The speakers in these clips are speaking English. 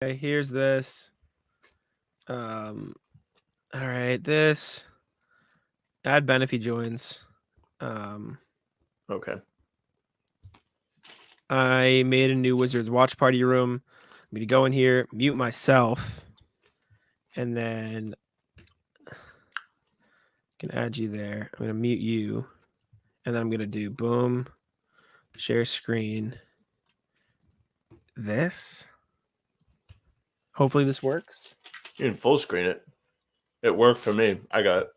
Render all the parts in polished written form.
Okay, here's this. All right, this. Add Ben if he joins. Okay. I made a new Wizards watch party room. I'm going to go in here, mute myself, and then I can add you there. I'm going to mute you, and then I'm going to do boom, share screen. This. Hopefully this works. You can full screen it. It worked for me. I got it.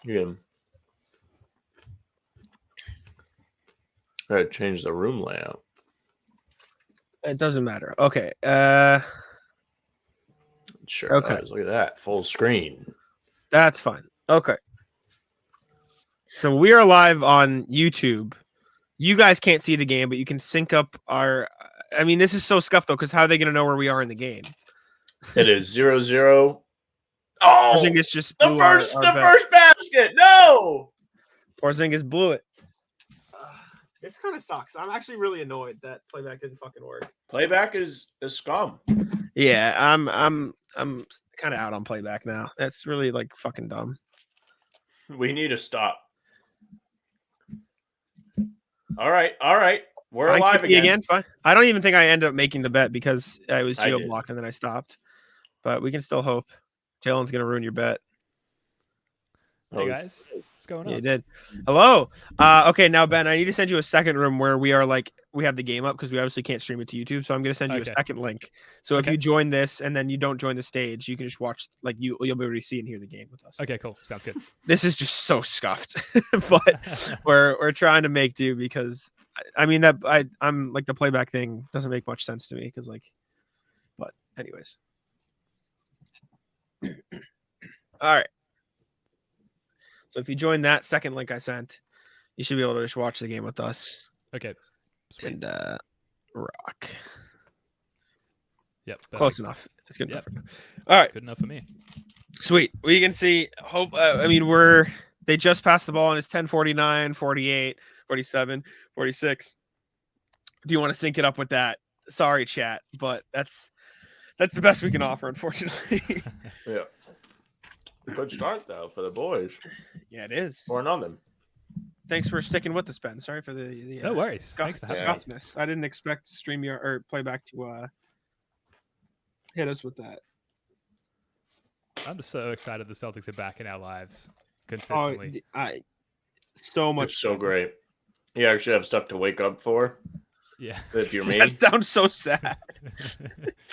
You can. I gotta change the room layout. It doesn't matter. Okay. Sure Okay. does. Look at that. Full screen. That's fine. Okay. So we are live on YouTube. You guys can't see the game, but you can sync up our. I mean, this is so scuffed though, because how are they going to know where we are in the game? It is 0-0. Oh, Porzingis just the blew first our bet. first basket. No. Porzingis blew it. This kind of sucks. I'm actually really annoyed that playback didn't fucking work. Playback is scum. Yeah, I'm kind of out on playback now. That's really like fucking dumb. We need to stop. All right. We're Fine, alive again. Fine. I don't even think I ended up making the bet because I was geo blocked and then I stopped. But we can still hope. Jalen's gonna ruin your bet. Hey guys, what's going on? Yeah, you did. Hello. Okay, now Ben, I need to send you a second room where we are like we have the game up because we obviously can't stream it to YouTube. So I'm gonna send you a second link. So if you join this and then you don't join the stage, you can just watch like you'll be able to see and hear the game with us. Okay, cool. Sounds good. This is just so scuffed, but we're trying to make do because I mean that I'm like the playback thing doesn't make much sense to me because like, but anyways. All right. So if you join that second link I sent, you should be able to just watch the game with us. Okay. Sweet. And rock. Yep. Close enough. It's good enough. All right. Good enough for me. Sweet. We can see. Hope. I mean, they just passed the ball and it's 10:49, 48, 47, 46. If you want to sync it up with that, sorry, chat, but that's the best we can offer, unfortunately. Yeah. Good start though for the boys. Yeah, it is. Or nothing. Thanks for sticking with us, Ben. Sorry for the no worries. Thanks for scuffness. I didn't expect StreamYard or Playback to hit us with that. I'm just so excited the Celtics are back in our lives consistently. So much. It's so great. You actually have stuff to wake up for. Yeah. If you're me. That sounds so sad.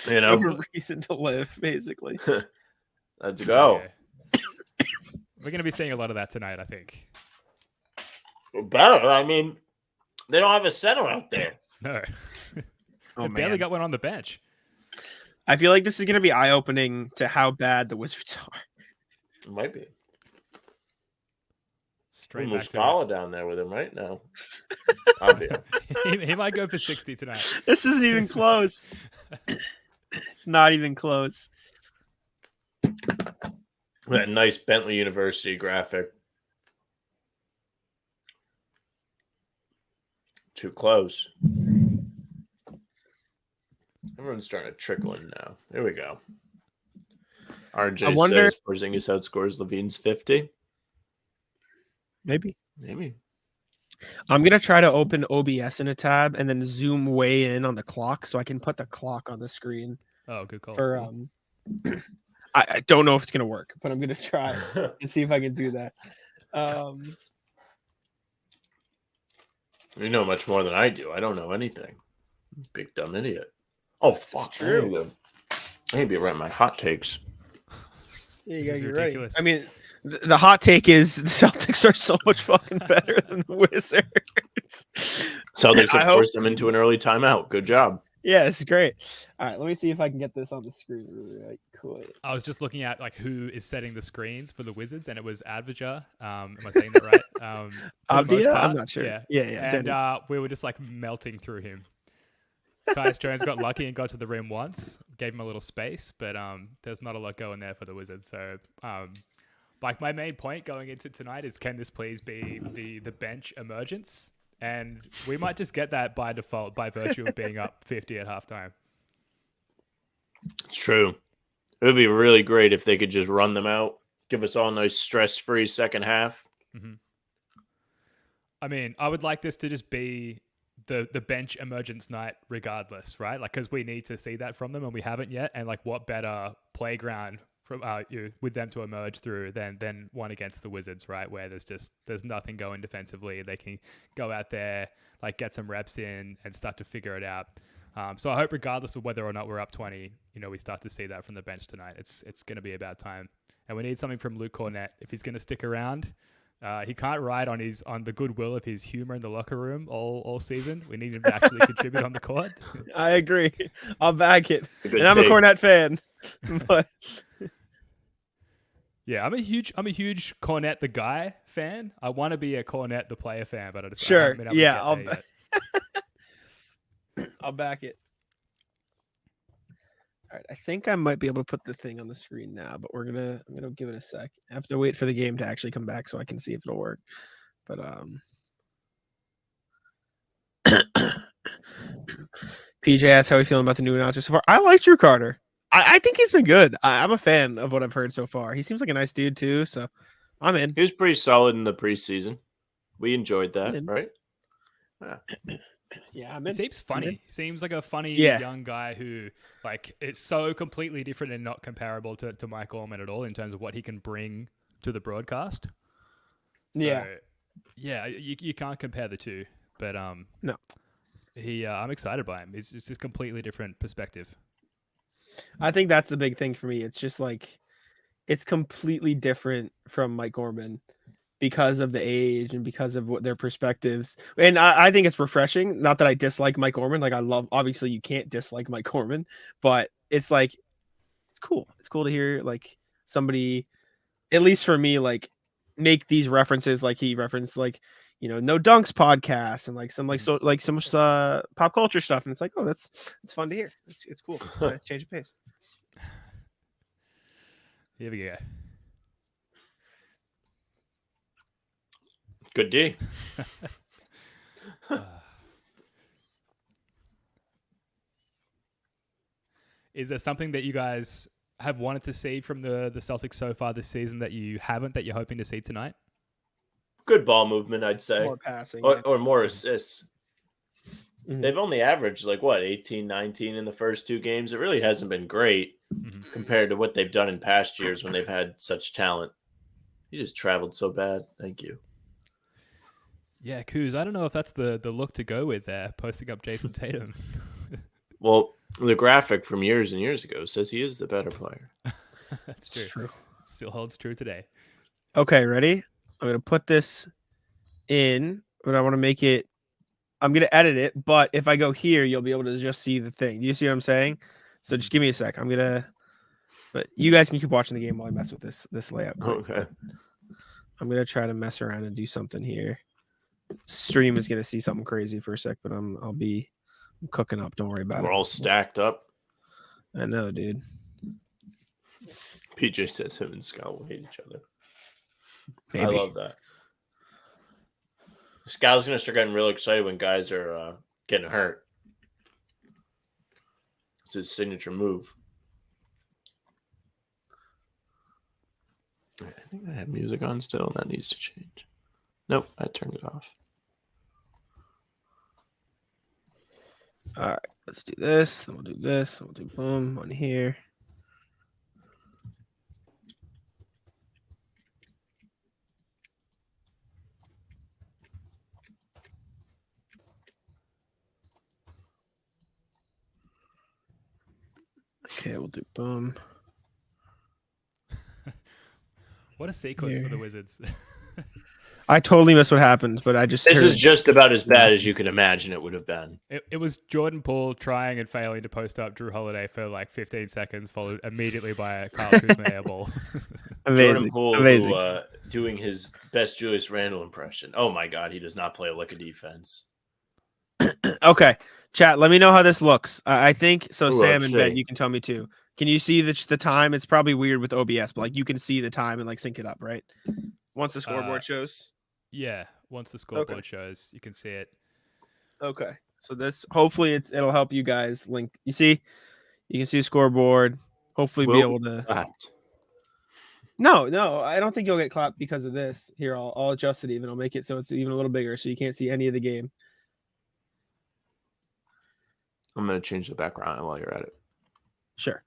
You know, a reason to live, basically. Let's go. Yeah. We're going to be seeing a lot of that tonight, I think. Better. I mean, they don't have a center out there. No. They barely got one on the bench. I feel like this is going to be eye-opening to how bad the Wizards are. It might be. Straight Muscala down there with him right now. he might go for 60 tonight. This isn't even close. It's not even close. That nice Bentley University graphic. Too close. Everyone's starting to trickle in now. There we go. RJ says Porzingis outscores Levine's 50. Maybe. I'm going to try to open OBS in a tab and then zoom way in on the clock so I can put the clock on the screen. Oh, good call. For, I don't know if it's going to work, but I'm going to try and see if I can do that. You know much more than I do. I don't know anything. Big dumb idiot. Oh, fuck. True. I need to be writing my hot takes. Yeah, you gotta get ready. I mean, the hot take is the Celtics are so much fucking better than the Wizards. Celtics have forced them into an early timeout. Good job. Yeah, it's great. All right, let me see if I can get this on the screen really quick. I was just looking at like who is setting the screens for the Wizards, and it was Advajar. Am I saying that right? Abdia? I'm not sure. Yeah. And we were just like melting through him. Tyus Jones got lucky and got to the rim once, gave him a little space, but there's not a lot going there for the Wizards. So, like my main point going into tonight is, can this please be the bench emergence? And we might just get that by default by virtue of being up 50 at halftime. It's true. It would be really great if they could just run them out, give us all a nice stress-free second half. Mm-hmm. I mean, I would like this to just be the bench emergence night regardless, right? Like, because we need to see that from them and we haven't yet. And like, what better playground from with them to emerge through than one against the Wizards, right? Where there's nothing going defensively. They can go out there, like get some reps in and start to figure it out. So I hope regardless of whether or not we're up 20, we start to see that from the bench tonight. It's going to be about time. And we need something from Luke Cornett. If he's going to stick around, he can't ride on the goodwill of his humor in the locker room all season. We need him to actually contribute on the court. I agree. I'll back it. Good And I'm a take. Cornett fan. But yeah, I'm a huge Cornett the guy fan. I want to be a Cornett the player fan, but I just sure. I haven't been able to Yeah, get I'll there yet. I'll back it. All right, I think I might be able to put the thing on the screen now, but I'm gonna give it a sec. I have to wait for the game to actually come back so I can see if it'll work. But PJ asked how we feeling about the new announcer so far. I like Drew Carter. I think he's been good. I'm a fan of what I've heard so far. He seems like a nice dude too, so I'm in. He was pretty solid in the preseason. We enjoyed that, right? Yeah. Yeah, I'm He in. seems funny. He seems like a funny Yeah. young guy who, like, it's so completely different and not comparable to Mike Orman at all in terms of what he can bring to the broadcast. So, yeah, you can't compare the two. But No. I'm excited by him. It's just a completely different perspective. I think that's the big thing for me. It's just like it's completely different from Mike Orman because of the age and because of what their perspectives. And I think it's refreshing. Not that I dislike Mike Orman. Like obviously you can't dislike Mike Orman, but it's like it's cool. It's cool to hear like somebody, at least for me, like make these references like he referenced like No Dunks podcast and like some pop culture stuff, and it's like, oh, it's fun to hear. It's cool. Change of pace. Here we go. Good D. Is there something that you guys have wanted to see from the Celtics so far this season that you haven't, that you're hoping to see tonight? Good ball movement, I'd say. More passing. Or more assists. Mhm. They've only averaged 18, 19 in the first two games. It really hasn't been great compared to what they've done in past years when they've had such talent. He just traveled so bad. Thank you. Yeah, Kuz, I don't know if that's the look to go with there, posting up Jason Tatum. Well, the graphic from years and years ago says he is the better player. That's true. It's true. Still holds true today. Okay, ready? I'm gonna put this in, but I want to make it. I'm gonna edit it, but if I go here, you'll be able to just see the thing. Do you see what I'm saying? So just give me a sec. But you guys can keep watching the game while I mess with this layout. quick. Okay. I'm gonna try to mess around and do something here. Stream is gonna see something crazy for a sec, but I'm cooking up. Don't worry about We're it. all stacked up. I know, dude. PJ says him and Scott will hate each other. Maybe. I love that. Scott's going to start getting real excited when guys are getting hurt. It's his signature move. I think I have music on still, and that needs to change. Nope, I turned it off. All right, let's do this. Then we'll do this. We'll do boom on here. Okay, we'll do boom. What a sequence for the Wizards. I totally missed what happened, but I just This heard is just about as bad as you can imagine it would have been. It was Jordan Poole trying and failing to post up Drew Holiday for 15 seconds, followed immediately by a Kyle Kuzma air ball. amazing. Jordan Poole, Amazing. who, doing his best Julius Randle impression. Oh my God, he does not play a lick of defense. Okay, chat. Let me know how this looks. I think so. Ooh, Sam and Ben, okay. you can tell me too. Can you see the time? It's probably weird with OBS, but you can see the time and sync it up, right? Once the scoreboard shows. Yeah. once the scoreboard shows, you can see it. Okay. So this hopefully it'll help you guys link. You see, you can see scoreboard. Hopefully be able to. Clapped. No, I don't think you'll get clapped because of this. Here, I'll adjust it even. I'll make it so it's even a little bigger, so you can't see any of the game. I'm gonna change the background while you're at it. Sure.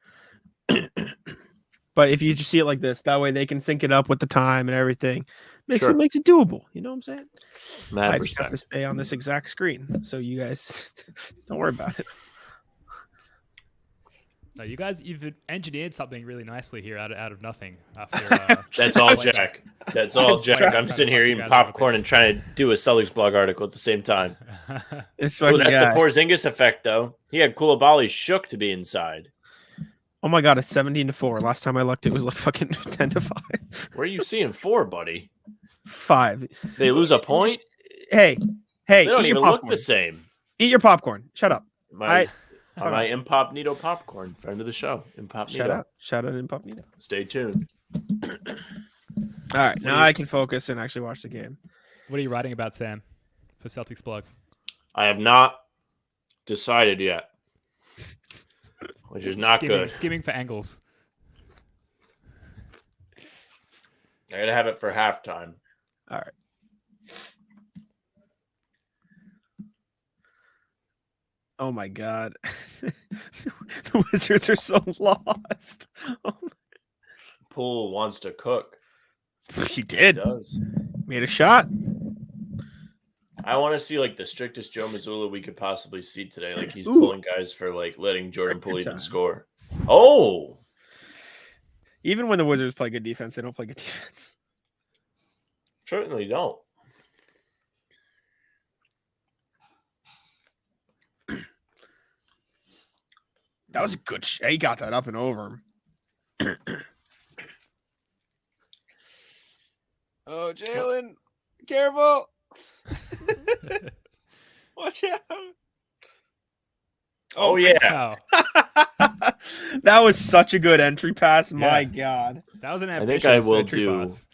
But if you just see it like this, that way they can sync it up with the time and everything. Makes it doable. You know what I'm saying? Mad I respect. just have to stay on this exact screen, so you guys don't worry about it. No, you've engineered something really nicely here out of nothing. After That's all Jack. That's all Jack. I'm sitting here eating popcorn and trying to do a Celtics blog article at the same time. It's That's the Porzingis effect, though. He had Koulibaly shook to be inside. Oh my god, it's 17-4. Last time I looked, it was like fucking 10-5. Where are you seeing 4, buddy? 5. They lose a point? Hey, They don't even look the same. Eat your popcorn. Shut up. My Impopnito popcorn, friend of the show. Impopnito. Shout out Impopnito. Stay tuned. All right, now I can focus and actually watch the game. What are you writing about, Sam, for Celtics blog? I have not decided yet, which is not good. Skimming for angles. I gotta have it for halftime. All right. Oh my god. The Wizards are so lost. Poole wants to cook. He did. He does. Made a shot. I want to see like the strictest Joe Mazzulla we could possibly see today. Like he's pulling guys for like letting Jordan Poole even score. Oh. Even when the Wizards play good defense, they don't play good defense. Certainly don't. That was a good shot. He got that up and over him. Oh, Jalen. Careful. Watch out. Oh, yeah. Wow. That was such a good entry pass. My God. That was an ambitious I think I will entry do pass.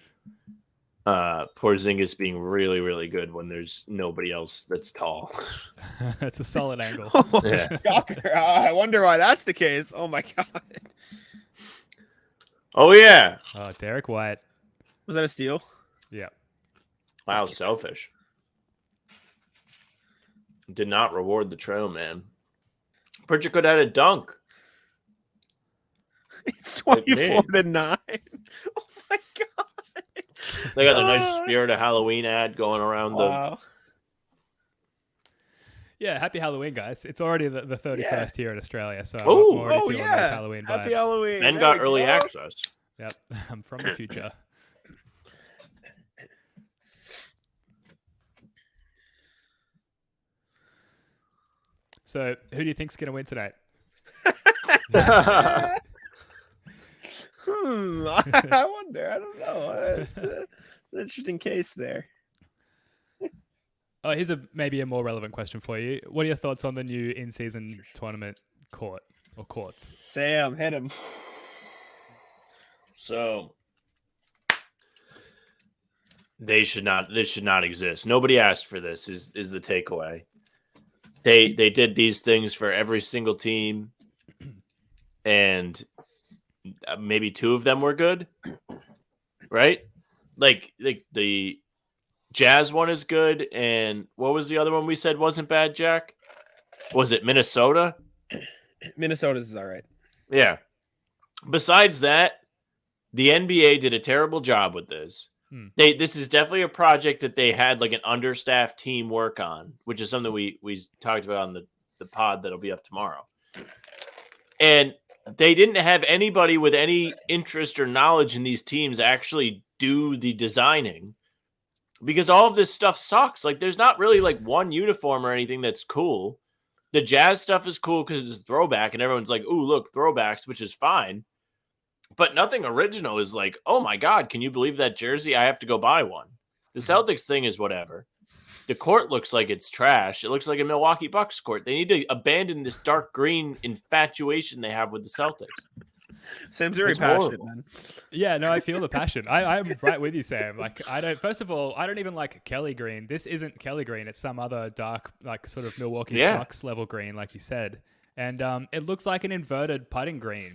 Porzingis being really, really good when there's nobody else that's tall. That's a solid angle. Yeah. Shocker. I wonder why that's the case. Oh, my God. Oh, yeah. Oh, Derek White. Was that a steal? Yeah. Wow, selfish. Did not reward the trail, man. Pritchard could have had a dunk. It's 24-9. Oh, my God. They got the nice Spirit of Halloween ad going around the... Yeah, happy Halloween, guys. It's already the 31st here in Australia, so I'm Ooh. already feeling those Halloween vibes. Happy Halloween. And got early access. Yep, I'm from the future. So, who do you think's going to win tonight? I wonder. I don't know. It's an interesting case there. Oh, here's maybe a more relevant question for you. What are your thoughts on the new in-season tournament court or courts? Sam, hit him. So this should not exist. Nobody asked for this is the takeaway. They did these things for every single team, and maybe 2 of them were good, right? Like the Jazz one is good, and what was the other one we said wasn't bad, Jack? Was it Minnesota? Minnesota's is all right. Yeah. Besides that, the NBA did a terrible job with this. This is definitely a project that they had like an understaffed team work on, which is something we talked about on the pod that'll be up tomorrow. And they didn't have anybody with any interest or knowledge in these teams actually do the designing, because all of this stuff sucks. Like there's not really like one uniform or anything that's cool. The Jazz stuff is cool because it's a throwback and everyone's like, ooh, look, throwbacks, which is fine. But nothing original is like, oh my God, can you believe that jersey? I have to go buy one. The Celtics thing is whatever. The court looks like it's trash. It looks like a Milwaukee Bucks court. They need to abandon this dark green infatuation they have with the Celtics. Sam's very It's passionate, horrible. man. Yeah, no, I feel the passion. I'm right with you, Sam. Like, first of all, I don't even like Kelly green. This isn't Kelly green. It's some other dark, like sort of Milwaukee Yeah. Schmucks level green, like you said. And it looks like an inverted putting green.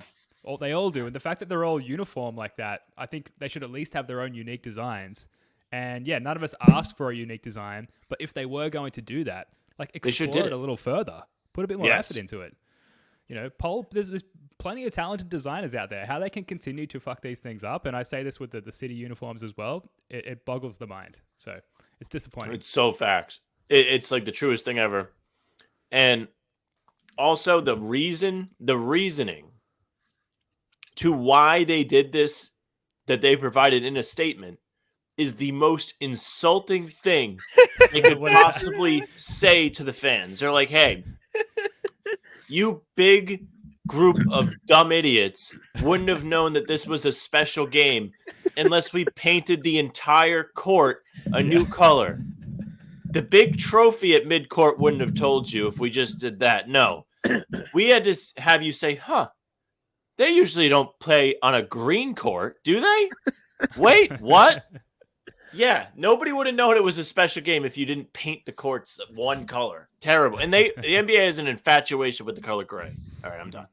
They all do. And the fact that they're all uniform like that, I think they should at least have their own unique designs. And yeah, none of us asked for a unique design, but if they were going to do that, like should explore did it it. a little further, put a bit more Yes. effort into it. You know, there's plenty of talented designers out there. How they can continue to fuck these things up, and I say this with the city uniforms as well, it boggles the mind. So it's disappointing. It's so facts. It's like the truest thing ever. And also the reasoning to why they did this that they provided in a statement is the most insulting thing they could possibly say to the fans. They're like, hey, you big group of dumb idiots wouldn't have known that this was a special game unless we painted the entire court a new color. The big trophy at midcourt wouldn't have told you if we just did that. No. We had to have you say, they usually don't play on a green court, do they? Wait, what? Yeah, nobody would have known it was a special game if you didn't paint the courts one color. Terrible. And the NBA has an infatuation with the color gray. All right, I'm done.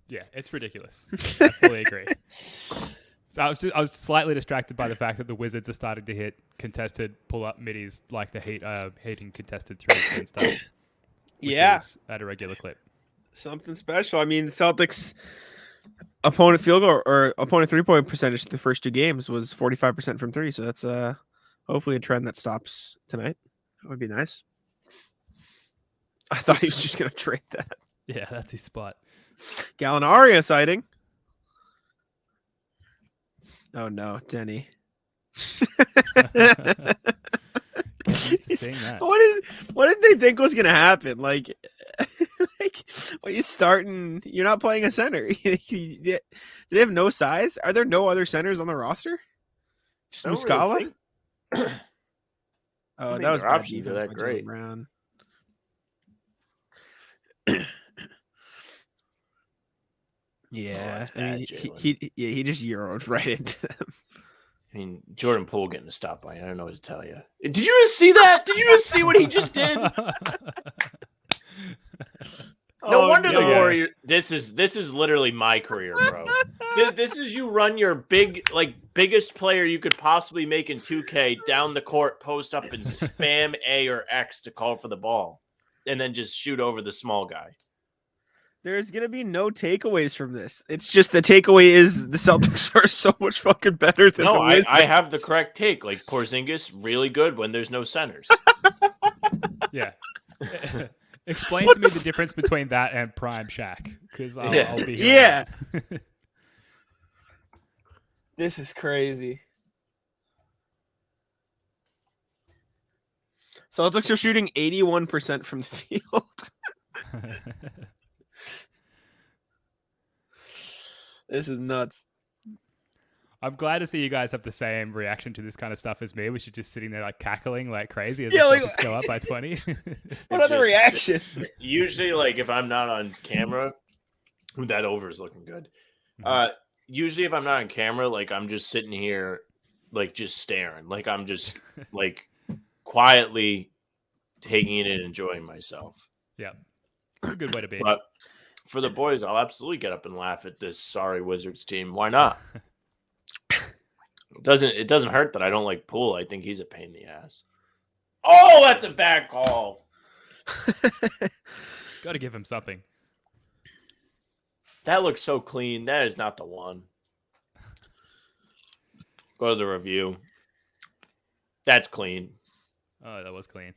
Yeah, it's ridiculous. I fully agree. So I was slightly distracted by the fact that the Wizards are starting to hit contested pull-up middies like the Heat hitting contested threes and stuff. Yeah, at a regular clip. Something special. I mean, the Celtics opponent field goal or opponent 3-point percentage in the first two games was 45% from three. So that's hopefully a trend that stops tonight. That would be nice. I thought he was just going to trade that. Yeah, that's his spot. Gallinari sighting. Oh no, Denny. Seeing that. What did they think was gonna happen? Like when you start and you're not playing a center. Do they have no size? Are there no other centers on the roster? Just I don't Muscala? really think- Oh, mean, that was their bad options are defense that by Jaylen great. Brown. Yeah, that's I mean, bad, Jalen. he just euroed right into them. I mean, Jordan Poole getting a stop by. I don't know what to tell you. Did you just see that? Did you just see what he just did? No wonder the Warriors. This is literally my career, bro. This is you run your biggest player you could possibly make in 2K down the court, post up, and spam A or X to call for the ball, and then just shoot over the small guy. There's gonna be no takeaways from this. It's just the takeaway is the Celtics are so much fucking better than the Wizards. I have the correct take. Like Porzingis, really good when there's no centers. Yeah. Explain to me the difference between that and Prime Shaq, because I'll be here. Yeah. This is crazy. Celtics are shooting 81% from the field. This is nuts. I'm glad to see you guys have the same reaction to this kind of stuff as me. We should just sitting there like cackling like crazy as the Celtics go up by 20. What other reaction? Usually, like if I'm not on camera, that over is looking good. Usually, if I'm not on camera, like I'm just sitting here, like just staring, like I'm just like quietly taking it and enjoying myself. Yeah, it's a good way to be. But for the boys, I'll absolutely get up and laugh at this sorry Wizards team. Why not? It doesn't hurt that I don't like Poole. I think he's a pain in the ass. Oh, that's a bad call. Got to give him something. That looks so clean. That is not the one. Go to the review. That's clean. Oh, that was clean.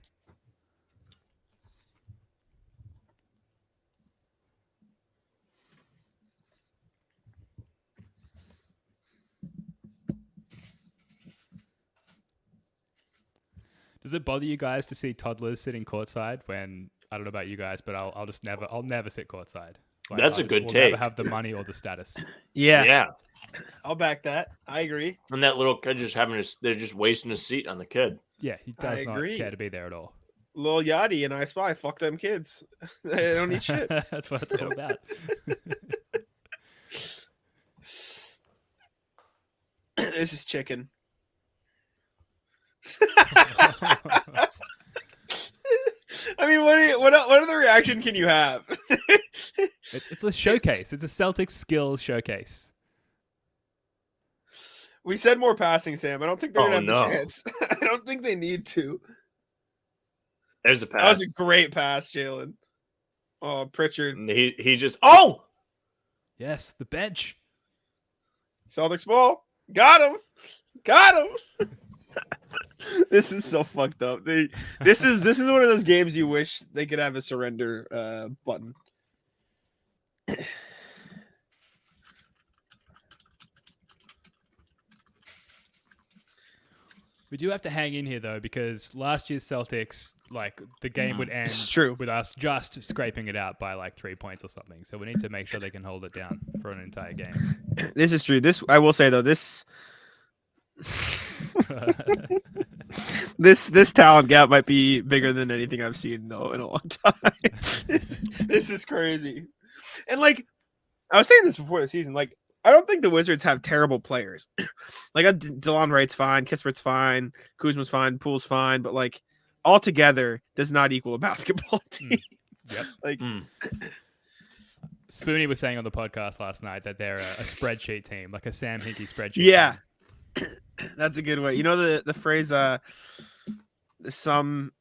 Does it bother you guys to see toddlers sitting courtside when, I don't know about you guys, but I'll never sit courtside. Like, That's a good take. Never have the money or the status. Yeah. I'll back that. I agree. And that little kid they're just wasting a seat on the kid. Yeah, he does not care to be there at all. Lil Yachty and I Spy. Fuck them kids. They don't need shit. That's what it's all about. This is chicken. I mean, what other reaction can you have? It's a showcase. It's a Celtics skills showcase. We said more passing, Sam. I don't think they're gonna have no. the chance. I don't think they need to. There's a That pass. was a great pass, Jalen. Oh, Pritchard. He just Yes, the bench. Celtics ball. Got him. Got him. This is so fucked up. This is one of those games you wish they could have a surrender button. We do have to hang in here though, because last year's Celtics, like the game would end It's true. with us just scraping it out by like 3 points or something. So we need to make sure they can hold it down for an entire game. This is true. This I will say though, this this talent gap might be bigger than anything I've seen though in a long time. This is crazy. And like I was saying this before the season, like I don't think the Wizards have terrible players. Like DeLon Wright's fine, Kispert's fine, Kuzma's fine, Poole's fine, but like all together does not equal a basketball team. Yep. Like Spoonie was saying on the podcast last night that they're a spreadsheet team, like a Sam Hinkie spreadsheet. Yeah. team. That's a good way. You know the phrase the sum,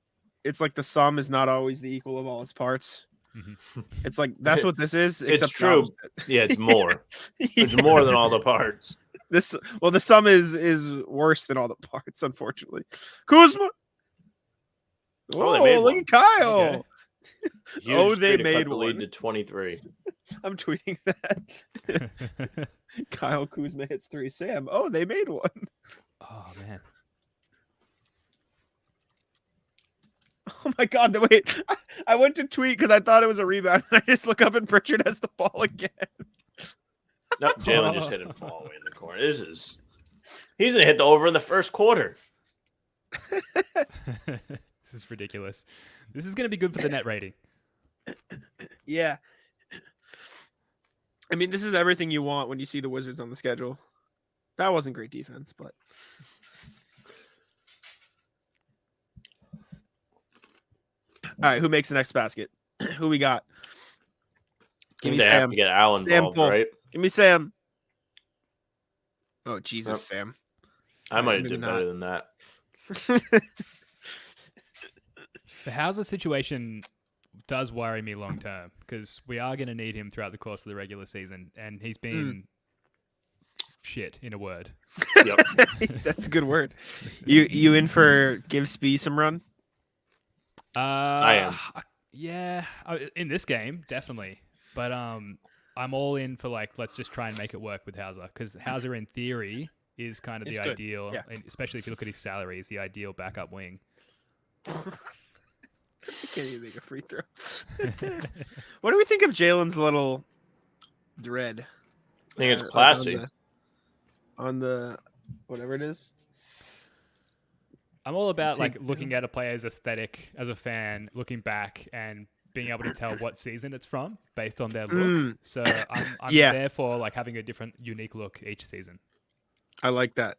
it's like the sum is not always the equal of all its parts. Mm-hmm. It's like that's what this is. It's except the true. opposite. Yeah, it's more. It's Yeah. more than all the parts. The sum is worse than all the parts, unfortunately. Kuzma. Oh, they Oh, made look one. at Kyle. Okay. Huge Oh, they three to cut made the lead one. to 23. I'm tweeting that. Kyle Kuzma hits 3. Sam. Oh, they made one. Oh man. Oh my God! Wait, I went to tweet because I thought it was a rebound. And I just look up and Pritchard has the ball again. Nope, Jalen just hit it from all the way in the corner. He's gonna hit the over in the first quarter. This is ridiculous. This is going to be good for the net rating. Yeah. I mean, this is everything you want when you see the Wizards on the schedule. That wasn't great defense, but all right. Who makes the next basket? Who we got? Give me They have Sam. to get Al involved, pull. right? Give me Sam. Oh Jesus, Nope. Sam. I might have maybe did not. better than that. The Hauser situation does worry me long term because we are going to need him throughout the course of the regular season, and he's been shit in a word. Yep. That's a good word. You in for give Spee some run? I am. Yeah, in this game definitely, but I'm all in for like let's just try and make it work with Hauser because Hauser in theory is kind of He's the good. ideal, Yeah. and especially if you look at his salary, he's the ideal backup wing. I can't even make a free throw. What do we think of Jalen's little dread? I think it's Like, classy. on the whatever it is. I'm all about like looking at a player's aesthetic as a fan, looking back and being able to tell what season it's from based on their look. So I'm Yeah. there for like having a different, unique look each season. I like that.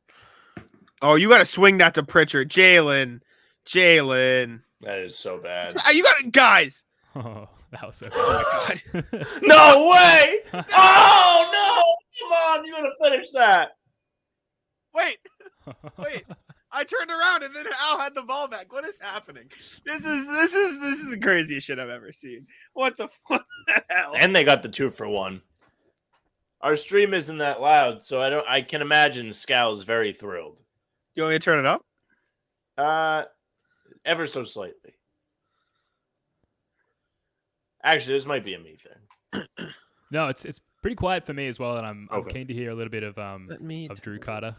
Oh, you got to swing that to Pritchard, Jalen. That is so bad. You got it, guys. Oh, that was so Oh my bad. God. No way! Oh no! Come on, you gotta finish that. Wait. I turned around and then Al had the ball back. What is happening? This is the craziest shit I've ever seen. What the hell? And they got the 2-for-1. Our stream isn't that loud, so I can imagine Scal's very thrilled. You want me to turn it up? Ever so slightly. Actually, this might be a me thing. No, it's pretty quiet for me as well, and I'm Okay. keen to hear a little bit of Let me Drew Carter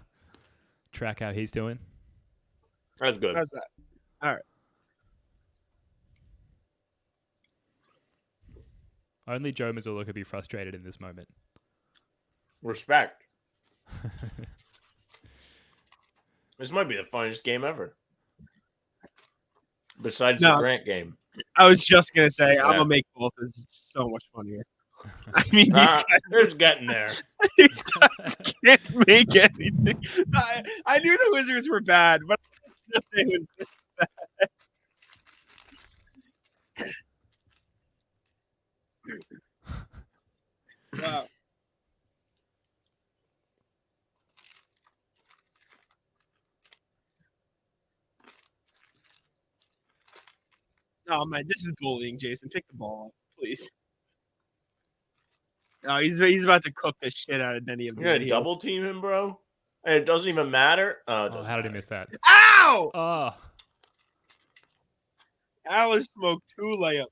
track how he's doing. That's good. How's that? All right. Only Joe Mazzulla could be frustrated in this moment. Respect. This might be the funniest game ever. besides No. the Grant game. I was just gonna say I'm Yeah. gonna make both is so much funnier. I mean, these guys, They're just getting there. these guys can't make anything. I knew the Wizards were bad, but it was wow. Oh man, this is bullying, Jason. Pick the ball up, please. No, he's about to cook the shit out of Denny. You're gonna double team him, bro. And it doesn't even matter. Oh, how did he miss that? Ow! Oh, Alice smoked 2 layups.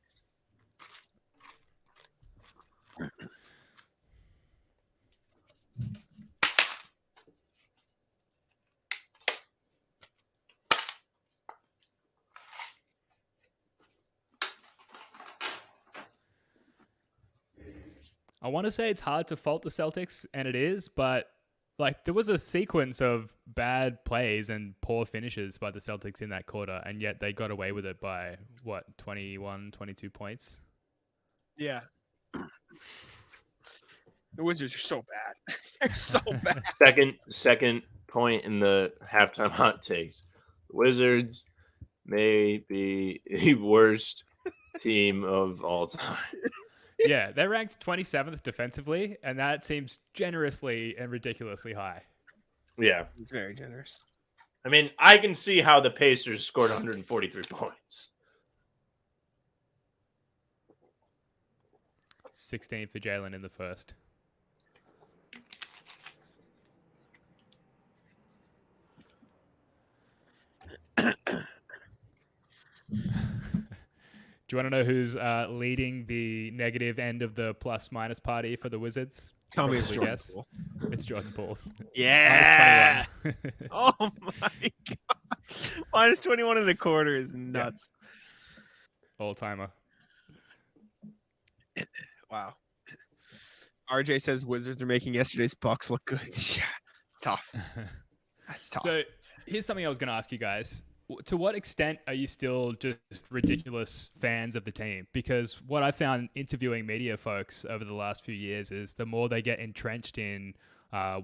I want to say it's hard to fault the Celtics, and it is, but like there was a sequence of bad plays and poor finishes by the Celtics in that quarter, and yet they got away with it by, what, 21, 22 points? Yeah. The Wizards are so bad. They're so bad. Second point in the halftime hot takes. The Wizards may be the worst team of all time. Yeah, they're ranked 27th defensively, and that seems generously and ridiculously high. Yeah. It's very generous. I mean, I can see how the Pacers scored 143 points. 16 for Jalen in the first. Do you want to know who's leading the negative end of the plus-minus party for the Wizards? Tell me it's Probably Jordan guess. Poole. It's Jordan Poole. Yeah. Minus 21. Oh my god. Minus 21 in the quarter is nuts. All-timer. Wow. RJ says Wizards are making yesterday's Bucks look good. Yeah, it's tough. That's tough. So here's something I was going to ask you guys. To what extent are you still just ridiculous fans of the team? Because what I found interviewing media folks over the last few years is the more they get entrenched in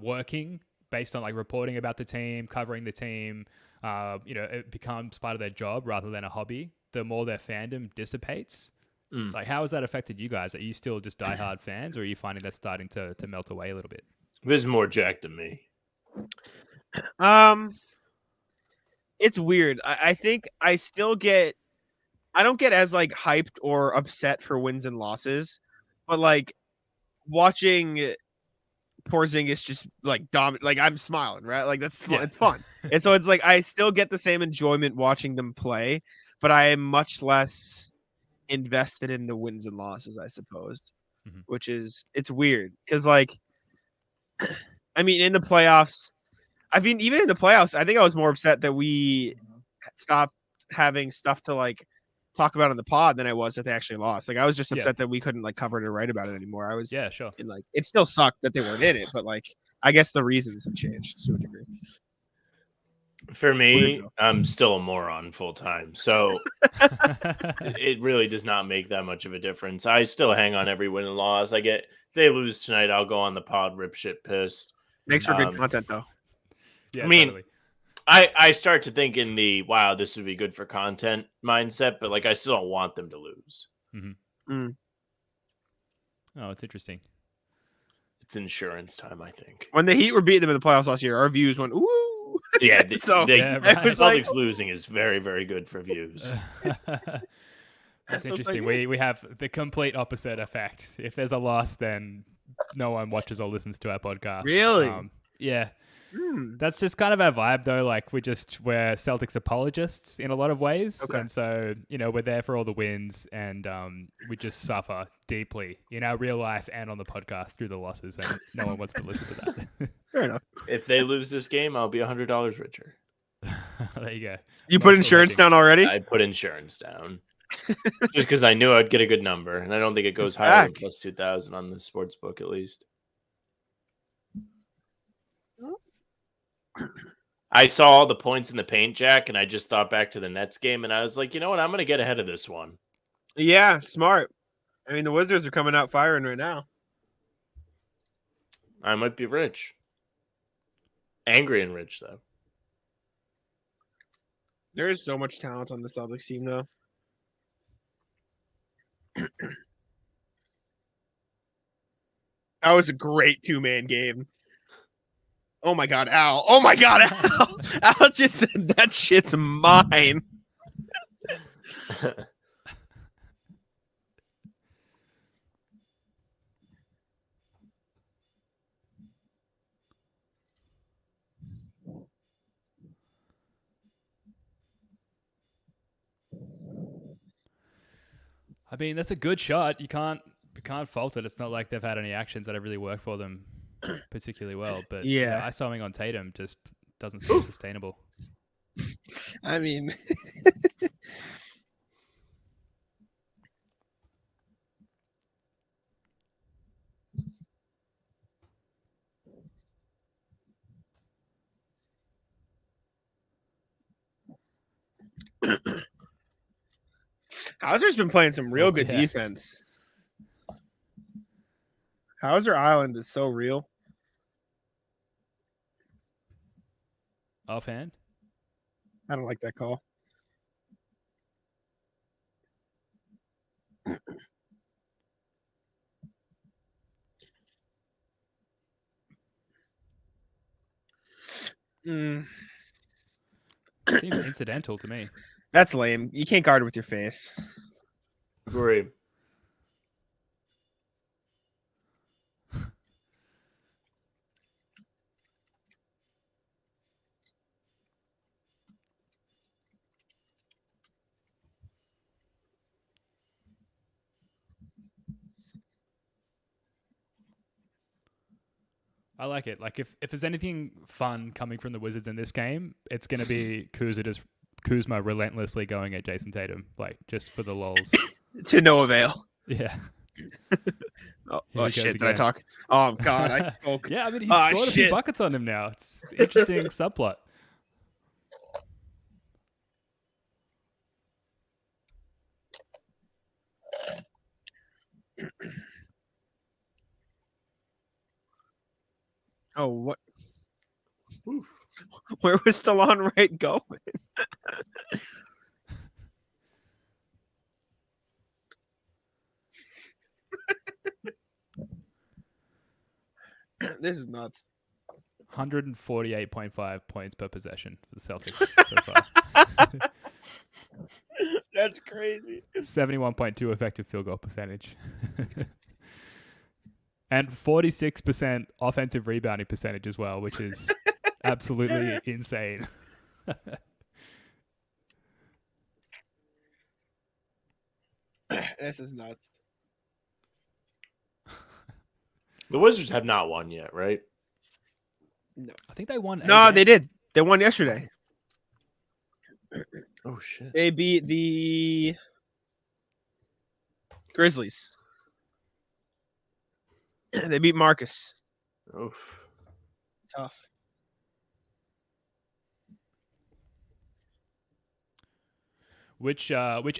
working based on like reporting about the team, covering the team, it becomes part of their job rather than a hobby, the more their fandom dissipates. Like, how has that affected you guys? Are you still just diehard fans, or are you finding that starting to melt away a little bit? This is more Jack than me. It's weird. I think I don't get as like hyped or upset for wins and losses, but like watching Porzingis just like dominate, like I'm smiling, right? Like that's fun. Yeah. It's fun. And so it's like I still get the same enjoyment watching them play, but I am much less invested in the wins and losses, I suppose. Which is, it's weird because like I mean in the playoffs, even in the playoffs, I think I was more upset that we stopped having stuff to like talk about on the pod than I was that they actually lost. Like I was just upset that we couldn't like cover it or write about it anymore. I was Sure. and like it still sucked that they weren't in it, but like I guess the reasons have changed to a degree. For me, I'm still a moron full time, so it really does not make that much of a difference. I still hang on every win and loss. If they lose tonight, I'll go on the pod rip shit pissed. Makes for good content though. Yeah, I mean, totally. I start to think in the wow, this would be good for content mindset, but like I still don't want them to lose. Oh, it's interesting. It's insurance time, I think. When the Heat were beating them in the playoffs last year, our views went ooh. Yeah, it was Celtics like losing is very, very good for views. That's so interesting. We have the complete opposite effect. If there's a loss, then no one watches or listens to our podcast. Really? Yeah. That's just kind of our vibe, though. Like we're Celtics apologists in a lot of ways, and so we're there for all the wins, and we just suffer deeply in our real life and on the podcast through the losses, and no one wants to listen to that. Fair enough. If they lose this game, I'll be $100 richer. There you go. You put insurance down already? I put insurance down just because I knew I'd get a good number, and I don't think it goes higher than plus 2,000 on the sports book at least. I saw all the points in the paint, Jack, and I just thought back to the Nets game, and I was like, you know what? I'm going to get ahead of this one. Yeah, smart. I mean, the Wizards are coming out firing right now. I might be rich. Angry and rich, though. There is so much talent on the Celtics team, though. That was a great two-man game. Oh my god, Al. Oh my god, Al. Al just said that shit's mine. I mean, that's a good shot. You can't fault it. It's not like they've had any actions that have really worked for them particularly well. But Yeah. ice something on Tatum just doesn't seem sustainable. I mean, Hauser's been playing some real good defense. Hauser Island is so real. Offhand? I don't like that call. Seems incidental to me. That's lame. You can't guard with your face. Agree. I like it. Like if there's anything fun coming from the Wizards in this game, it's going to be Kuzma relentlessly going at Jason Tatum, like just for the lols. To no avail. Yeah. Oh shit! Did I talk? Oh god, I spoke. Yeah, I mean he's scored a few buckets on him now. It's an interesting subplot. Oh, what? Oof. Where was Stallone Wright going? This is nuts. 148.5 points per possession for the Celtics so far. That's crazy. 71.2 effective field goal percentage. And 46% offensive rebounding percentage as well, which is absolutely insane. This is nuts. The Wizards have not won yet, right? No. I think they won. No, they did. They won yesterday. Oh, shit. They beat the Grizzlies. They beat Marcus. Oof. Tough. Which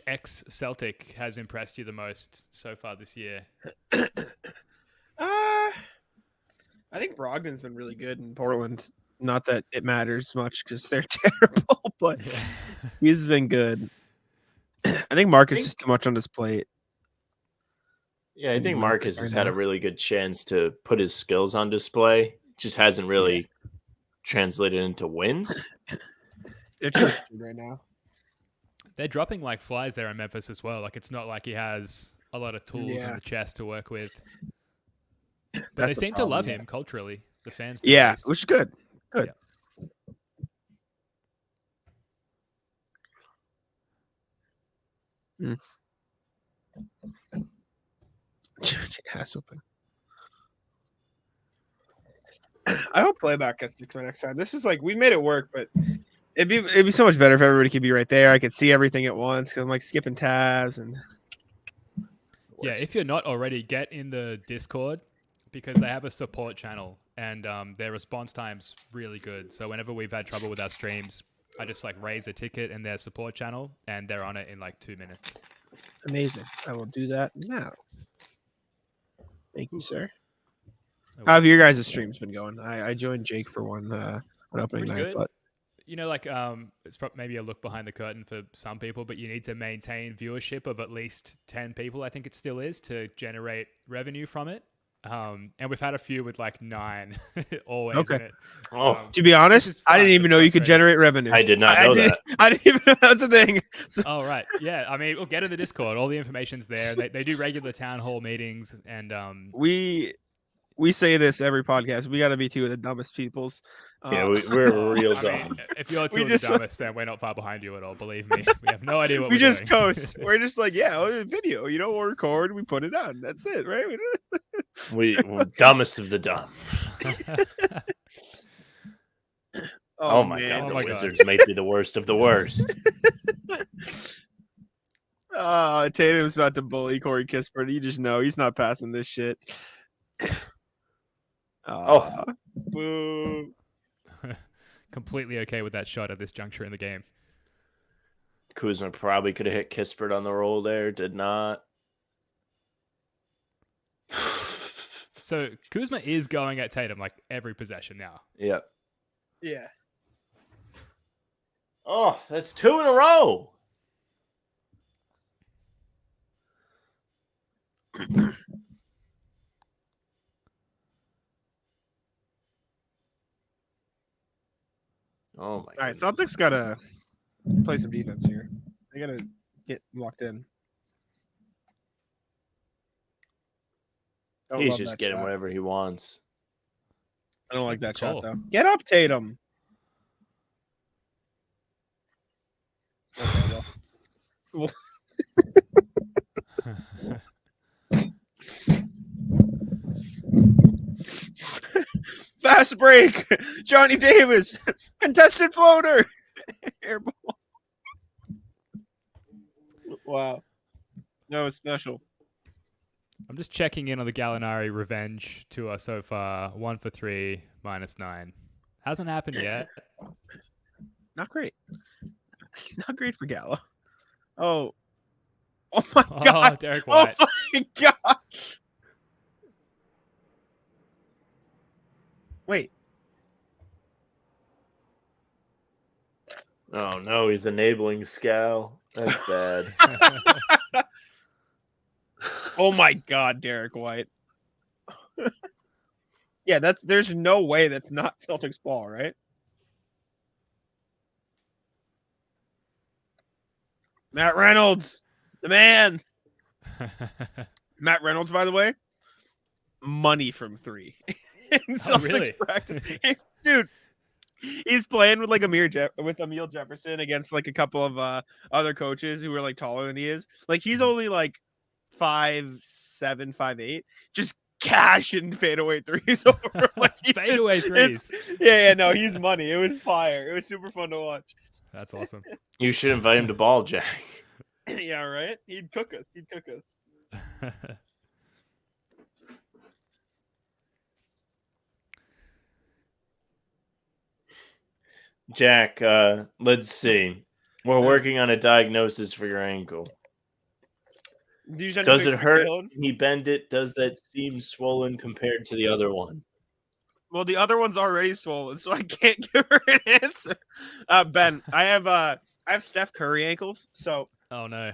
ex-Celtic has impressed you the most so far this year? I think Brogdon's been really good in Portland. Not that it matters much because they're terrible, but he's been good. I think Marcus is too much on his plate. Yeah, I think Marcus has had a really good chance to put his skills on display. Just hasn't really translated into wins. They're too good right now. They're dropping like flies there in Memphis as well. Like it's not like he has a lot of tools in the chest to work with. But they seem to love him culturally. The fans do. Yeah, which is good. Good. Yeah. Ass open. I hope playback gets fixed by next time. This is like we made it work, but it'd be so much better if everybody could be right there. I could see everything at once because I'm like skipping tabs and. Yeah, if you're not already, get in the Discord because they have a support channel and their response time's really good. So whenever we've had trouble with our streams, I just like raise a ticket in their support channel, and they're on it in like 2 minutes. Amazing. I will do that now. Thank you, sir. How have your guys' streams been going? I joined Jake for one on opening night, but like it's maybe a look behind the curtain for some people, but you need to maintain viewership of at least 10 people. I think it still is to generate revenue from it. And we've had a few with like 9 always. Okay. In it. To be honest, I didn't even know you could generate revenue. I did not know that. I didn't even know that's a thing. So. Oh, right. Yeah. I mean, we'll get in the Discord. All the information's there. They do regular town hall meetings, and we say this every podcast. We got to be two of the dumbest peoples. Yeah, we're real dumb. Mean, if you're two of the dumbest, then we're not far behind you at all. Believe me, we have no idea what we we're just doing. coast. We're just like, yeah, video. We'll record. We put it on. That's it, right? We're dumbest of the dumb. Oh my god, the Wizards may be the worst of the worst. Tatum's about to bully Corey Kispert. You just know he's not passing this shit. Boo. Completely okay with that shot at this juncture in the game. Kuzma probably could have hit Kispert on the roll there. Did not. So Kuzma is going at Tatum like every possession now. Yep. Yeah. Oh, that's 2 in a row. Oh my! All right, Celtics gotta play some defense here. They gotta get locked in. He's just getting whatever he wants. I don't like that shot though. Get up, Tatum. Okay, well. Fast break. Johnny Davis. Contested floater. Airball. Wow. That was special. I'm just checking in on the Gallinari revenge tour so far. 1 for 3, -9. Hasn't happened yet. Not great. Not great for Gallo. Oh my God. Oh, Derek White. Oh my God. Wait. Oh no, he's enabling Scal. That's bad. Oh my God, Derek White. Yeah, there's no way that's not Celtics ball, right? Matt Reynolds, the man. Matt Reynolds, by the way, money from 3. Oh, really? Practice. Dude, he's playing with like Emil Jefferson against like a couple of other coaches who are like taller than he is. Like he's only like 5'7", 5'8", just cashing fadeaway threes over. Like fadeaway threes. Yeah, no, he's money. It was fire. It was super fun to watch. That's awesome. You should invite him to ball, Jack. Yeah, right. He'd cook us. Jack, let's see. We're working on a diagnosis for your ankle. Does it hurt when he bend it? Does that seem swollen compared to the other one? Well, the other one's already swollen, so I can't give her an answer. Ben, I have Steph Curry ankles. So oh no.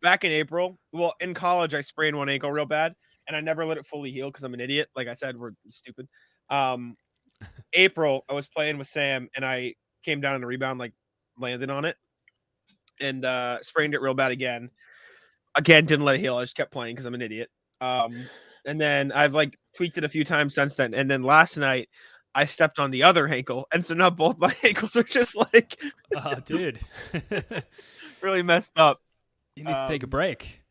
Back in April, well, in college, I sprained one ankle real bad, and I never let it fully heal because I'm an idiot. Like I said, we're stupid. April, I was playing with Sam, and I came down in a rebound, like landed on it, and sprained it real bad again. Again, didn't let it heal. I just kept playing because I'm an idiot. And then I've like tweaked it a few times since then. And then last night, I stepped on the other ankle, and so now both my ankles are just like, oh, dude, really messed up. You need to take a break.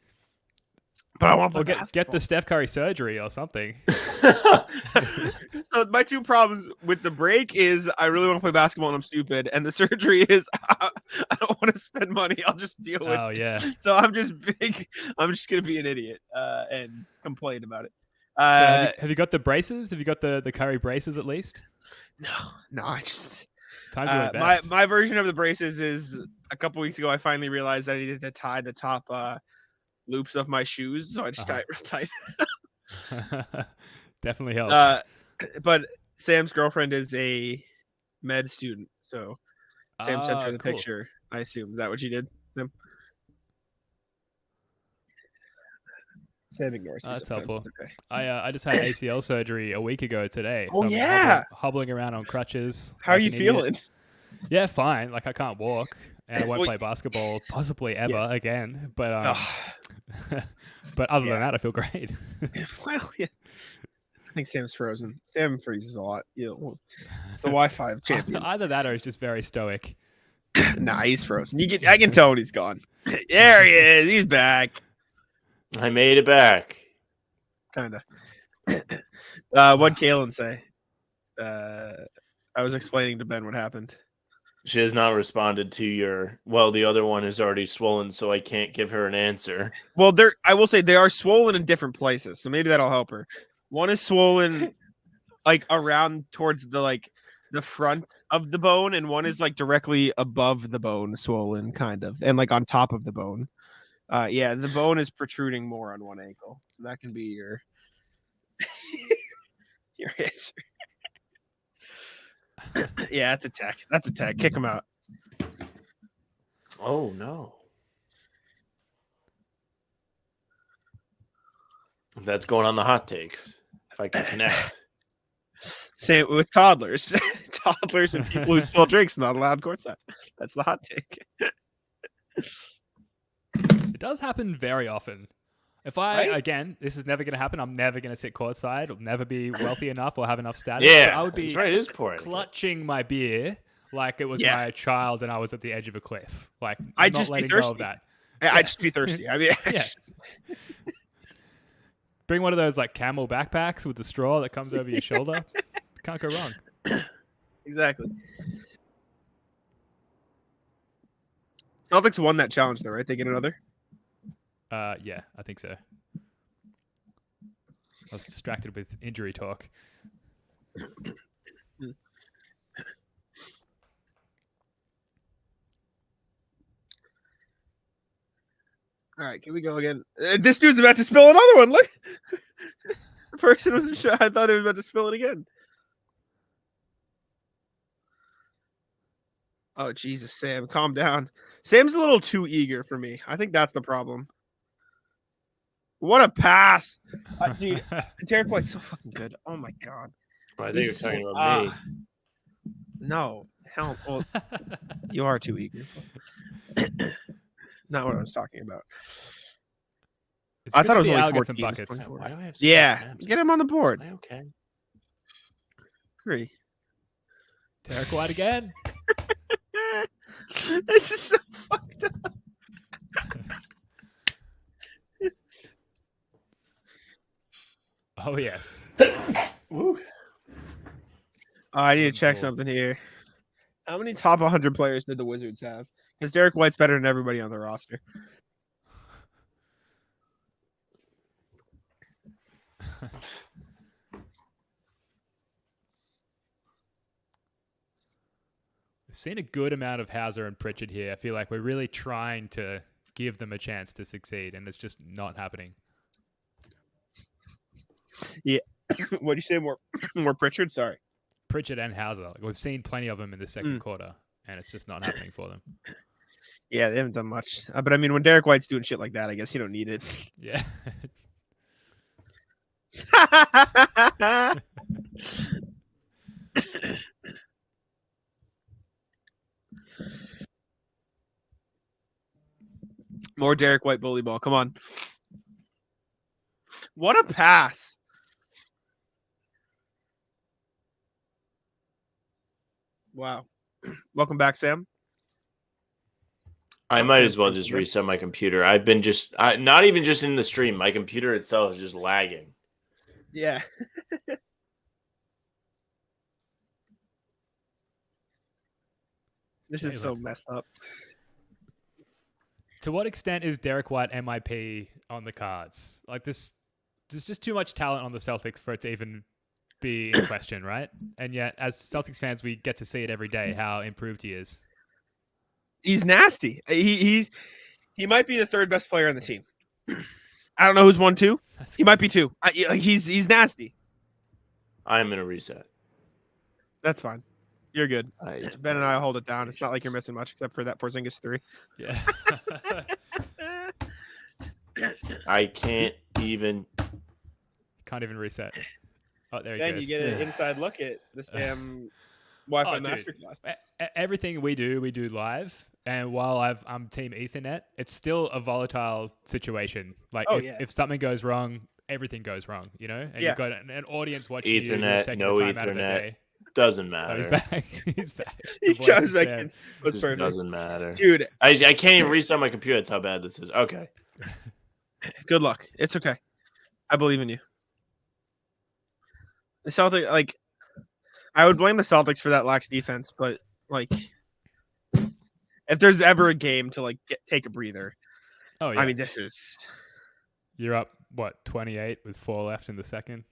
But I want to get the Steph Curry surgery or something. So my two problems with the break is I really want to play basketball and I'm stupid, and the surgery is I don't want to spend money. I'll just deal with. Oh yeah. So I'm just gonna be an idiot and complain about it. So have you got the braces? Have you got the Curry braces at least? No, I just Time to invest. my version of the braces is a couple weeks ago. I finally realized I needed to tie the top loops of my shoes, so I just tie it real tight. Definitely helps. But Sam's girlfriend is a med student, so Sam sent her the cool. picture. I assume is that what you did, Sam? Sam ignores me. That's Sometimes. helpful. It's okay. I just had ACL surgery a week ago today. Oh, I'm yeah. hobbling around on crutches. How are like you an idiot. feeling? Yeah, fine. Like I can't walk, and I won't Well, play basketball possibly ever again. But Ugh. but other than Yeah. that, I feel great. Well, yeah. I think Sam's frozen. Sam freezes a lot. You know, it's the Wi-Fi of champions. Either that, or he's just very stoic. Nah, he's frozen. I can tell when he's gone. There he is. He's back. I made it back. Kind of. What'd Kaylin say? I was explaining to Ben what happened. She has not responded to your. Well, the other one is already swollen, so I can't give her an answer. Well, I will say they are swollen in different places, so maybe that'll help her. One is swollen like around towards the front of the bone, and one is like directly above the bone, swollen kind of, and like on top of the bone. Yeah, the bone is protruding more on one ankle, so that can be your your answer. Yeah, that's a tech. That's a tech. Kick him out. Oh no. That's going on the hot takes. If I can connect. Say it with toddlers. Toddlers and people who spill drinks not allowed courtside. That's the hot take. It does happen very often. If Right? again, this is never going to happen. I'm never going to sit courtside. I'll never be wealthy enough or have enough status. Yeah, but I would be that's right. It is poetic. clutching my beer like it was Yeah. my child and I was at the edge of a cliff. Like I'd not just be letting go of thirsty. that. I'd just be thirsty. I mean, Yeah. Bring one of those like camel backpacks with the straw that comes over your shoulder. Can't go wrong. Exactly. Celtics won that challenge, though, right? They get another. Yeah, I think so. I was distracted with injury talk. All right, can we go again? This dude's about to spill another one. Look, the person wasn't sure. I thought he was about to spill it again. Oh Jesus, Sam, calm down. Sam's a little too eager for me. I think that's the problem. What a pass, dude! Derek White's so fucking good. Oh my god. I think you're He's talking so- about me. No, hell, well, you are too eager. Not what I was talking about. It's I good thought to it was see only Al 4 get some teams. buckets. 24. Why do I have so Yeah, many tabs? get him on the board. Am I okay? Agree. Derek White again. This is so fucked up. Oh yes. Woo. I need to check Cool. something here. How many top 100 players did the Wizards have? Because Derek White's better than everybody on the roster. We've seen a good amount of Hauser and Pritchard here. I feel like we're really trying to give them a chance to succeed, and it's just not happening. What do you say? More Pritchard? Sorry. Pritchard and Hauser. Like, we've seen plenty of them in the second quarter, and it's just not happening for them. Yeah, they haven't done much. But I mean, when Derek White's doing shit like that, I guess you don't need it. Yeah. More Derek White bully ball. Come on. What a pass. Wow. Welcome back, Sam. I might as well just reset my computer. I've been not even just in the stream. My computer itself is just lagging. Yeah. This is so messed up. To what extent is Derek White MIP on the cards? Like this there's just too much talent on the Celtics for it to even be in question, right? And yet, as Celtics fans, we get to see it every day how improved he is. He's nasty. He might be the third best player on the team. I don't know who's 1-2. He might be 2. He's nasty. I'm gonna reset. That's fine. You're good. Ben and I hold it down. It's not like you're missing much except for that Porzingis 3. Yeah. I can't even reset. Oh, there he Then goes. you get an inside look at this damn Wi-Fi dude. masterclass. Everything we do live. And while I'm Team Ethernet, it's still a volatile situation. Like if something goes wrong, everything goes wrong, you know? And you've got an audience watching Ethernet, you. no the time out of their Ethernet. day. Doesn't matter. He's back. He's back. He chimes back in. It doesn't matter. Dude. I can't even restart my computer. That's how bad this is. Okay. Good luck. It's okay. I believe in you. The Celtics, like, I would blame the Celtics for that lax defense, but, like, if there's ever a game to, like, take a breather, I mean, this is... You're up, 28 with 4 left in the second?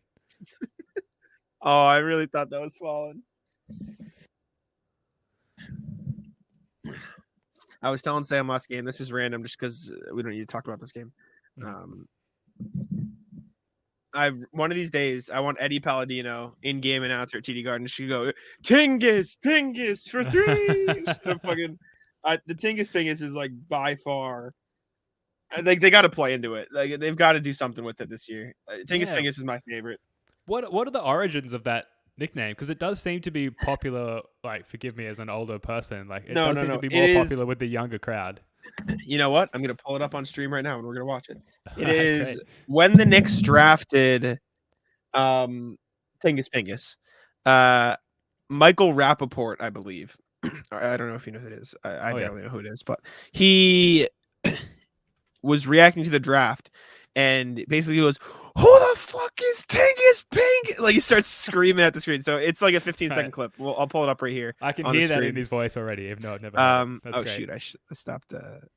Oh, I really thought that was falling. I was telling Sam last game, this is random just because we don't need to talk about this game. One of these days, I want Eddie Palladino, in-game announcer at TD Garden, to go, Tingus Pingus for 3! The Tingus Pingus is, like, by far... they got to play into it. Like, they've got to do something with it this year. Tingus Pingus is my favorite. What are the origins of that nickname? Because it does seem to be popular. Like, forgive me as an older person. Like, it does seem to be more popular with the younger crowd. You know what? I'm gonna pull it up on stream right now, and we're gonna watch it. It is when the Knicks drafted Tingus Pingus, Michael Rappaport, I believe. I don't know if you know who it is. I barely know who it is, but he was reacting to the draft, and basically he goes, "Who the fuck is Tingus Pingus?" Like, he starts screaming at the screen. So it's like a 15-second clip. I'll pull it up right here. I can hear that in his voice already. If not, never. That's great. Shoot! I stopped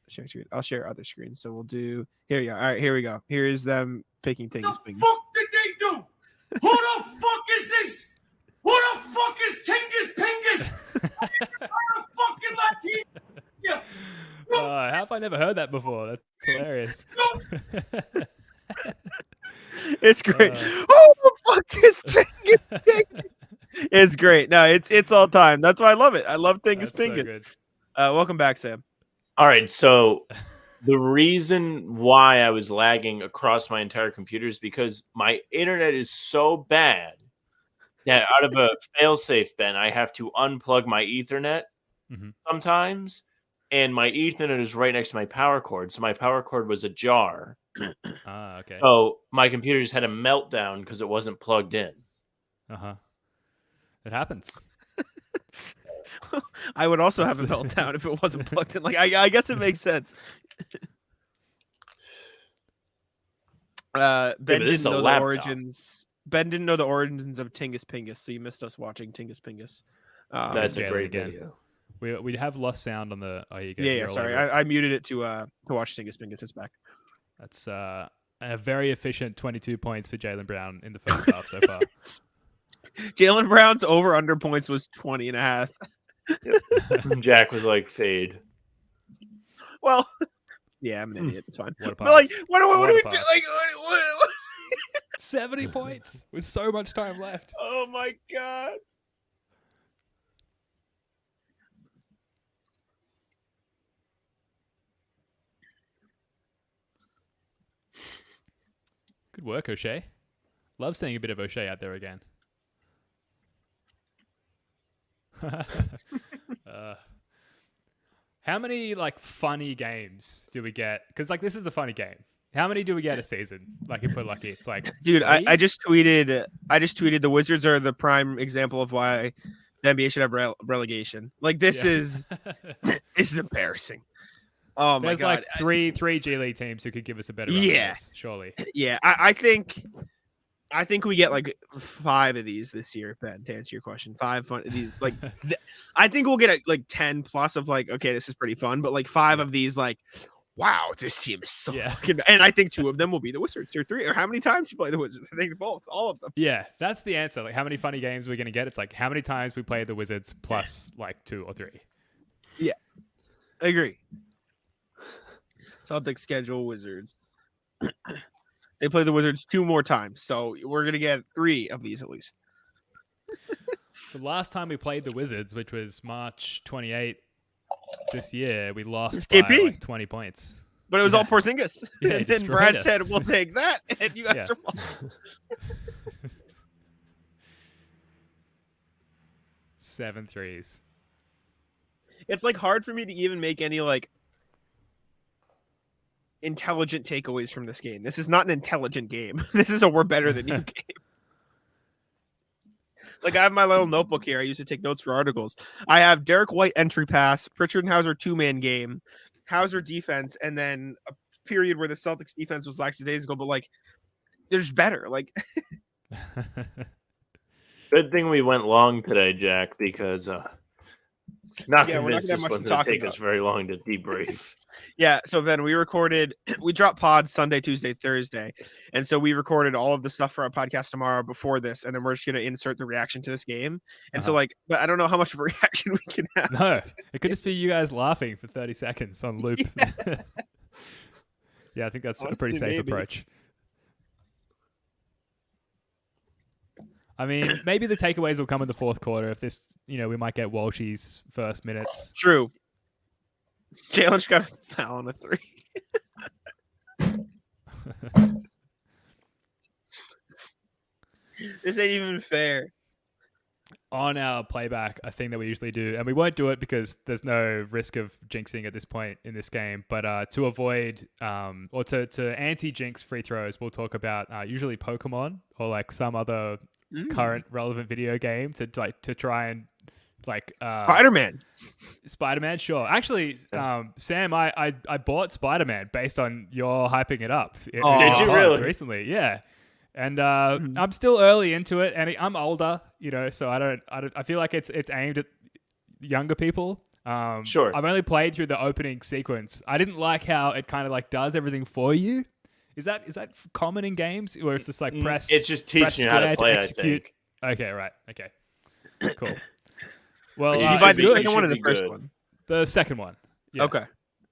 sharing screen. I'll share other screen. So we'll do. Here you go. All right, here we go. Here is them picking Tingus Pingus. What the fuck did they do? Who the fuck is this? Who the fuck is Tingus Pingus? I'm fucking Latino. Yeah. How have I never heard that before? That's hilarious. It's great. Who the fuck is Tingus Pingus? It's great. No, it's all time. That's why I love it. I love Tingus Pingus. So welcome back, Sam. All right, so the reason why I was lagging across my entire computer is because my internet is so bad that out of a failsafe, Ben, I have to unplug my Ethernet sometimes, and my Ethernet is right next to my power cord, so my power cord was ajar. Okay. So my computer just had a meltdown because it wasn't plugged in. It happens. I would also have a meltdown if it wasn't plugged in. Like, I guess it makes sense. Ben didn't know the origins. Ben didn't know the origins of Tingus Pingus, so you missed us watching Tingus Pingus. That's a great video. We have lost sound on the. Oh, you yeah. Sorry, I muted it to watch Tingus Pingus. It's back. That's a very efficient 22 points for Jaylen Brown in the first half so far. Jaylen Brown's over/under points was 20.5. Jack was like, fade. Well, yeah, I'm an idiot. It's fine. But like, what do we do? Like, what? 70 points with so much time left. Oh my god. Good work, O'Shea. Love seeing a bit of O'Shea out there again. How many like funny games do we get? Because like this is a funny game. How many do we get a season? Like if we're lucky, it's like. Dude, I just tweeted. The Wizards are the prime example of why the NBA should have relegation. Like this is this is embarrassing. Oh my god! There's like three G League teams who could give us a better run than this, surely. Yeah, I think we get like 5 of these this year, Ben. To answer your question, 5 of these. Like, I think we'll get like 10 plus of like, okay, this is pretty fun, but like 5 of these, like, wow, this team is so Yeah. fucking bad. And I think 2 of them will be the Wizards or 3. Or how many times you play the Wizards? I think both, all of them. Yeah, that's the answer. Like, how many funny games we're going to get? It's like, how many times we play the Wizards plus like 2 or 3. Yeah, I agree. Celtics schedule Wizards. They play the Wizards 2 more times. So we're going to get 3 of these at least. The last time we played the Wizards, which was March 28th this year, we lost by KP. like 20 points. But it was all Porzingis. Yeah, he and then destroyed Brad us. said, we'll take that. And you guys Yeah. are fine. 7 threes. It's like hard for me to even make any like intelligent takeaways from this game. This is not an intelligent game. This is a we're better than you game. Like, I have my little notebook here. I used to take notes for articles. I have Derek White entry pass, Pritchard and Hauser 2-man game, Hauser defense, and then a period where the Celtics defense was lax days ago. But like, there's better. Like, Good thing we went long today, Jack, because not Yeah, we're not convinced gonna have this much wasn't to going talk to take about. us very long to debrief. yeah. So then we dropped pods Sunday, Tuesday, Thursday, and so we recorded all of the stuff for our podcast tomorrow before this, and then we're just gonna insert the reaction to this game. And so like, but I don't know how much of a reaction we can have. No, it could just be you guys laughing for 30 seconds on loop. Yeah, I think that's a pretty Honestly, safe maybe. approach. I mean, maybe the takeaways will come in the fourth quarter. If this, we might get Walshy's first minutes. True. Jalen just got a foul on a 3. This ain't even fair. On our playback, a thing that we usually do, and we won't do it because there's no risk of jinxing at this point in this game, but to avoid or to anti-jinx free throws, we'll talk about usually Pokemon or like some other current relevant video game to try and Spider-Man, sure. Actually, Sam, I bought Spider-Man based on your hyping it up. Did you really? Recently? Yeah. And I'm still early into it, and I'm older, so I feel like it's aimed at younger people. Sure. I've only played through the opening sequence. I didn't like how it kind of like does everything for you. Is that common in games where it's just like press? It's just press teaching you how to square play, execute? I think. Okay, right. Okay, cool. Well, Did you it's buy the good. second one or the Should be first good. one? The second one. Yeah. Okay.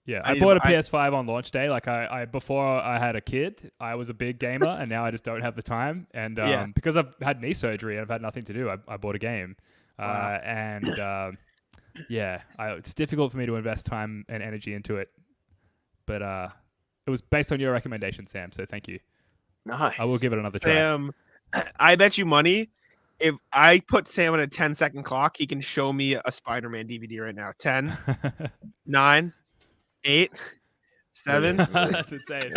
Yeah, I I need bought to- a PS5 on launch day. Like I before I had a kid, I was a big gamer, and now I just don't have the time. And Yeah. because I've had knee surgery and I've had nothing to do, I bought a game. Wow. It's difficult for me to invest time and energy into it. But it was based on your recommendation, Sam. So thank you. Nice. I will give it another try. Sam, I bet you money. If I put Sam on a 10-second clock, he can show me a Spider-Man DVD right now. 10, 9, 8, 7. That's insane.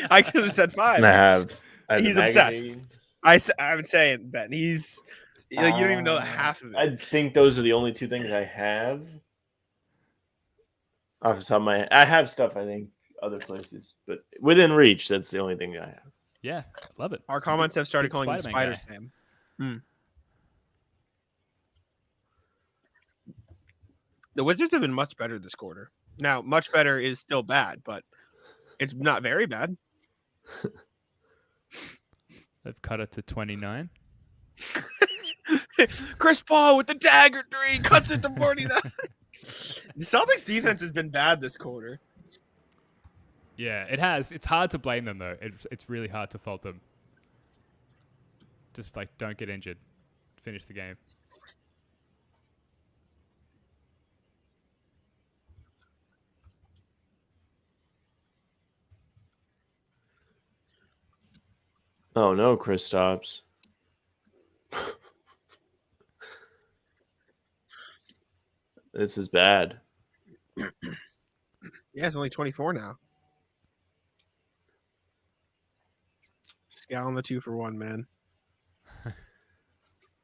I could have said 5. And I have He's the obsessed. magazine. I'm saying, Ben, he's like, you don't even know the half of it. I think those are the only 2 things I have. Off the top of my head. I have stuff, I think, other places, but within reach, that's the only thing I have. Yeah, love it. Our comments have started Big calling him Spider-Man Spider guy. Sam. The Wizards have been much better this quarter. Now, much better is still bad, but it's not very bad. They've cut it to 29. Chris Paul with the dagger 3 cuts it to 49. The Celtics defense has been bad this quarter. Yeah, it has. It's hard to blame them, though. It's really hard to fault them. Just, like, don't get injured. Finish the game. Oh no, Kristaps. This is bad. Yeah, it's only 24 now. Scowling the 2-for-1, man.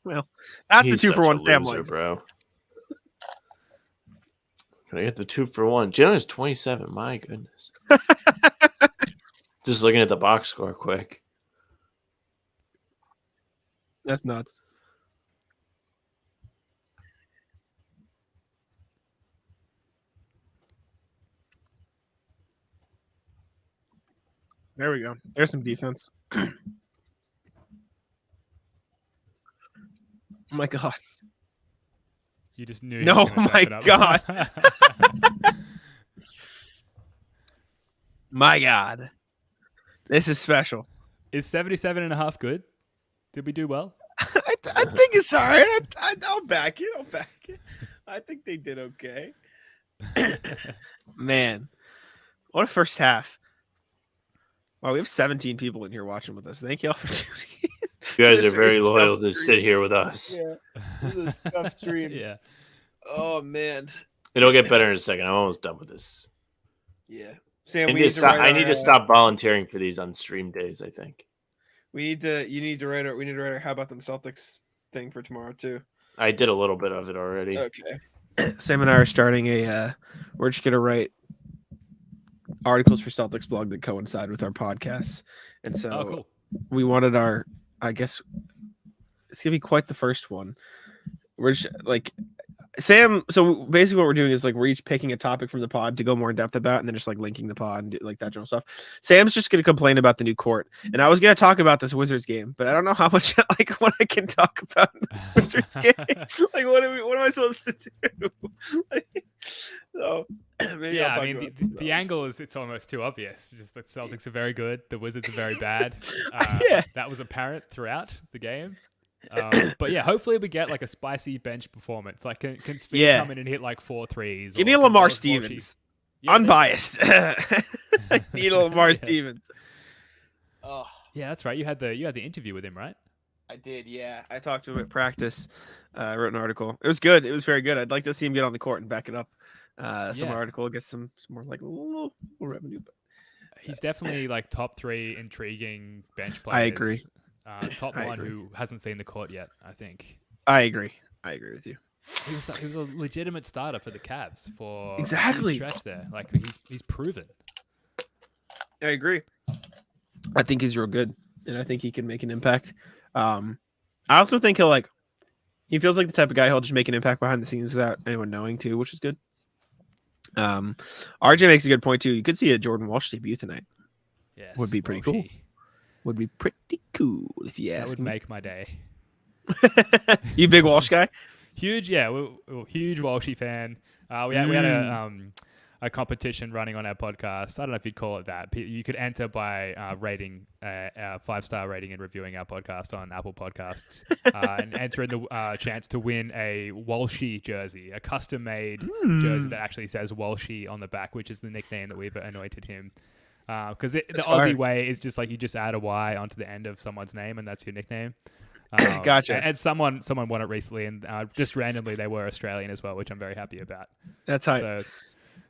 Well, that's He's the 2-for-1 such a Sam loser, wins. bro. Can I get the 2-for-1? Jalen is 27. My goodness. Just looking at the box score quick. That's nuts. There we go. There's some defense. Oh my god. You just knew. No, he was gonna my dap it up. My god. This is special. Is 77.5 good? Did we do well? I think it's all right. I'll back it. I think they did okay. Man, what a first half. Wow, we have 17 people in here watching with us. Thank you all for tuning in. You guys This are very is loyal tough to sit here with us. Yeah, this is a scuff stream. Yeah. Oh, man. It'll get better in a second. I'm almost done with this. Yeah. Sam, I we need need to to stop. write I our, need to stop volunteering for these on stream days. I think we need to write our how about them Celtics thing for tomorrow too. I did a little bit of it already. Okay. Sam and I are starting we're just gonna write articles for Celtics blog that coincide with our podcasts. And so Cool. we wanted I guess it's gonna be quite the first one. We're just like Sam, so basically what we're doing is like we're each picking a topic from the pod to go more in depth about, and then just like linking the pod and do, like that general stuff. Sam's just gonna complain about the new court, and I was gonna talk about this Wizards game, but I don't know how much like what I can talk about in this Wizards game. Like what am I supposed to do? So maybe Yeah, I'll I talk mean, about the angle is it's almost too obvious. Just the Celtics are very good. The Wizards are very bad. Yeah. That was apparent throughout the game. But yeah, hopefully we get like a spicy bench performance. Like, can Sven come in and hit like 4 threes? Give me a Lamar Stevens. Unbiased. I need a Lamar Stevens. Oh. Yeah, that's right. You had the interview with him, right? I did, yeah. I talked to him at practice. I wrote an article. It was good. It was very good. I'd like to see him get on the court and back it up. Some article, get some more like a little revenue. But he's definitely like top 3 intriguing bench players. I agree. Top one who hasn't seen the court yet, I think. I agree with you. He was a legitimate starter for the Cavs for exactly a stretch there. Like he's proven. I agree. I think he's real good, and I think he can make an impact. I also think he feels like the type of guy who'll just make an impact behind the scenes without anyone knowing too, which is good. RJ makes a good point too. You could see a Jordan Walsh debut tonight. Yes, would be pretty cool. Would be pretty cool if you ask me. That would make my day. You big Walsh guy? Huge, yeah. We're huge Walshy fan. We had a competition running on our podcast. I don't know if you'd call it that. You could enter by rating a 5-star rating and reviewing our podcast on Apple Podcasts, and enter in the chance to win a Walshy jersey, a custom-made jersey that actually says Walshy on the back, which is the nickname that we've anointed him. Because the Aussie way is just like you just add a Y onto the end of someone's name, and that's your nickname. Gotcha. And someone won it recently, and just randomly they were Australian as well, which I'm very happy about. That's hype. So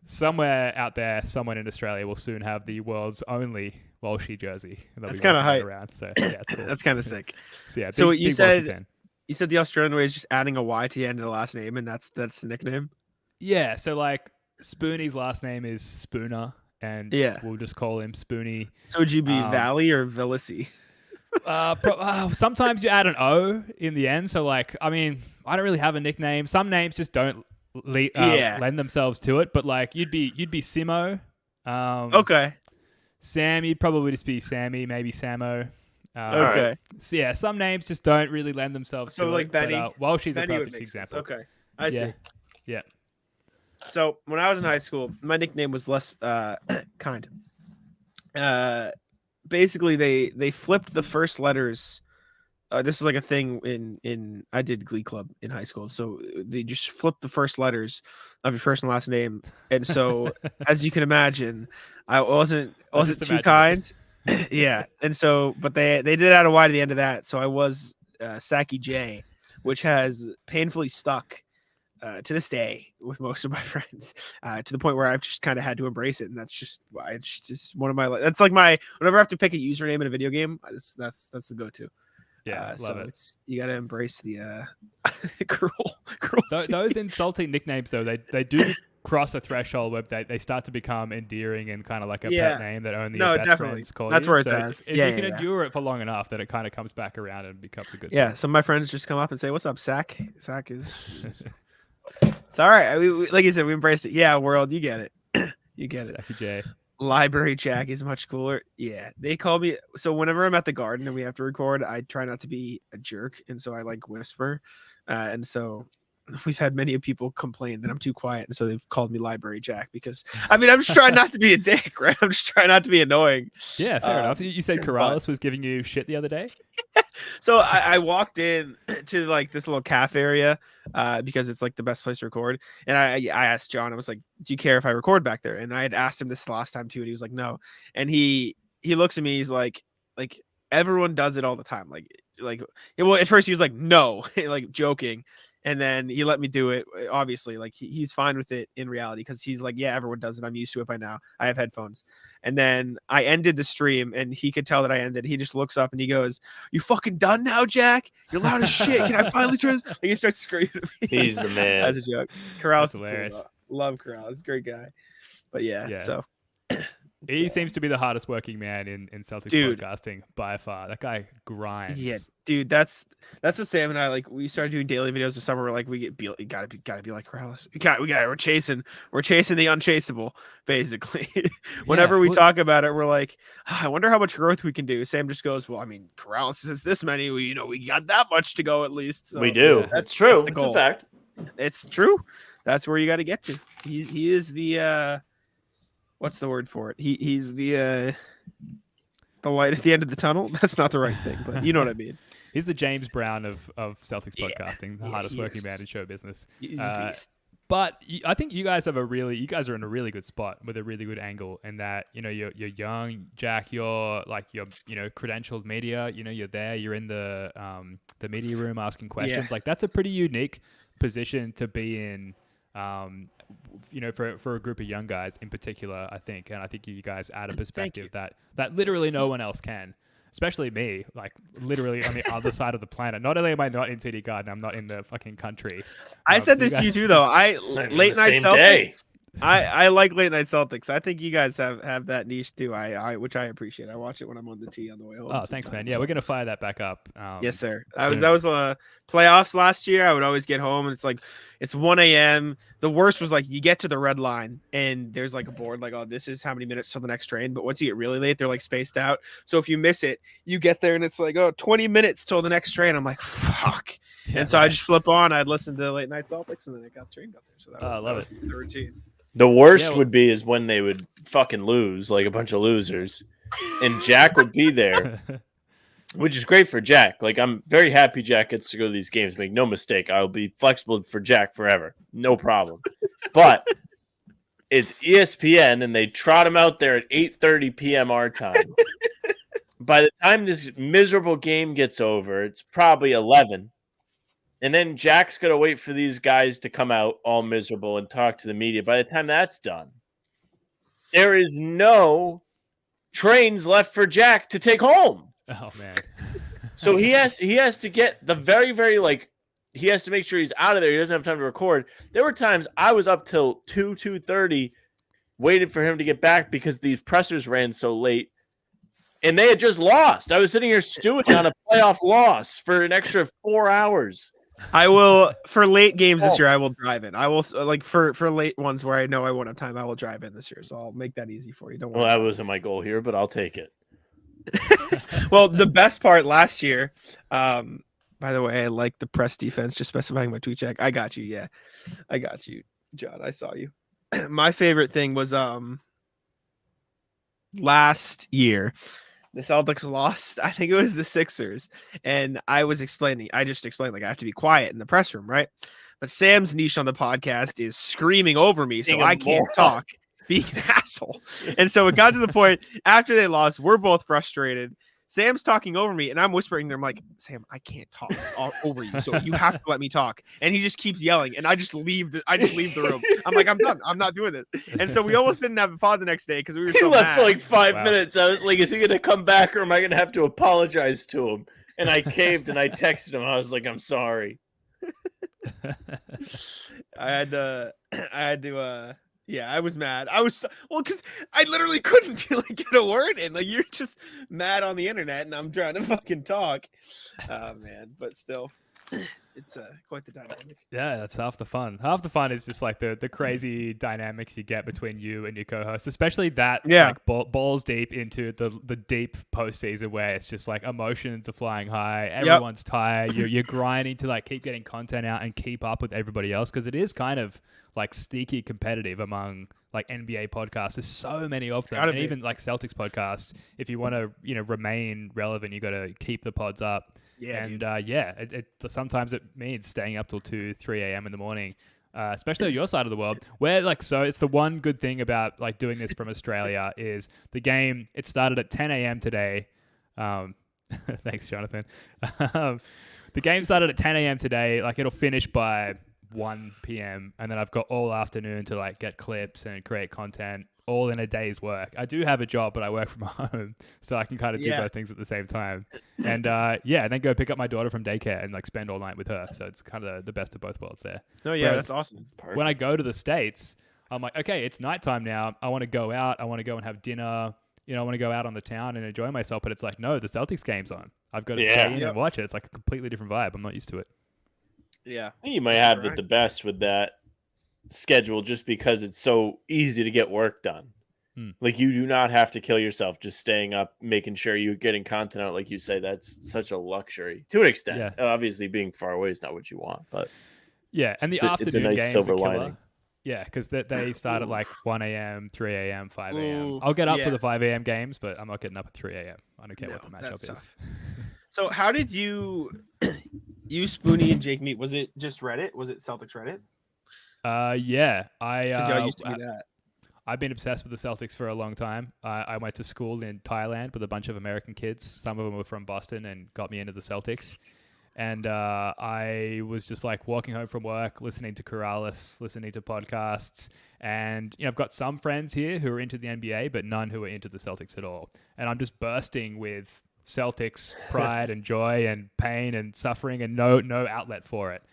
somewhere out there, someone in Australia will soon have the world's only Walshy jersey. That's kind of hype. Around. So yeah, it's cool. That's kind of sick. So yeah, so big you Walshy said fan. You said the Australian way is just adding a Y to the end of the last name, and that's the nickname. Yeah. So like Spoonie's last name is Spooner. And we'll just call him Spoonie. So would you be Valley or Villisy? Sometimes you add an O in the end. So like, I mean, I don't really have a nickname. Some names just don't lend themselves to it. But like, you'd be Simo. Okay. Sam, you'd probably just be Sammy, maybe Samo. Okay. So yeah, some names just don't really lend themselves to it. So like Benny. Walshy's a Benny perfect example. Okay. I see. Yeah. So when I was in high school, my nickname was less kind. Basically, they flipped the first letters. This was like a thing in I did Glee Club in high school, so they just flipped the first letters of your first and last name, and so as you can imagine, I wasn't too kind. Yeah, and so but they did add a Y to the end of that, so I was Saki J, which has painfully stuck. To this day with most of my friends, to the point where I've just kind of had to embrace it, and that's just why it's just one of my. That's like my whenever I have to pick a username in a video game, that's the go-to. Yeah, love so it. It's you got to embrace the cruelty. Those insulting nicknames though, they do cross a threshold where they start to become endearing and kind of like a pet name that only your best friends call that's you. where it's so at. If you can endure it for long enough, that it kind of comes back around and becomes a good. Yeah, thing. some of my friends just come up and say, "What's up, Sack?" Sack is. It's all right. We like you said, we embraced it. Yeah, world, you get it. You get it. Saki J. Library Jack is much cooler. Yeah, they call me. So whenever I'm at the garden and we have to record, I try not to be a jerk, and so I like whisper. And so we've had many people complain that I'm too quiet, and so they've called me Library Jack because I'm just trying not to be a dick, right? I'm just trying not to be annoying. Yeah, fair enough. You said Corrales was giving you shit the other day. So I walked in to like this little cafe area because it's like the best place to record. And I asked John, I was like, do you care if I record back there? And I had asked him this last time too. And he was like, no. And he looks at me. He's like everyone does it all the time. Well, at first he was like, no, like joking. And then he let me do it. Obviously, like he's fine with it in reality because he's like, yeah, everyone does it. I'm used to it by now. I have headphones. And then I ended the stream and he could tell that I ended. He just looks up and he goes, you fucking done now, Jack? You're loud as shit. Can I finally turn this? Like, he starts screaming at me. He's the man. As a joke. Corrales is hilarious. cool. Love Corrales. He's a great guy. But yeah. So he seems to be the hardest working man in Celtics podcasting by far. That guy grinds. Yeah, dude, that's what Sam and I like. We started doing daily videos this summer. We're like, gotta be like Corrales. We're chasing the unchaseable, basically. Whenever we talk about it, we're like, I wonder how much growth we can do. Sam just goes, well, I mean, Corrales says this many. We got that much to go at least. So we do. That's true. It's a fact. It's true. That's where you got to get to. He is the what's the word for it? He's the light at the end of the tunnel. That's not the right thing, but you know what I mean. He's the James Brown of Celtics podcasting, the hardest working man in show business. He's a beast. But I think you guys are in a really good spot with a really good angle in that, you're young, Jack, you're credentialed media, you're there, you're in the media room asking questions. Yeah. Like that's a pretty unique position to be in. For a group of young guys in particular, I think, and I think you guys add a perspective that literally no one else can, especially me, like literally on the other side of the planet. Not only am I not in TD Garden, I'm not in the fucking country. I said this to you too, though. Late night Celtics. I like late night Celtics. I think you guys have that niche too. Which I appreciate. I watch it when I'm on the tee on the way home. Oh, thanks, man. Yeah, we're gonna fire that back up. Yes, sir. That was playoffs last year. I would always get home and it's like it's 1 a.m. The worst was like you get to the red line and there's like a board like, oh, this is how many minutes till the next train. But once you get really late, they're like spaced out. So if you miss it, you get there and it's like, oh, 20 minutes till the next train. I'm like, fuck. Yeah, and so I just flip on. I'd listen to late night Celtics and then I got the train got there. So that was the routine. The worst would be is when they would fucking lose, like a bunch of losers, and Jack would be there, which is great for Jack. Like, I'm very happy Jack gets to go to these games. Make no mistake, I'll be flexible for Jack forever. No problem. But it's ESPN, and they trot him out there at 8:30 p.m. our time. By the time this miserable game gets over, it's probably 11. And then Jack's going to wait for these guys to come out all miserable and talk to the media. By the time that's done, there is no trains left for Jack to take home. Oh, man. So he has to get the very, very, he has to make sure he's out of there. He doesn't have time to record. There were times I was up till 2:30 waiting for him to get back because these pressers ran so late. And they had just lost. I was sitting here stewing on a playoff loss for an extra 4 hours. I will for late games this year. I will drive in. I will for late ones where I know I won't have time. I will drive in this year, so I'll make that easy for you. Don't worry. Well, that wasn't my goal here, but I'll take it. Well, the best part last year. By the way, I like the press defense. Just specifying my tweet check. I got you. Yeah, I got you, John. I saw you. My favorite thing was last year. The Celtics lost. I think it was the Sixers. And I just explained, like, I have to be quiet in the press room, right? But Sam's niche on the podcast is screaming over me, so I can't talk, being an asshole. And so it got to the point after they lost, we're both frustrated. Sam's talking over me, and I'm whispering to him, like, Sam, I can't talk over you, so you have to let me talk. And he just keeps yelling, and I just leave the room. I'm like, I'm done. I'm not doing this. And so we almost didn't have a pod the next day because we were so left mad. For like 5 minutes. I was like, is he going to come back, or am I going to have to apologize to him? And I caved, and I texted him. I was like, I'm sorry. I had to yeah, I was mad. Because I literally couldn't get a word in. Like, you're just mad on the internet, and I'm trying to fucking talk. Oh, man. But still, it's quite the dynamic. Yeah, that's half the fun. Half the fun is just like the crazy dynamics you get between you and your co-host, especially that like balls deep into the deep postseason where it's just like emotions are flying high, everyone's tired, you're grinding to like keep getting content out and keep up with everybody else, because it is kind of like sneaky competitive among like NBA podcasts. There's so many of them, and even like Celtics podcasts. If you want to remain relevant, you got to keep the pods up. Yeah, and it sometimes it means staying up till 2-3 a.m. in the morning, especially on your side of the world. Where like so, it's the one good thing about like doing this from Australia is the game. It started at 10 a.m. today. Thanks, Jonathan. The game started at 10 a.m. today. Like it'll finish by 1 p.m. and then I've got all afternoon to like get clips and create content, all in a day's work. I do have a job, but I work from home, so I can kind of do both things at the same time. And and then go pick up my daughter from daycare and like spend all night with her. So it's kind of the best of both worlds there. Oh yeah, that's awesome. When I go to the States, I'm like, okay, it's nighttime now. I want to go out. I want to go and have dinner. I want to go out on the town and enjoy myself. But it's like, no, the Celtics game's on. I've got to stay in and watch it. It's like a completely different vibe. I'm not used to it. Yeah, I think you might have the best with that schedule just because it's so easy to get work done. Like you do not have to kill yourself just staying up, making sure you're getting content out. Like you say, that's such a luxury to an extent. Yeah. Obviously, being far away is not what you want, but and the afternoon it's a nice games silver are killer. lining. Yeah, because they start at like 1 a.m., 3 a.m., 5 a.m. I'll get up for the 5 a.m. games, but I'm not getting up at 3 a.m. I don't care what the matchup is. So how did you Spoonie and Jake meet? Was it just Reddit? Was it Celtics Reddit? Yeah. Y'all used to do that. I've been obsessed with the Celtics for a long time. I went to school in Thailand with a bunch of American kids. Some of them were from Boston and got me into the Celtics. And I was just like walking home from work, listening to Corrales, listening to podcasts. And, I've got some friends here who are into the NBA, but none who are into the Celtics at all. And I'm just bursting with Celtics pride and joy and pain and suffering and no outlet for it.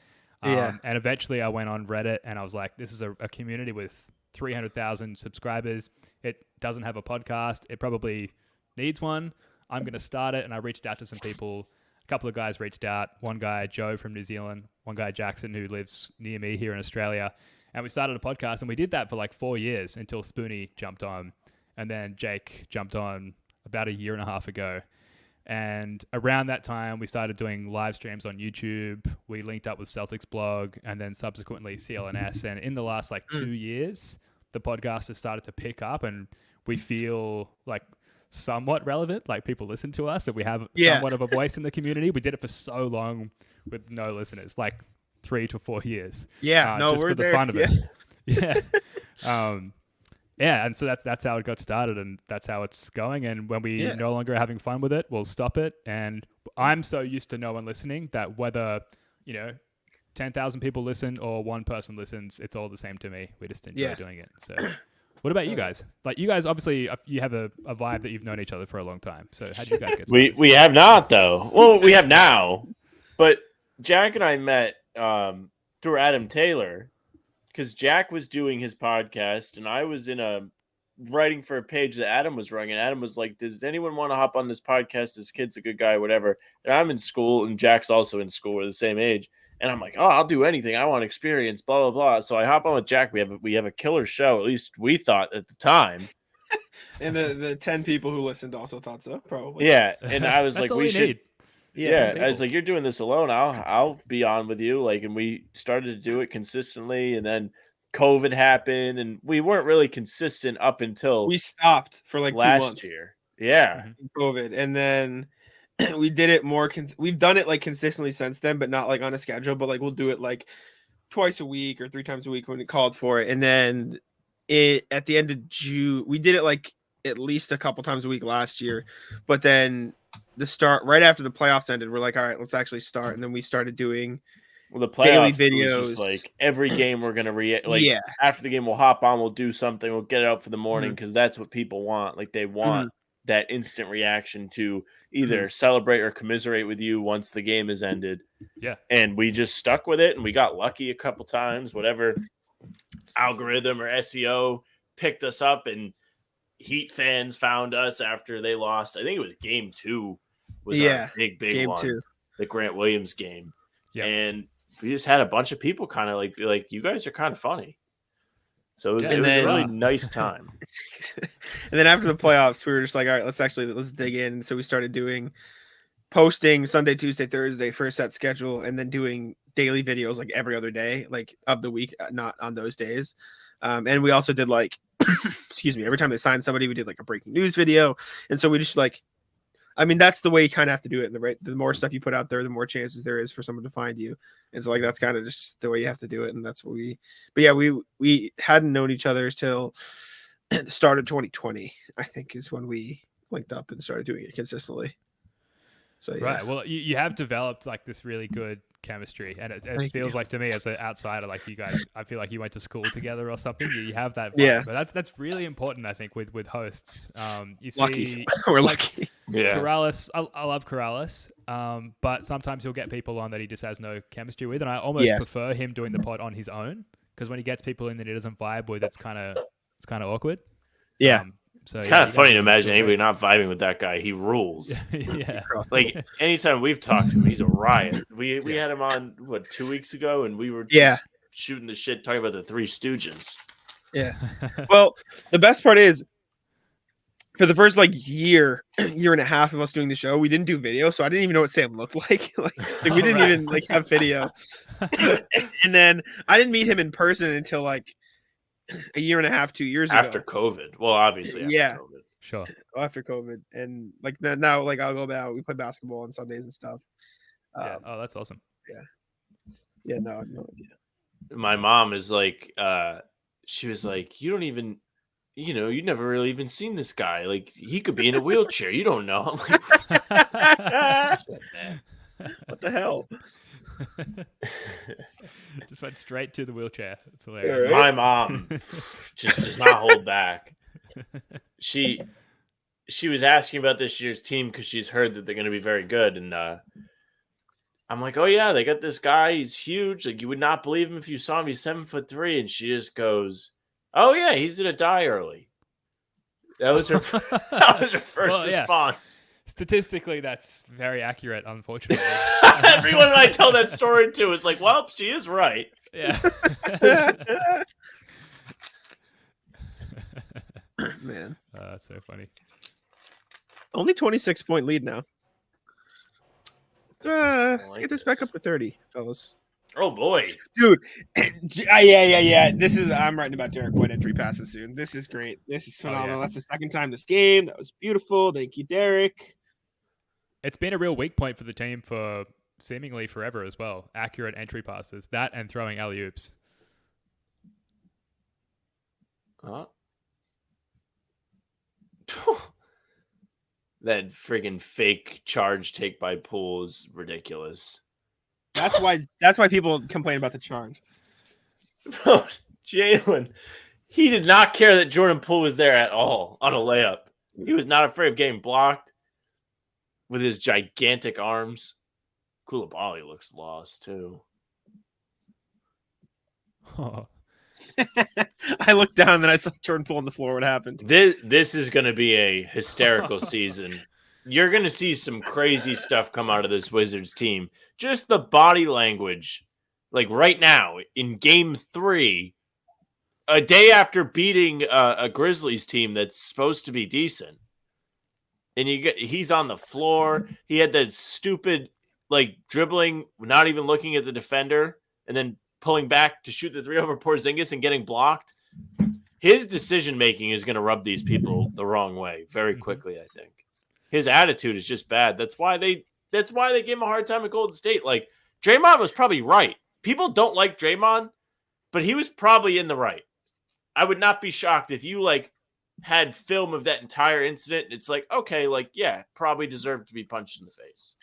And eventually I went on Reddit and I was like, this is a community with 300,000 subscribers. It doesn't have a podcast. It probably needs one. I'm going to start it. And I reached out to some people. A couple of guys reached out. One guy, Joe from New Zealand. One guy, Jackson, who lives near me here in Australia. And we started a podcast and we did that for like 4 years until Spoonie jumped on. And then Jake jumped on about a year and a half ago. And around that time, we started doing live streams on YouTube. We linked up with Celtics blog and then subsequently CLNS. And in the last like 2 years, the podcast has started to pick up and we feel like somewhat relevant. Like people listen to us and we have somewhat of a voice in the community. We did it for so long with no listeners, like 3 to 4 years. Yeah, just we're for the there. fun of it. Yeah. And so that's how it got started and that's how it's going. And when we no longer are having fun with it, we'll stop it. And I'm so used to no one listening that whether, 10,000 people listen or one person listens, it's all the same to me. We just enjoy doing it. So what about you guys? Like you guys, obviously you have a vibe that you've known each other for a long time. So how did you guys get started? We have not though. Well, we have now, but Jack and I met through Adam Taylor. Because Jack was doing his podcast and I was writing for a page that Adam was running. And Adam was like, does anyone want to hop on this podcast? This kid's a good guy, whatever. And I'm in school and Jack's also in school. We're the same age. And I'm like, oh, I'll do anything. I want experience, blah, blah, blah. So I hop on with Jack. We have a killer show. At least we thought at the time. And the 10 people who listened also thought so, probably. Yeah. And I was like, we should. Need. Yeah, I was like, you're doing this alone. I'll be on with you. Like, and we started to do it consistently, and then COVID happened, and we weren't really consistent up until we stopped for like last 2 months. Year. Yeah, COVID, and then we did it more. We've done it like consistently since then, but not like on a schedule. But like we'll do it like twice a week or 3 times a week when it called for it. And then at the end of June, we did it like at least a couple times a week last year, but then the start right after the playoffs ended, we're like, all right, let's actually start. And then we started doing the playoffs daily videos. Just like every game we're gonna after the game we'll hop on, we'll do something, we'll get it out for the morning because that's what people want. Like they want that instant reaction to either celebrate or commiserate with you once the game is ended. Yeah, and we just stuck with it, and we got lucky a couple times. Whatever algorithm or SEO picked us up, and Heat fans found us after they lost. I think it was game 2. Was our big game one, 2. the Grant Williams game. Yep. And we just had a bunch of people kind of like you guys are kind of funny. So it was, Yeah, it was a really and nice time. And then after the playoffs, we were just like, all right, let's dig in. So we started posting Sunday, Tuesday, Thursday for a set schedule, and then doing daily videos like every other day, like of the week, not on those days. And we also did like, excuse me, every time they signed somebody, we did like a breaking news video. And so we just like, I mean, that's the way you kind of have to do it. Right. The more stuff you put out there, the more chances there is for someone to find you. And so like, that's kind of just the way you have to do it. And that's what but yeah, we hadn't known each other till the start of 2020, I think, is when we linked up and started doing it consistently. So yeah. Right. Well, you have developed like this really good chemistry, and it feels like to me as an outsider, like you guys, I feel like you went to school together or something. You have that vibe. Yeah. But that's really important, I think, with hosts. You Lucky. see, We're like, lucky. Yeah. Corrales, I love Corrales, but sometimes he'll get people on that he just has no chemistry with, and I almost prefer him doing the pod on his own, because when he gets people in that he doesn't vibe with, it's kind of awkward. Yeah. So It's kind of funny to imagine anybody not vibing with that guy. He rules. Yeah. Like anytime we've talked to him, he's a riot. We had him on 2 weeks ago, and we were just shooting the shit, talking about the Three Stooges. Yeah. Well, the best part is, for the first like year and a half of us doing the show, we didn't do video, so I didn't even know what Sam looked like. like we didn't even like have video. And then I didn't meet him in person until like a year and a half, 2 years After ago. COVID. Well, obviously after COVID. Sure. After COVID. And like now, like I'll go back. We play basketball on Sundays and stuff. Yeah. Oh, that's awesome. Yeah, no idea. My mom is like, she was like, you don't even, you never really even seen this guy. Like, he could be in a wheelchair. You don't know. I'm like, shit, man. What the hell? Just went straight to the wheelchair. It's hilarious. My mom just does not hold back. She was asking about this year's team because she's heard that they're going to be very good, and I'm like, oh yeah, they got this guy. He's huge. Like, you would not believe him if you saw him. He's 7'3", and she just goes, oh yeah, he's gonna die early. That was her. That was her first response. Statistically, that's very accurate, unfortunately. Everyone I tell that story to is like, well, she is right. Yeah. Man. That's so funny. Only 26-point lead now. Let's get this back up to 30, fellas. Oh boy, dude! Yeah. I'm writing about Derek White entry passes soon. This is great. This is phenomenal. That's the second time this game. That was beautiful. Thank you, Derek. It's been a real weak point for the team for seemingly forever as well. Accurate entry passes, that and throwing alley-oops. That friggin' fake charge take by Poole is ridiculous. That's why people complain about the charge. Bro, Jalen, he did not care that Jordan Poole was there at all on a layup. He was not afraid of getting blocked with his gigantic arms. Koulibaly looks lost too. Oh. I looked down and I saw Jordan Poole on the floor. What happened? This is going to be a hysterical season. You're going to see some crazy stuff come out of this Wizards team. Just the body language. Like right now, in Game 3, a day after beating a Grizzlies team that's supposed to be decent. And he's on the floor. He had that stupid, like, dribbling, not even looking at the defender, and then pulling back to shoot the three over Porzingis and getting blocked. His decision-making is going to rub these people the wrong way very quickly, I think. His attitude is just bad. That's why they gave him a hard time at Golden State. Like, Draymond was probably right. People don't like Draymond, but he was probably in the right. I would not be shocked if you, like, had film of that entire incident. It's like, okay, like, yeah, probably deserved to be punched in the face.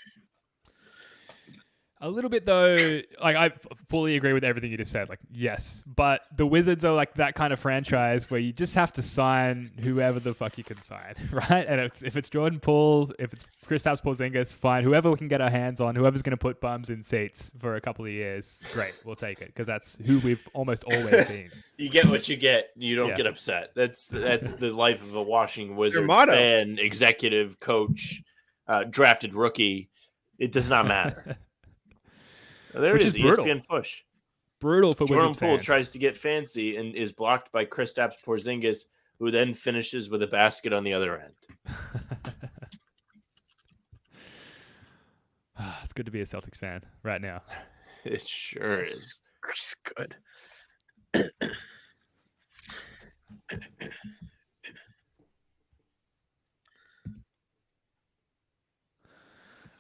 A little bit, though, like, I fully agree with everything you just said. Like, yes. But the Wizards are like that kind of franchise where you just have to sign whoever the fuck you can sign, right? And if it's Jordan Poole, if it's Kristaps Porzingis, fine. Whoever we can get our hands on, whoever's going to put bums in seats for a couple of years, great. We'll take it because that's who we've almost always been. You get what you get. You don't get upset. That's the life of a Washington Wizards fan, executive, coach, drafted rookie. It does not matter. There Which it is is. brutal. ESPN push. Brutal for Jordan Wizards Poole fans. tries to get fancy and is blocked by Kristaps Porzingis, who then finishes with a basket on the other end. It's good to be a Celtics fan right now. It sure is. It's good.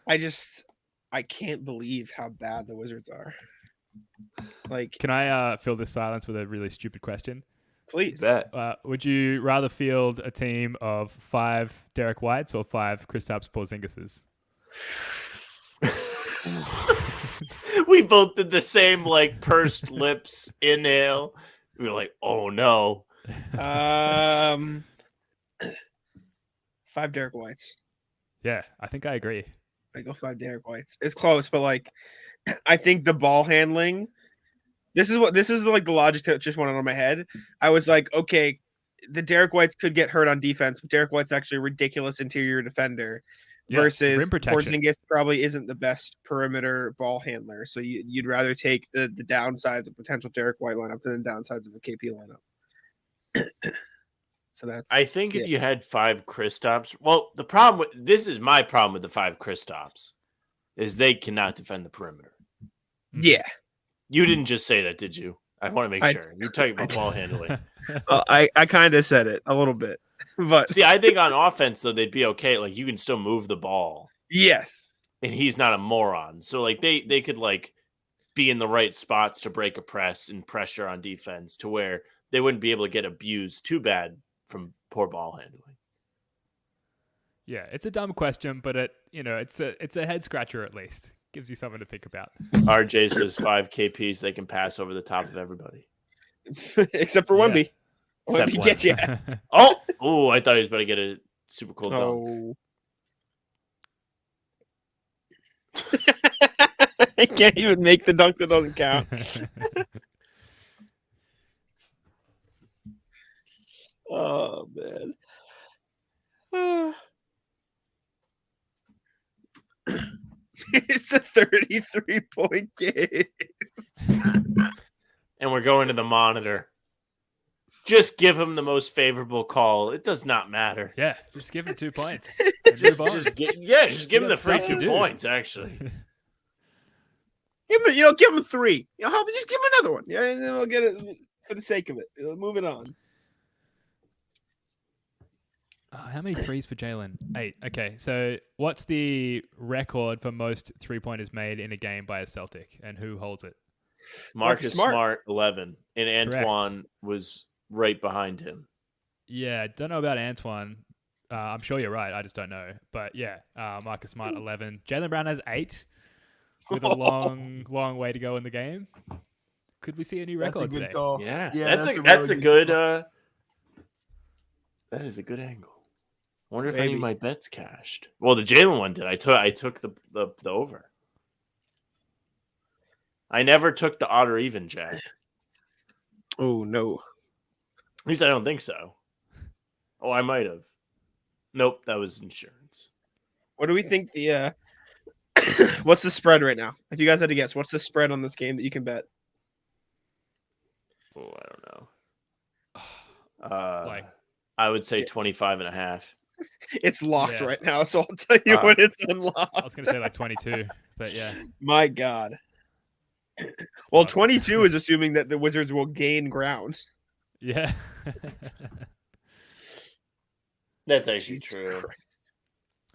I can't believe how bad the Wizards are. Like, Can I fill this silence with a really stupid question? please. Bet. Would you rather field a team of 5 Derek Whites or 5 Kristaps Porzingises? We both did the same, like, pursed lips inhale. We were like, oh no. 5 Derek Whites. Yeah, I think I agree. I go 5 Derek Whites. It's close, but like, I think the ball handling. This is like the logic that just went on in my head. I was like, okay, the Derek Whites could get hurt on defense, but Derek White's actually a ridiculous interior defender. Yeah, Versus rim protection. Porzingis probably isn't the best perimeter ball handler. So you'd rather take the downsides of potential Derek White lineup than the downsides of a KP lineup. So that's. I think if you had 5 Kristaps, well, this is my problem with the 5 Kristaps, is they cannot defend the perimeter. Yeah. You didn't just say that, did you? I want to make sure. You're talking about ball handling. Well, I kind of said it a little bit, but See, I think on offense, though, they'd be okay. Like, you can still move the ball. yes. And he's not a moron. So, like, they could, like, be in the right spots to break a press and pressure on defense to where they wouldn't be able to get abused too bad from poor ball handling. Yeah, it's a dumb question, but it's a head scratcher at least. Gives you something to think about. RJ says 5 KPs, they can pass over the top of everybody. Except for Wemby. Except Wemby get you. Oh, I thought he was about to get a super cool dunk. Oh. I can't even make the dunk that doesn't count. Oh, man. It's a 33-point game. And we're going to the monitor. Just give him the most favorable call. It does not matter. Yeah, just give him 2 points. And move on. Just give him the free stuff to 2 do. points, actually. Give him 3. Just give him another one. Yeah, and then we'll get it for the sake of it. Move it on. How many threes for Jalen? 8. Okay, so what's the record for most 3-pointers made in a game by a Celtic, and who holds it? Marcus Smart, 11. And Antoine Correct. was right behind him. Yeah, don't know about Antoine. I'm sure you're right. I just don't know. But yeah, Marcus Smart, 11. Jalen Brown has 8 with a long, long way to go in the game. Could we see a new record That's a good today? call. Yeah, that's that's a a really good that is a good angle. I wonder if any of my bets cashed. Well, the Jalen one did. I took the over. I never took the odd or even, Jack. Oh, no. At least I don't think so. Oh, I might have. Nope, that was insurance. What do we think the what's the spread right now? If you guys had to guess, what's the spread on this game that you can bet? Oh, I don't know. I would say 25.5. It's locked Yeah. right now, so I'll tell you when it's unlocked. I was going to say like 22, but yeah. My God. Well, 22 is assuming that the Wizards will gain ground. Yeah. That's actually Jesus true.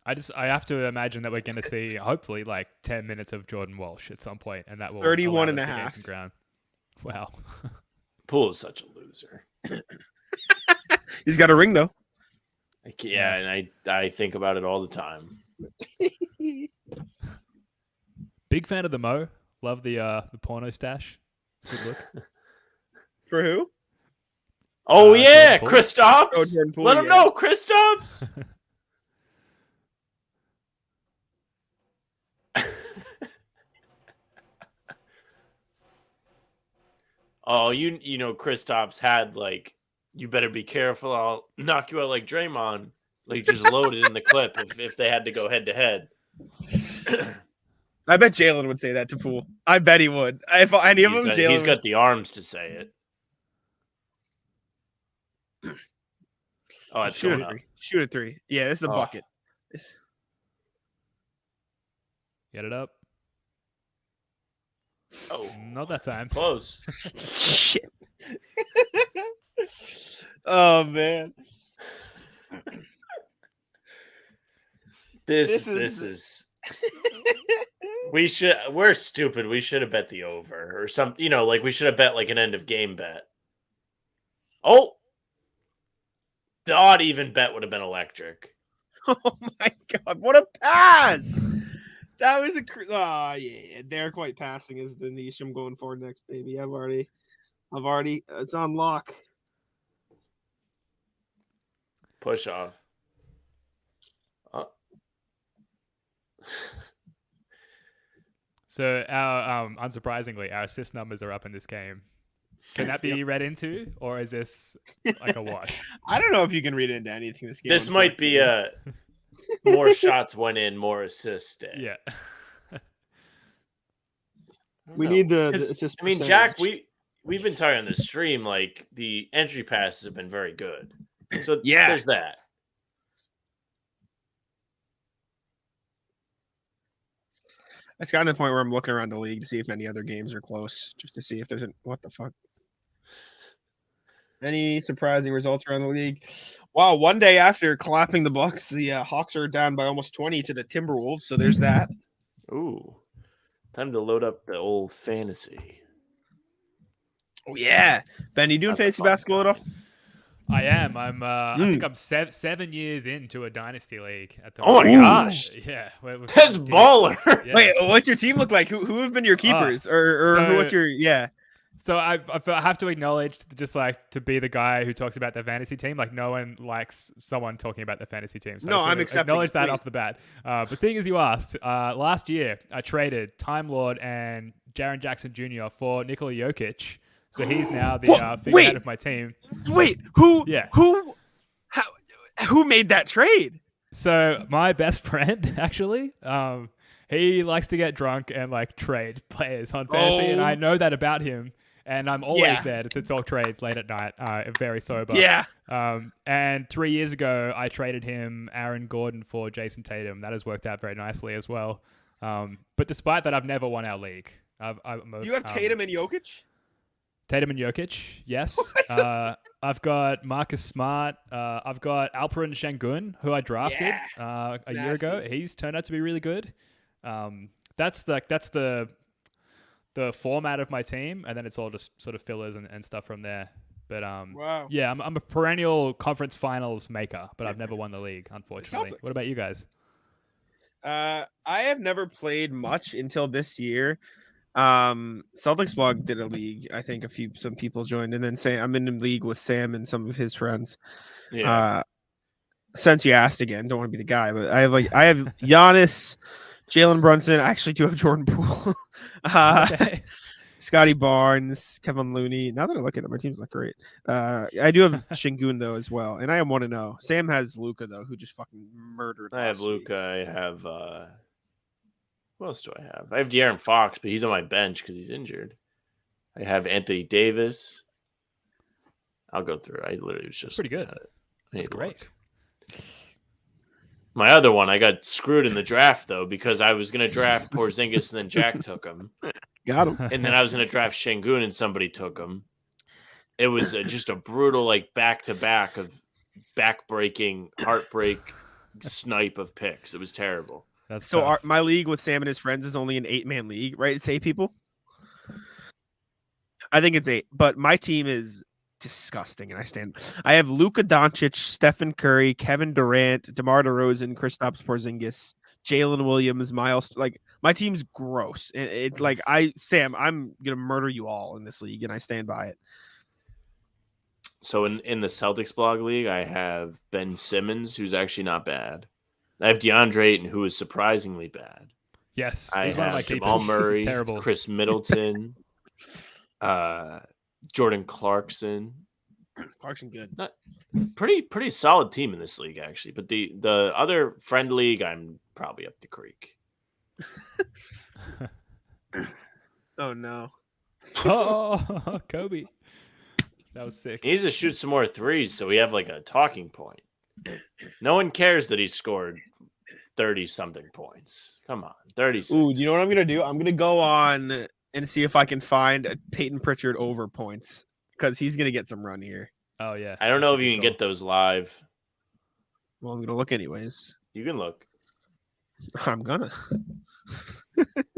Christ. I have to imagine that we're going to see hopefully like 10 minutes of Jordan Walsh at some point, and that will 31 and allow a them to gain half. some ground. Wow. Poole is such a loser. He's got a ring though. Yeah, and I think about it all the time. Big fan of the Mo. Love the porno stash. It's a good look. For who? Oh yeah, Jordan Poole. Kristaps. Oh, Jordan Poole, Let him yeah. know, Kristaps. Oh, you know, Kristaps had like, you better be careful. I'll knock you out like Draymond. Like just loaded in the clip if they had to go head to head. I bet Jalen would say that to Poole. I bet he would. If any of them, Jalen. He's got the arms to say it. Oh, it's going up. Shoot a 3. Yeah, this is a bucket. Get it up. Oh, not that time. Close. Shit. Oh man. This is. We're stupid. We should have bet the over or something. Like we should have bet like an end of game bet. Oh, the odd even bet would have been electric. Oh my god! What a pass! That was yeah. Derek White passing is the niche I'm going for next, baby. I've already. It's on lock. Push off. So our unsurprisingly, our assist numbers are up in this game. Can that be read into, or is this like a wash? I don't know if you can read into anything this game. This might be a more shots went in, more assists day. Yeah. We need the assist. I mean, Jack, we've been talking on the stream, like the entry passes have been very good. So there's that. It's gotten to the point where I'm looking around the league to see if any other games are close, just to see if there's what the fuck. Any surprising results around the league? Wow, one day after clapping the Bucks, the Hawks are down by almost 20 to the Timberwolves, so there's that. Ooh. Time to load up the old fantasy. Oh yeah. Ben, you doing fantasy basketball at all? I am. I think I'm 7 years into a dynasty league at the Oh my gosh. Yeah. That's baller. Yeah. Wait, what's your team look like? Who have been your keepers? What's your So I have to acknowledge, just like to be the guy who talks about the fantasy team. Like no one likes someone talking about the fantasy team. So I'm accepting. Acknowledge that off the bat. But seeing as you asked, last year I traded Time Lord and Jaren Jackson Jr. for Nikola Jokic. So he's now the figurehead of my team. Wait, who made that trade? So my best friend actually. He likes to get drunk and like trade players on fantasy, and I know that about him. And I'm always there to talk trades late at night, very sober. Yeah. And 3 years ago, I traded him Aaron Gordon for Jason Tatum. That has worked out very nicely as well. But despite that, I've never won our league. You have Tatum and Jokic? Tatum and Jokic, yes. I've got Marcus Smart. I've got Alperen Şengün, who I drafted a year ago. He's turned out to be really good. That's the format of my team, and then it's all just sort of fillers and stuff from there. But yeah, I'm a perennial conference finals maker, but I've never won the league, unfortunately. What about you guys? I have never played much until this year. Celtics blog did a league. I think some people joined, and then I'm in a league with Sam and some of his friends. Yeah. Since you asked again, don't want to be the guy, but I have Giannis, Jalen Brunson. I actually do have Jordan Poole, Scotty Barnes, Kevin Looney. Now that I look at it, my team's not great. I do have Şengün though as well, and I am 1-0. Sam has Luka though, who just fucking murdered. I have Luka. I have who else do I have? I have De'Aaron Fox, but he's on my bench because he's injured. I have Anthony Davis. I'll go through. I literally was just pretty good. That's great. My other one, I got screwed in the draft though because I was going to draft Porzingis and then Jack took him. Got him. And then I was going to draft Şengün and somebody took him. It was just a brutal like back-to-back of back-breaking, heartbreak snipe of picks. It was terrible. That's so my league with Sam and his friends is only an 8-man league, right? It's 8 people. I think it's 8, but my team is disgusting, and I have Luka Doncic, Stephen Curry, Kevin Durant, DeMar DeRozan, Kristaps Porzingis, Jalen Williams, Miles. Like my team's gross. It's like Sam, I'm gonna murder you all in this league, and I stand by it. So in the Celtics blog league, I have Ben Simmons, who's actually not bad. I have DeAndre Ayton, who is surprisingly bad. Yes, I have Jamal Murray, Chris Middleton, Jordan Clarkson. Clarkson good. Not, pretty solid team in this league, actually. But the other friend league, I'm probably up the creek. Oh no. Oh, Kobe. That was sick. He needs to shoot some more threes so we have like a talking point. No one cares that he scored 30-something points. Come on, 36. Ooh, you know what I'm gonna do? I'm gonna go on and see if I can find a Peyton Pritchard over points because he's gonna get some run here. Oh yeah. I don't know that's if a you good can call. get those live. Well, I'm gonna look anyways. You can look. I'm gonna.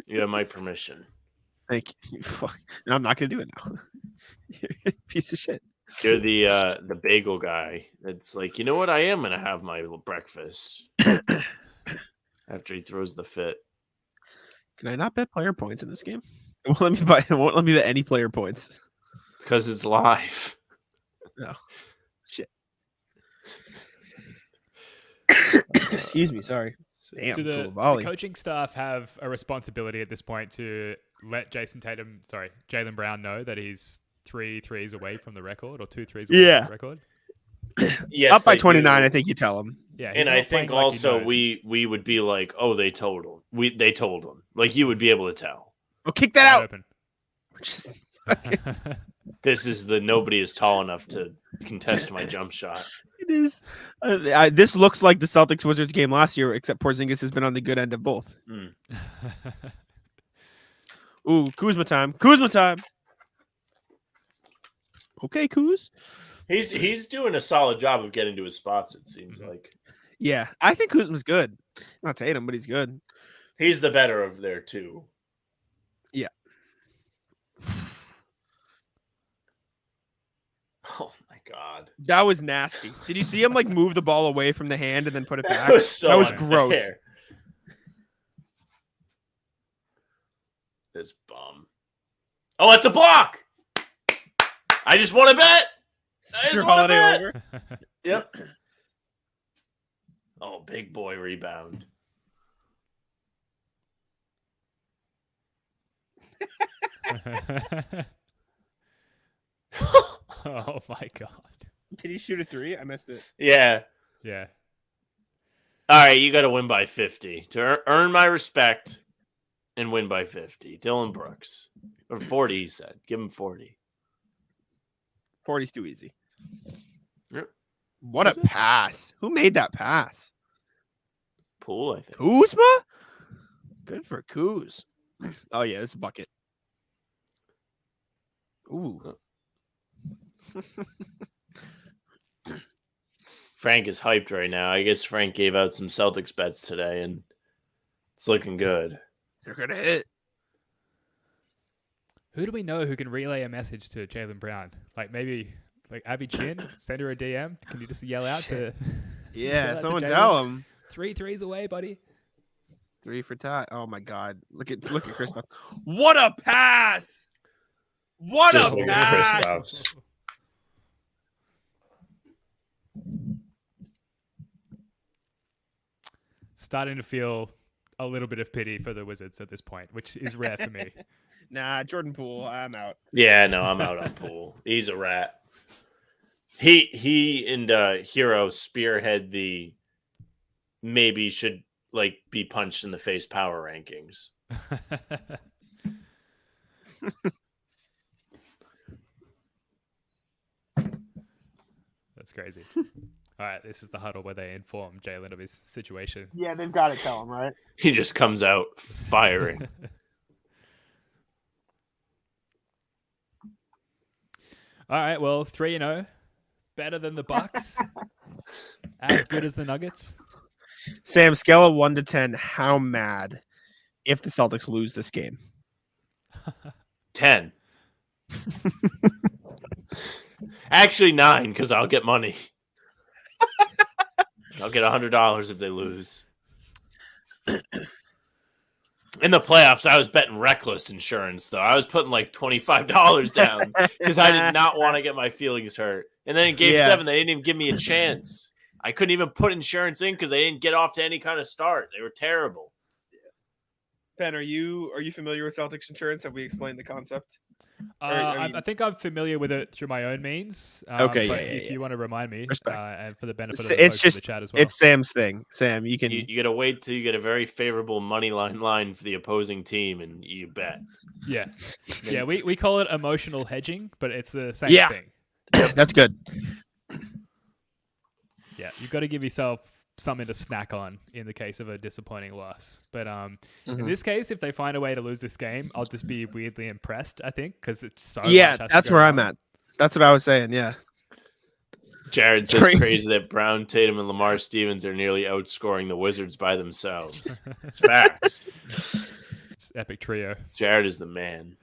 You have my permission. Thank you. Fuck. No, I'm not gonna do it now. Piece of shit. You're the bagel guy. It's like, you know what? I am gonna have my little breakfast after he throws the fit. Can I not bet player points in this game? It won't let me buy. It won't let me bet any player points. It's because it's live. No. Shit. Excuse me. Sorry. Damn. Do the Koulibaly. coaching staff have a responsibility at this point to let Jaylen Brown know that he's 3 threes away from the record or 2 threes away Yeah. from the record? Yes, Up by they 29, do. I think you tell him. Yeah, he's And I not playing think like he also knows. we would be like, oh, they told him. They told him. Like you would be able to tell. Oh, kick that Wide out. open. Just- This is the nobody is tall enough to contest my jump shot. It is. This looks like the Celtics Wizards game last year, except Porzingis has been on the good end of both. Mm. Ooh, Kuzma time. Kuzma time. Okay, Kuz. He's doing a solid job of getting to his spots. It seems like Yeah, I think Kuzma's good. Not Tatum, but he's good. he's the better of their two. Yeah. Oh my god, That was nasty. Did you see him like move the ball away from the hand and then put it back? that was so That was unfair. gross. This bum. Oh, it's a block. I just want to bet. I Is your just want to holiday bet. over? Yep. Oh, big boy rebound. Oh my god. Did he shoot a three? I missed it. Yeah. Yeah. All right, you got to win by 50 to earn my respect and win by 50. Dylan Brooks. Or 40, he said. Give him 40. 40's too easy. Yep. What Is a it? pass. Who made that pass? Pool, I think. Kuzma? Good for Kuz. Oh, yeah, it's a bucket. Ooh. Frank is hyped right now. I guess Frank gave out some Celtics bets today, and it's looking good. They're going to hit. Who do we know who can relay a message to Jaylen Brown? Like maybe like Abby Chin, send her a DM. Can you just yell out to yell out Yeah, to someone Jaylen? tell him. 3 threes away, buddy. 3 for tie. Oh, my God. Look at Kristoff. What a pass! What Just a like pass! Kristoff's. Starting to feel a little bit of pity for the Wizards at this point, which is rare for me. Nah, Jordan Poole, I'm out. Yeah, no, I'm out on Pool. He's a rat. He and Hero spearhead the maybe should like be punched in the face power rankings. That's crazy. All right, this is the huddle where they inform Jaylen of his situation. Yeah, they've got to tell him, right? He just comes out firing. All right, well, 3-0, better than the Bucks, as good as the Nuggets. Sam, scale of 1 to 10, how mad if the Celtics lose this game? 10. Actually 9, because I'll get money. I'll get $100 if they lose. In the playoffs, I was betting reckless insurance, though. I was putting like $25 down because I did not want to get my feelings hurt. And then in Game 7, they didn't even give me a chance. I couldn't even put insurance in because they didn't get off to any kind of start. They were terrible. Ben, are you familiar with Celtics insurance? Have we explained the concept? I think I'm familiar with it through my own means. Okay, But yeah, if you want to remind me, Respect. and for the benefit It's, of the it's folks in the just chat as well. it's Sam's thing. Sam, you can. You gotta wait till you get a very favorable money line for the opposing team, and you bet. Yeah. Yeah, we call it emotional hedging, but it's the same Yeah. thing. That's good. Yeah, you've got to give yourself something to snack on in the case of a disappointing loss. But in this case, if they find a way to lose this game, I'll just be weirdly impressed, I think, because it's so much has to That's go where wrong. I'm at. That's what I was saying. Yeah. Jared says Crazy. crazy that Brown, Tatum, and Lamar Stevens are nearly outscoring the Wizards by themselves. It's facts. Just epic trio. Jared is the man.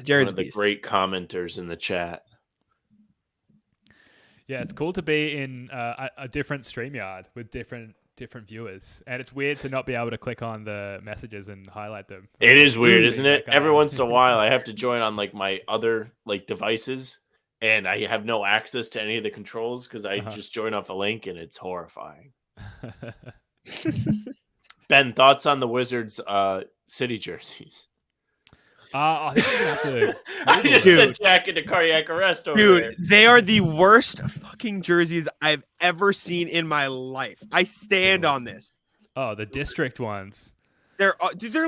Jared's one of the beast. great commenters in the chat. Yeah, it's cool to be in a different StreamYard with different viewers, and it's weird to not be able to click on the messages and highlight them. It is weird, Truly, isn't it? like, Every once in a while, I have to join on like my other like devices, and I have no access to any of the controls because I just join off a link, and it's horrifying. Ben, thoughts on the Wizards' city jerseys? I think you have to. I just sent Jack into cardiac arrest over there. Dude, they are the worst fucking jerseys I've ever seen in my life. I stand on this. Oh, the district ones. They're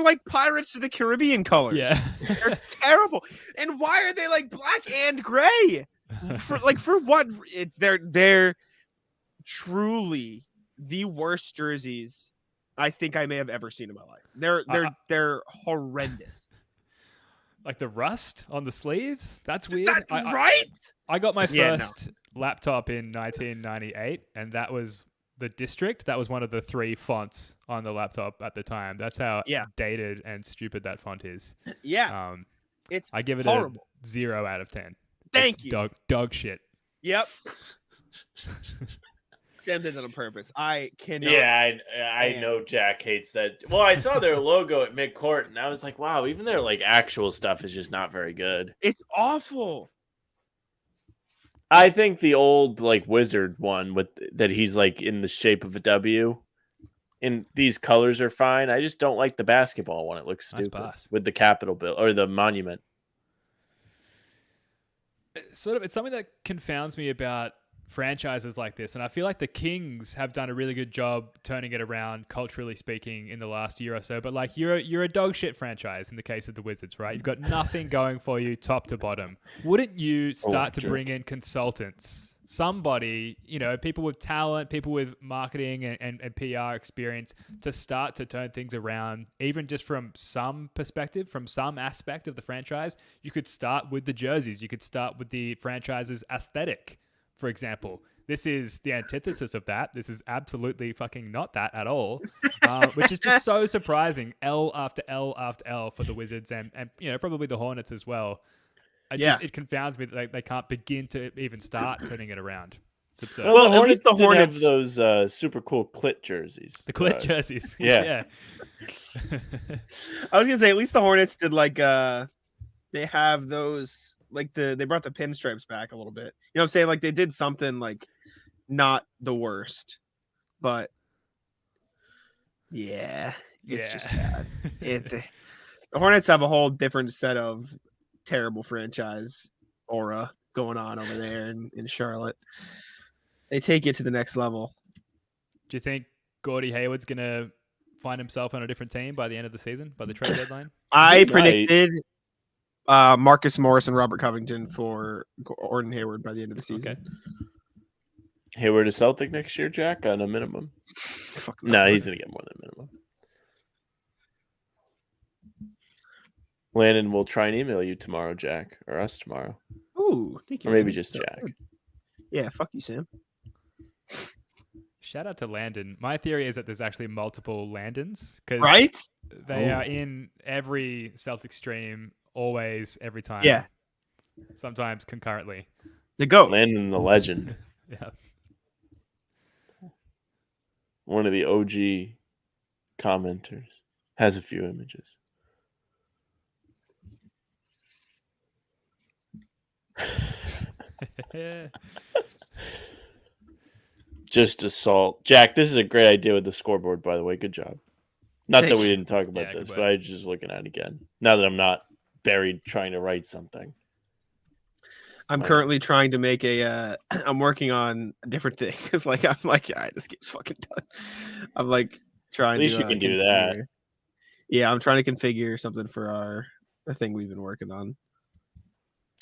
like Pirates of the Caribbean colors. Yeah, They're terrible. And why are they like black and gray? For what? They're truly the worst jerseys I think I may have ever seen in my life. They're horrendous. like the rust on the sleeves. That's weird. Right? I got my first laptop in 1998, and that was the district. That was one of the 3 fonts on the laptop at the time. That's how dated and stupid that font is. Yeah. I give it horrible. a 0 out of 10. Thank you. Dog shit. Yep. Sam did that on purpose. I cannot. Yeah, I know Jack hates that. Well, I saw their logo at midcourt, and I was like, wow, even their like actual stuff is just not very good. It's awful. I think the old like wizard one with that he's like in the shape of a W, and these colors are fine. I just don't like the basketball one. It looks stupid with the Capitol bill or the monument. It's something that confounds me about franchises like this, and I feel like the Kings have done a really good job turning it around culturally speaking in the last year or so, but like you're a dog shit franchise in the case of the Wizards, right? You've got nothing going for you top to bottom. Wouldn't you start to bring in consultants, somebody, people with talent, people with marketing and PR experience to start to turn things around, even just from some perspective, from some aspect of the franchise? You could start with the jerseys. You could start with the franchise's aesthetic. For example, this is the antithesis of that. This is absolutely fucking not that at all, which is just so surprising. L after L after L for the Wizards and probably the Hornets as well. It confounds me that they can't begin to even start turning it around. It's absurd. Well, at least the Hornets have those super cool clit jerseys. The clit jerseys. Yeah. I was gonna say at least the Hornets did like they have those. Like they brought the pinstripes back a little bit. You know what I'm saying? Like they did something like not the worst, but it's just bad. The Hornets have a whole different set of terrible franchise aura going on over there in Charlotte. They take it to the next level. Do you think Gordie Hayward's gonna find himself on a different team by the end of the season, by the trade deadline? I predicted Marcus Morris and Robert Covington for Gordon Hayward by the end of the season. Okay. Hayward a Celtic next year, Jack, on a minimum? No, he's going to get more than a minimum. Landon will try and email you tomorrow, Jack, or us tomorrow. Ooh, thank you. Or maybe just Jack. Yeah, fuck you, Sam. Shout out to Landon. My theory is that there's actually multiple Landons. Right? They are in every Celtic stream. Always, every time. Yeah. Sometimes concurrently. The GOAT. Landon the legend. Yeah. One of the OG commenters. Has a few images. Just assault. Jack, this is a great idea with the scoreboard, by the way. Good job. Not Thank that we you. didn't talk about Yeah, this, good but I was just looking at it again. Now that I'm not buried trying to write something. I'm Right. currently trying to make a. I'm working on a different thing because, like, I'm like, all right, this game's fucking done. I'm like trying At least to. you can do that. configure- Yeah, I'm trying to configure something for the thing we've been working on.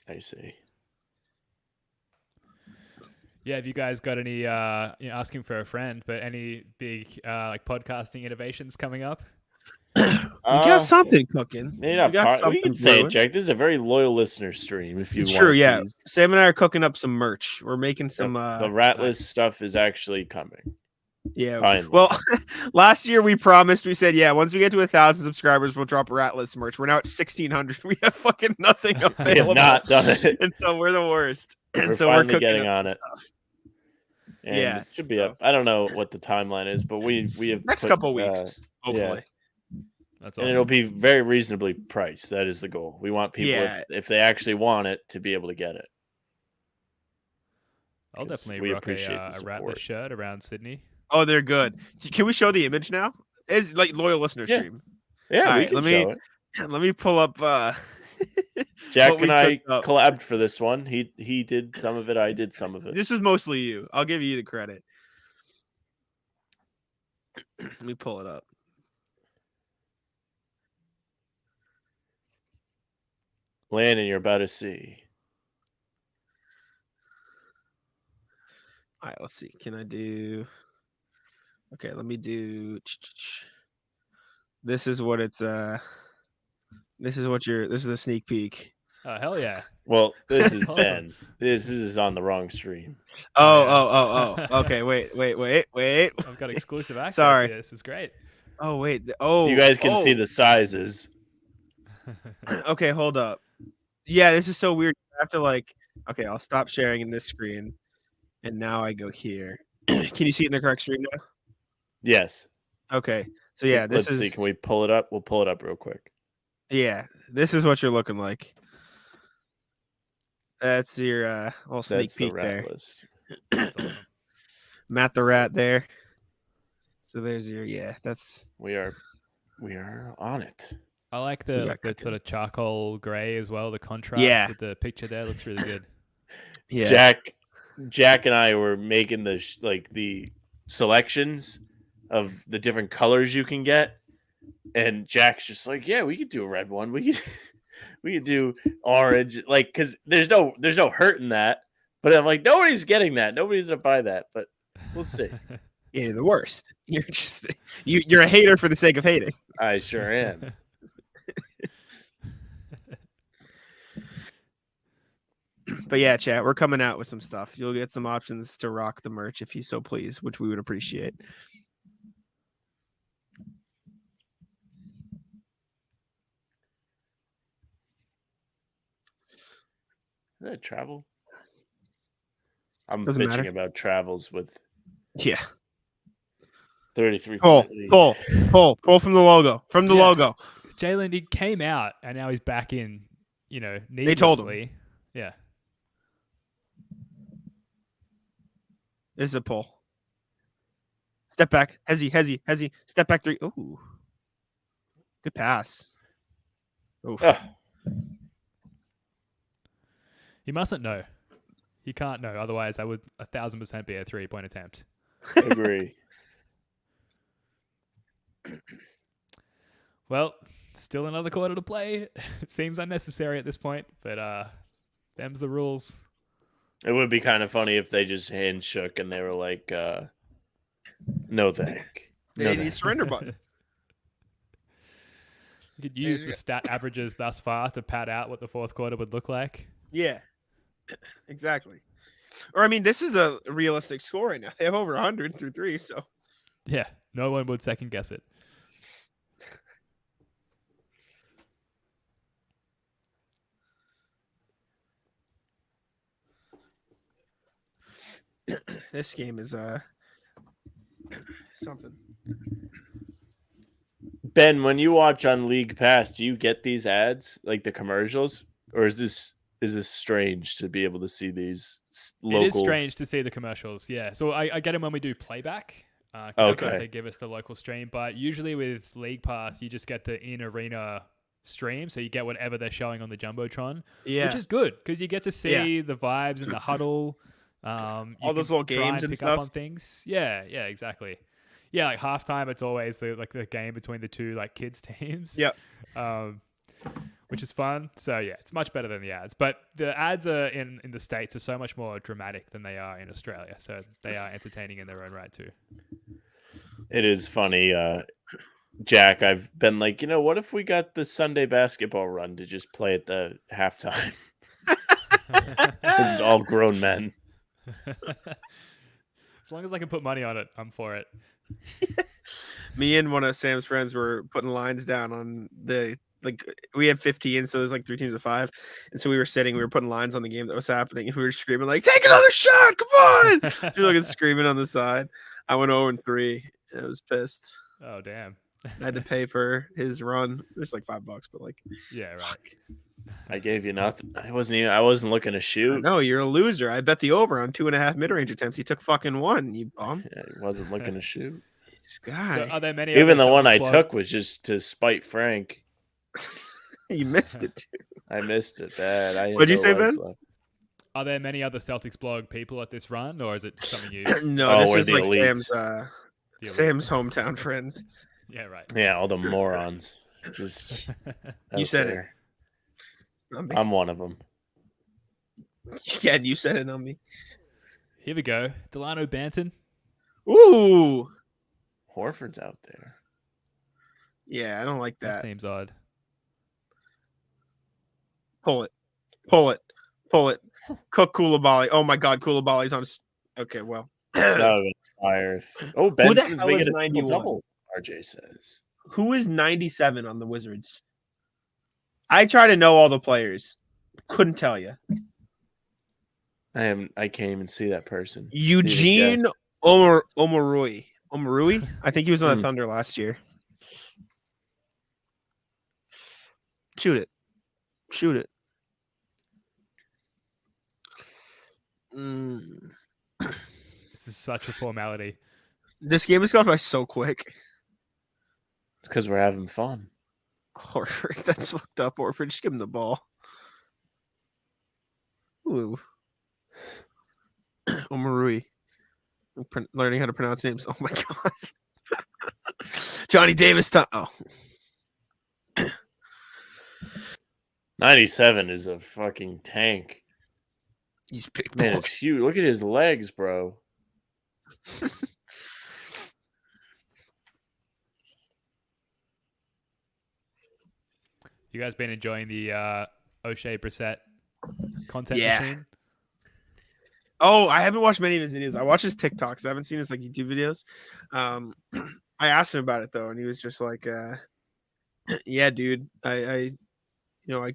I see. Yeah, have you guys got any asking for a friend, but any big like podcasting innovations coming up? We got something cooking. Maybe We not got we something can say it, brewing. Jack. This is a very loyal listener stream. If you It's want true, to yeah. tease. Sam and I are cooking up some merch. We're making some. The Ratless nice. stuff is actually coming. Yeah. Finally. Well, last year we promised. We said, yeah, once we get to 1,000 subscribers, we'll drop Ratless merch. We're now at 1,600. We have fucking nothing We have available. not done it. And so we're the worst. And We're so we're finally cooking getting up on some it. stuff. And Yeah, it should be so- up. I don't know what the timeline is, but we have Next put, couple weeks, hopefully. That's and awesome. it'll be very reasonably priced. That is the goal. We want people, Yeah. if they actually want it, to be able to get it. I'll 'cause definitely we rock appreciate a the Ratless support. shirt around Sydney. Oh, they're good. Can we show the image now? It's like loyal listener Yeah. stream. Yeah, All we right, can let me- show it. Let me pull up. Jack what we and I cooked up. collabed for this one. He did some of it. I did some of it. This is mostly you. I'll give you the credit. Let me pull it up. Landon, you're about to see. All right, let's see. Can I do? Okay, let me do. This is what it's. This is what you're. This is a sneak peek. Oh hell yeah! Well, this is Awesome. Ben. This is on the wrong stream. Oh. Okay, wait. I've got exclusive access. Sorry. Here. This is great. Oh wait. Oh, You guys can see oh. the sizes. Okay, hold up. Yeah, this is so weird. I have to like. Okay, I'll stop sharing in this screen, and now I go here. Can you see it in the correct stream now? Yes. Okay. So yeah, this Let's is. see. Can we pull it up? We'll pull it up real quick. Yeah, this is what you're looking like. That's your little sneak That's the peek there. Ratless. That's awesome. Matt the Rat there. So there's your that's We are on it. I like We the got like the cooking. sort of charcoal gray as well. The contrast Yeah. with the picture there looks really good. yeah. Jack and I were making the selections of the different colors you can get, and Jack's just like, yeah, we could do a red one. We could do orange, like, because there's no hurt in that. But I'm like, nobody's getting that. Nobody's gonna buy that. But we'll see. Yeah, you're the worst. You're just you're a hater for the sake of hating. I sure am. But yeah, chat, we're coming out with some stuff. You'll get some options to rock the merch if you so please, which we would appreciate. Is that travel? I'm Doesn't bitching matter. about travels with Yeah. 33. Pull from the logo. From the Yeah. logo. Jalen, he came out and now he's back in. They told him. needlessly. Yeah. This is a pull. Step back. Hezzy. Step back 3. Ooh. Good pass. Oof. He mustn't know. He can't know. Otherwise, that would 1,000% be a 3-point attempt. Agree. Well, still another quarter to play. It seems unnecessary at this point, but them's the rules. It would be kind of funny if they just hand shook and they were like, no thank. They need a surrender button. You could use the stat averages thus far to pad out what the fourth quarter would look like. Yeah. Exactly. Or I mean, this is the realistic score right now. They have over 100 through 3, so Yeah, no one would second guess it. this game is something. Ben, when you watch on League Pass, do you get these ads, like the commercials? Or is this strange to be able to see these local? It is strange to see the commercials, yeah. So I get them when we do playback. 'cause I guess Okay. they give us the local stream. But usually with League Pass, you just get the in-arena stream, so you get whatever they're showing on the Jumbotron, Yeah. which is good because you get to see the vibes in the huddle. You All those can little try games and and pick stuff. up on things. Yeah, exactly. Yeah, like halftime, it's always the game between the two like kids teams. Yep. Which is fun. So yeah, it's much better than the ads. But the ads are in the States are so much more dramatic than they are in Australia. So they are entertaining in their own right too. It is funny, Jack. I've been like, what if we got the Sunday basketball run to just play at the halftime? It's all grown men. As long as I can put money on it, I'm for it. Me and one of Sam's friends were putting lines down on we had 15, so there's like 3 teams of 5, and so we were putting lines on the game that was happening, and we were screaming like, "Take another shot! Come on!" Just like screaming on the side. I went 0-3, and I was pissed. Oh damn. I had to pay for his run. It was like $5, but like, Yeah, right. fuck. I gave you nothing. I wasn't looking to shoot. No, you're a loser. I bet the over on 2.5 mid-range attempts. He took fucking 1. You bum. I wasn't looking to shoot. This guy. So are there many? Even other the one I Celtics took was just to spite Frank. You missed it too. I missed it bad. I had What'd you no say, legs Ben? left. Are there many other Celtics blog people at this run, or is it something you? No, Oh, this we're is the like elites. The elite? Sam's hometown friends. Yeah, right. Yeah, all the morons. Just You out said it. there. Not me. I'm one of them. Yeah, you said it on me. Here we go. Delano Banton. Ooh. Horford's out there. Yeah, I don't like That that. seems odd. Pull it. Pull it. Pull it. Cook Koulibaly. Oh my God, Koulibaly's on. Okay, well. That would be fire. Oh, Who the Benson's hell making is a 91? double. RJ says. Who is 97 on the Wizards? I try to know all the players. Couldn't tell you. I can't even see that person. Eugene Omarui. Omarui? I think he was on the Hmm. Thunder last year. Shoot it. Shoot it. This is such a formality. This game has gone by so quick. It's because we're having fun. Horford, that's fucked up. Horford, just give him the ball. Ooh. Omarui. I'm learning how to pronounce names. Oh my God. Johnny Davis. Oh. 97 is a fucking tank. He's big. Man, boy. it's huge. Look at his legs, bro. You guys been enjoying the O'Shea Brissett content Yeah. machine? Oh, I haven't watched many of his videos. I watch his TikToks. I haven't seen his like YouTube videos. I asked him about it though, and he was just like, "Yeah, dude, I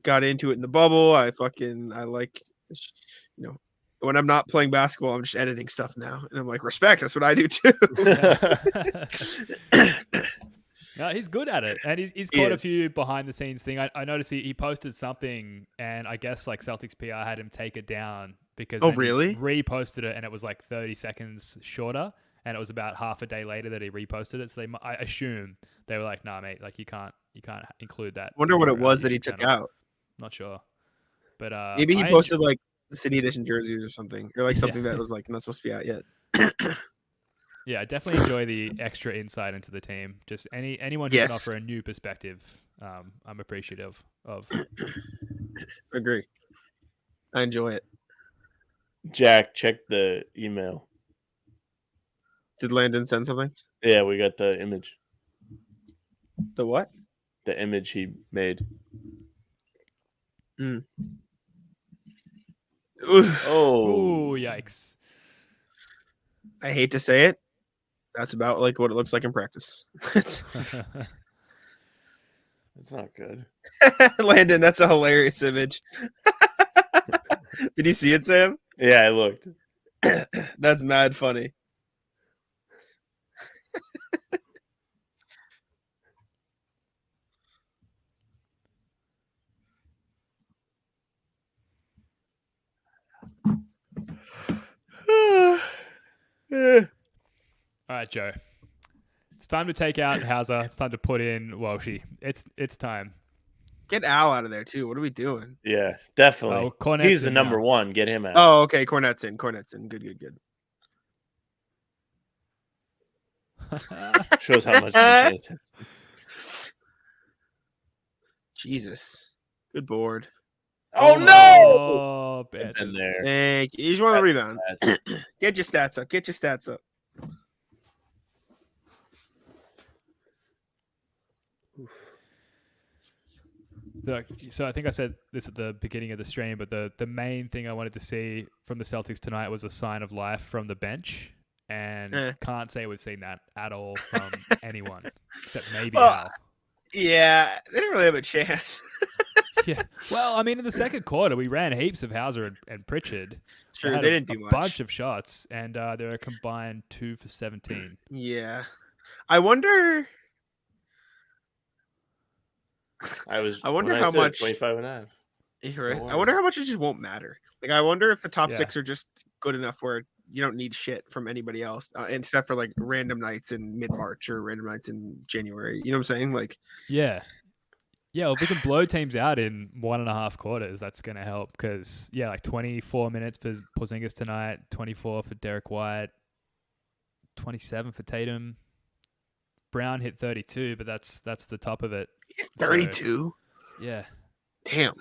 got into it in the bubble. I like, when I'm not playing basketball, I'm just editing stuff now." And I'm like, "Respect. That's what I do too." No, he's good at it, and he's He caught a is. few behind the scenes thing. I noticed he posted something, and I guess like Celtics PR had him take it down because Oh, then he really? reposted it, and it was like 30 seconds shorter, and it was about half a day later that he reposted it. So I assume they were like, "Nah, mate, like you can't include that." Wonder in what your, it was that he YouTube took channel." out. Not sure, but Maybe he I posted like the City Edition jerseys or something, or like Yeah. something that was like not supposed to be out yet. Yeah, I definitely enjoy the extra insight into the team. Just anyone who can Yes. offer a new perspective, I'm appreciative of. Agree. I enjoy it. Jack, check the email. Did Landon send something? Yeah, we got the image. The what? The image he made. Oof. Oh, Ooh, yikes! I hate to say it. That's about like what it looks like in practice. that's not good. Landon, that's a hilarious image. Did you see it, Sam? Yeah, I looked. That's mad funny. All right, Joe. It's time to take out Hauser. It's time to put in Walshy. It's time. Get Al out of there too. What are we doing? Yeah, definitely. Oh, Cornet's He's the in number now. one. Get him out. Oh, okay. Cornet's in. Good. Shows how much we pay attention. Jesus. Good board. Oh no! Oh, bad. In there. Thank you. You just want the rebound. That's- Get your stats up. Look, so I think I said this at the beginning of the stream, but the main thing I wanted to see from the Celtics tonight was a sign of life from the bench, and can't say we've seen that at all from anyone except maybe Al. Yeah, they didn't really have a chance. Yeah. Well, I mean, in the second quarter, we ran heaps of Hauser and Pritchard. Sure, had they didn't do a much. bunch of shots, and they were combined 2 for 17. Yeah, I wonder. I wonder when how said much- 25 and a half. You're right. Don't I wonder worry. how much it just won't matter. Like, I wonder if the top Yeah. 6 are just good enough where you don't need shit from anybody else, except for like random nights in mid-March or random nights in January. You know what I'm saying? Like, Yeah. Yeah, well, if we can blow teams out in 1.5 quarters, that's going to help because, yeah, like 24 minutes for Porzingis tonight, 24 for Derek White, 27 for Tatum. Brown hit 32, but that's the top of it. 32. Yeah. Damn.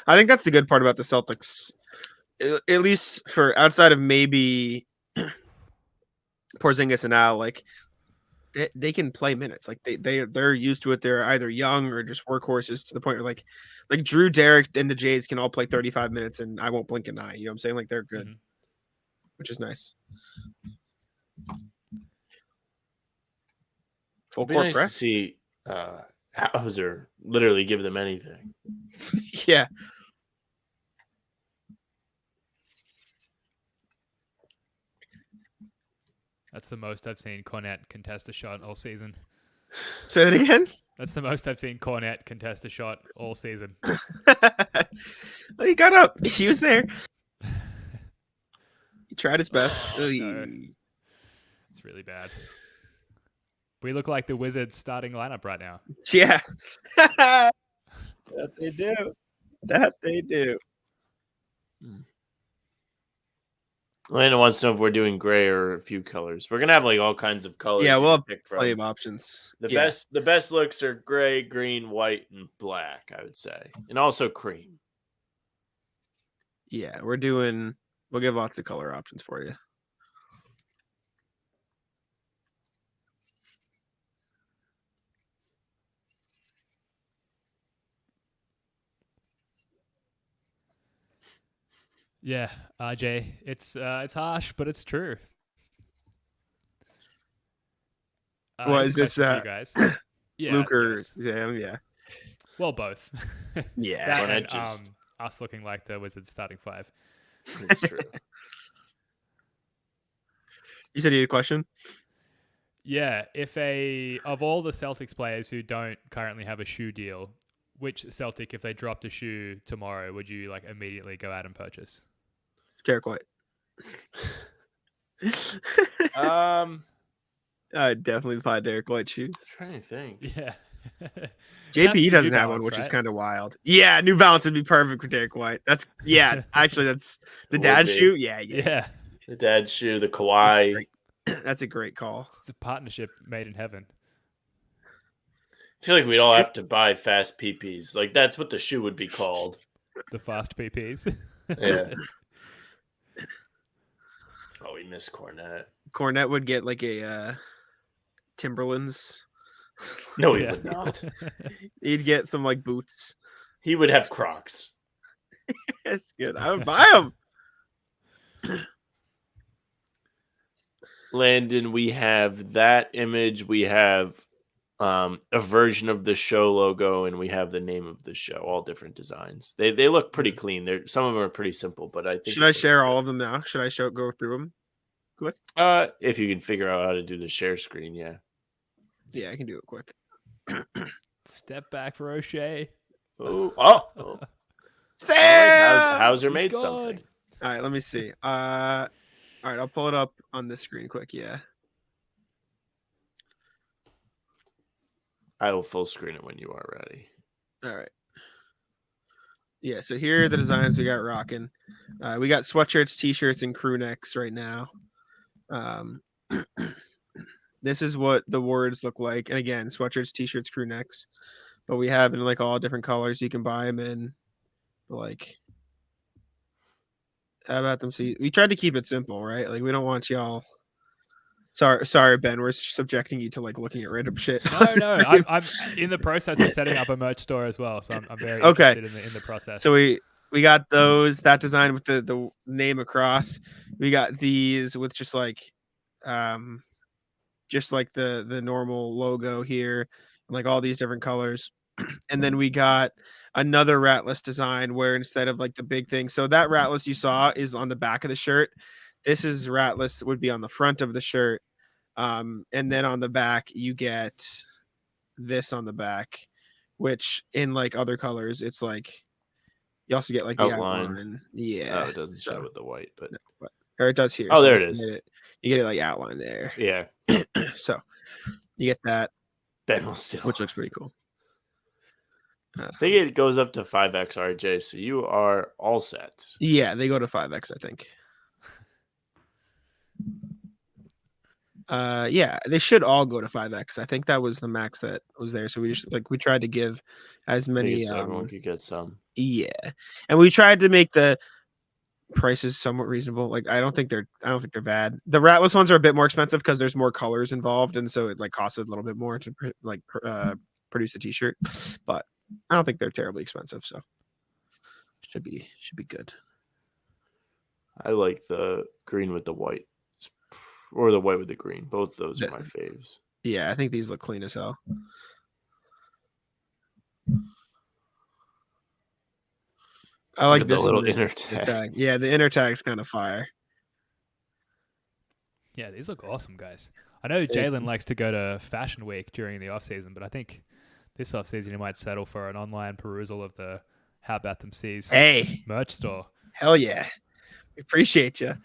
I think that's the good part about the Celtics, at least for outside of maybe Porzingis and Al. Like, they can play minutes. Like they're used to it. They're either young or just workhorses to the point where like Drew, Derek, and the Jays can all play 35 minutes and I won't blink an eye. You know what I'm saying? Like they're good, which is nice. Full It'd be court nice to press. see Hauser literally give them anything. Yeah. That's the most I've seen Cornet contest a shot all season. Say that again. That's the most I've seen Cornet contest a shot all season. Well, he got up. He was there. He tried his best. Oh, no. It's really bad. We look like the Wizards starting lineup right now. Yeah. That they do. Landon wants to know if we're doing gray or a few colors. We're gonna have like all kinds of colors. Yeah, you we'll can have pick from. plenty of options. The Yeah. best looks are gray, green, white, and black, I would say. And also cream. Yeah, we'll give lots of color options for you. Yeah, RJ, it's harsh, but it's true. Well, here's is a this, question for you guys? Yeah, Luke or yes. Sam, yeah. Well, both. Yeah. That Cornet and, just- us looking like the Wizards starting 5. It's true. You said you had a question? Yeah, of all the Celtics players who don't currently have a shoe deal, which Celtic, if they dropped a shoe tomorrow, would you like immediately go out and purchase? Derek White. I'd definitely buy Derek White shoes. Trying to think. Yeah. JP New doesn't have one, Balance, which is right? kind of wild. Yeah, New Balance would be perfect for Derek White. Actually, that's the It dad would be. shoe. Yeah. Yeah. The dad shoe, the Kawhi. Great. That's a great call. It's a partnership made in heaven. I feel like we'd all have to buy fast PPs. Like that's what the shoe would be called. The fast PPs. Yeah. Oh, we miss Cornet. Cornet would get like a Timberlands. No, he Yeah. would not. He'd get some like boots. He would have Crocs. That's good. I would buy them. Landon, we have that image. We have a version of the show logo, and we have the name of the show. All different designs. They look pretty clean. Some of them are pretty simple, but I think. Should I share all of them now? Should I go through them? Quick. If you can figure out how to do the share screen, yeah. Yeah, I can do it quick. Step back for O'Shea. Oh. Sam! Hauser He made scored. something. All right, let me see. All right, I'll pull it up on this screen quick. Yeah. I will full screen it when you are ready. All right. Yeah, so here are the designs we got rocking. We got sweatshirts, t-shirts, and crew necks right now. This is what the words look like. And again, sweatshirts, t-shirts, crew necks. But we have in like all different colors. You can buy them in. Like, how about them? See, we tried to keep it simple, right? Like, we don't want y'all. Sorry, Ben. We're subjecting you to like looking at random shit. No. I'm in the process of setting up a merch store as well, so I'm very interested in the process. So we got that design with the name across. We got these with just like the normal logo here, like all these different colors. And then we got another ratless design where instead of like the big thing, so that ratless you saw is on the back of the shirt. This is ratless would be on the front of the shirt. And then on the back you get this on the back, which in like other colors, it's like you also get like the outline. Yeah. Oh, it doesn't show with the white, but or it does here. Oh, so there it is. You get it like outline there. Yeah. So you get that. Ben will still, which looks pretty cool. I think it goes up to 5x RJ, so you are all set. Yeah, they go to 5x, I think. Yeah, they should all go to 5x. I think that was the max that was there. So we tried to give as many. So everyone could get some. Yeah, and we tried to make the prices somewhat reasonable. Like I don't think they're bad. The ratless ones are a bit more expensive because there's more colors involved, and so it like costs a little bit more to produce a t-shirt. But I don't think they're terribly expensive, so should be good. I like the green with the white, or the white with the green. Both those are my faves. Yeah, I think these look clean as hell. I like this little inner tag. Yeah, the inner tag's kind of fire. Yeah, these look awesome, guys. I know Jalen likes to go to Fashion Week during the off season, but I think this off season he might settle for an online perusal of the How About Them C's merch store. Hell yeah, we appreciate you.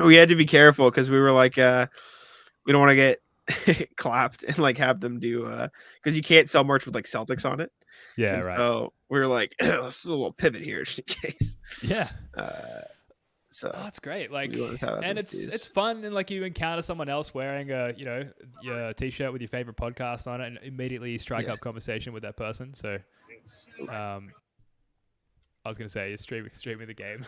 We had to be careful because we were like, we don't want to get clapped and like have them do because you can't sell merch with like Celtics on it. Yeah, and right. So we were like, let's do a little pivot here just in case. Yeah. So that's great. Like, and it's fun, and like you encounter someone else wearing your t-shirt with your favorite podcast on it, and immediately you strike up conversation with that person. So, I was gonna say, you're streaming the game.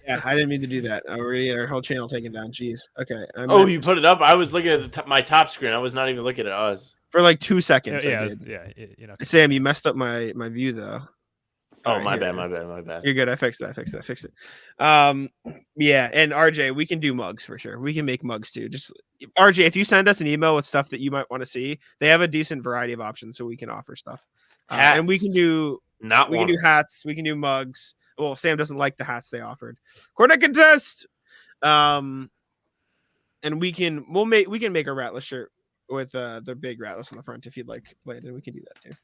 Yeah, I didn't mean to do that. I already had our whole channel taken down. Jeez. Okay. You put it up. I was looking at my top screen. I was not even looking at us for like 2 seconds. Yeah. Sam, you messed up my view though. Oh, my bad. You're good. I fixed it. Yeah, and RJ, we can do mugs for sure. We can make mugs too. Just RJ, if you send us an email with stuff that you might want to see, they have a decent variety of options, so we can offer stuff. And we can do do hats. We can do mugs. Well, Sam doesn't like the hats they offered. Cornet contest. And we can make a ratless shirt with the big ratless on the front if you'd like, Landon. We can do that too.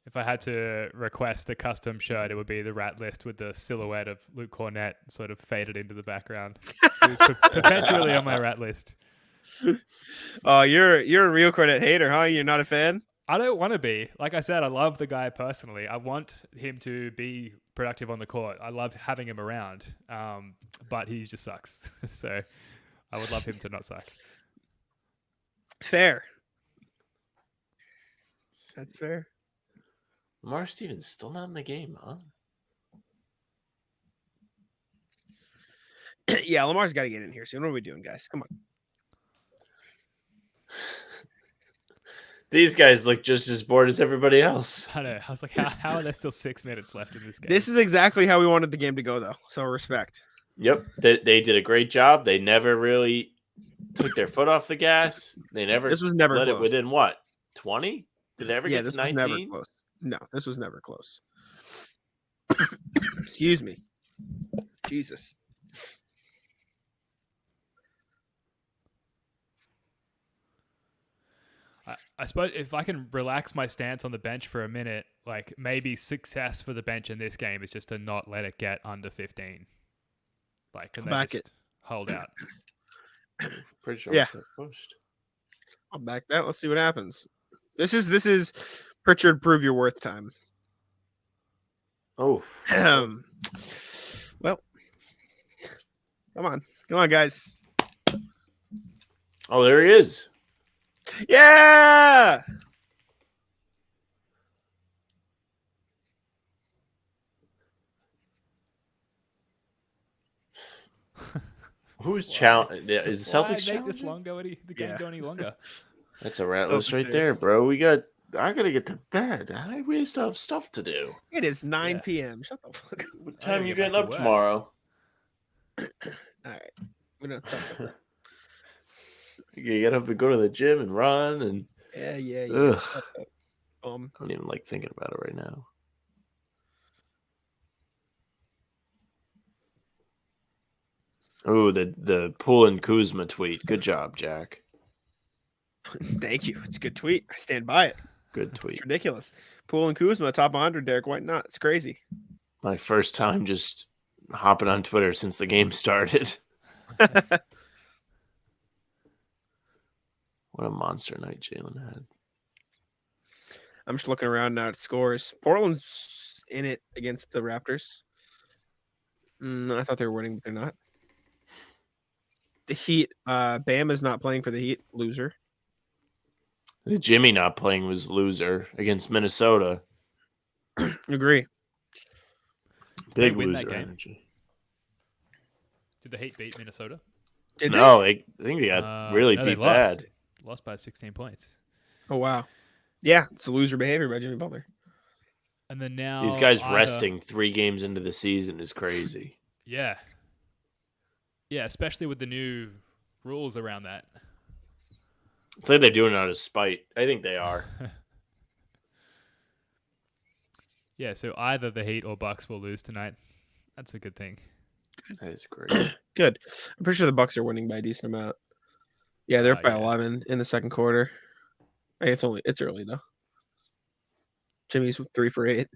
If I had to request a custom shirt, it would be the rat list with the silhouette of Luke Cornett sort of faded into the background. It was perpetually on my rat list. Oh, you're a real Cornett hater, huh? You're not a fan? I don't want to be. Like I said, I love the guy personally. I want him to be productive on the court. I love having him around, but he just sucks. So I would love him to not suck. Fair. That's fair. Lamar Stevens still not in the game, huh? Yeah, Lamar's got to get in here soon. What are we doing, guys? Come on. These guys look just as bored as everybody else. I know. I was like, how are there still 6 minutes left in this game? This is exactly how we wanted the game to go, though. So respect. Yep. They did a great job. They never really took their foot off the gas. This was never close. It within what? 20? Did it ever get to 19? Was never close. No, this was never close. Excuse me. Jesus. I suppose if I can relax my stance on the bench for a minute, like maybe success for the bench in this game is just to not let it get under 15. Like, can they just hold out? Pretty sure yeah. Pushed. I'll back that. Let's see what happens. This is Pritchard prove your worth time. Oh, Well, come on, guys. oh, there he is. Yeah. Who's challenge? Is the Why Celtics make this challenging? long go the game go any longer? That's a rat list Celtics right do. there, bro. I gotta get to bed. We still have stuff to do. It is 9 Yeah. p.m. Shut the fuck up. What I time gotta you get back getting to up work. tomorrow? All right. We're gonna talk about that. You get up and go to the gym and run, and Yeah. ugh, Shut up. I don't even like thinking about it right now. Oh, the Poole and Kuzma tweet. Good job, Jack. Thank you. It's a good tweet. I stand by it. Good It's tweet. ridiculous. Poole and Kuzma top 100. Derek White not. It's crazy. My first time just hopping on Twitter since the game started. What a monster night Jalen had. I'm just looking around now at scores. Portland's in it against the Raptors. I thought they were winning, but they're not. The Heat. Bam is not playing for the Heat. Loser. The Jimmy not playing was loser against Minnesota. Agree. They Big win that loser game? energy. Did the Heat beat Minnesota? Did No, I think they got really no, they beat lost. bad. Lost by 16 points. Oh wow. Yeah, it's a loser behavior by Jimmy Butler. And then now These guys either- resting 3 games into the season is crazy. Yeah. Yeah, especially with the new rules around that. It's like they're doing it out of spite. I think they are. Yeah, so either the Heat or Bucks will lose tonight. That's a good thing. That is great. Good. I'm pretty sure the Bucks are winning by a decent amount. Yeah, they're up by Yeah. 11 in the second quarter. I think it's early though. Jimmy's 3 for 8.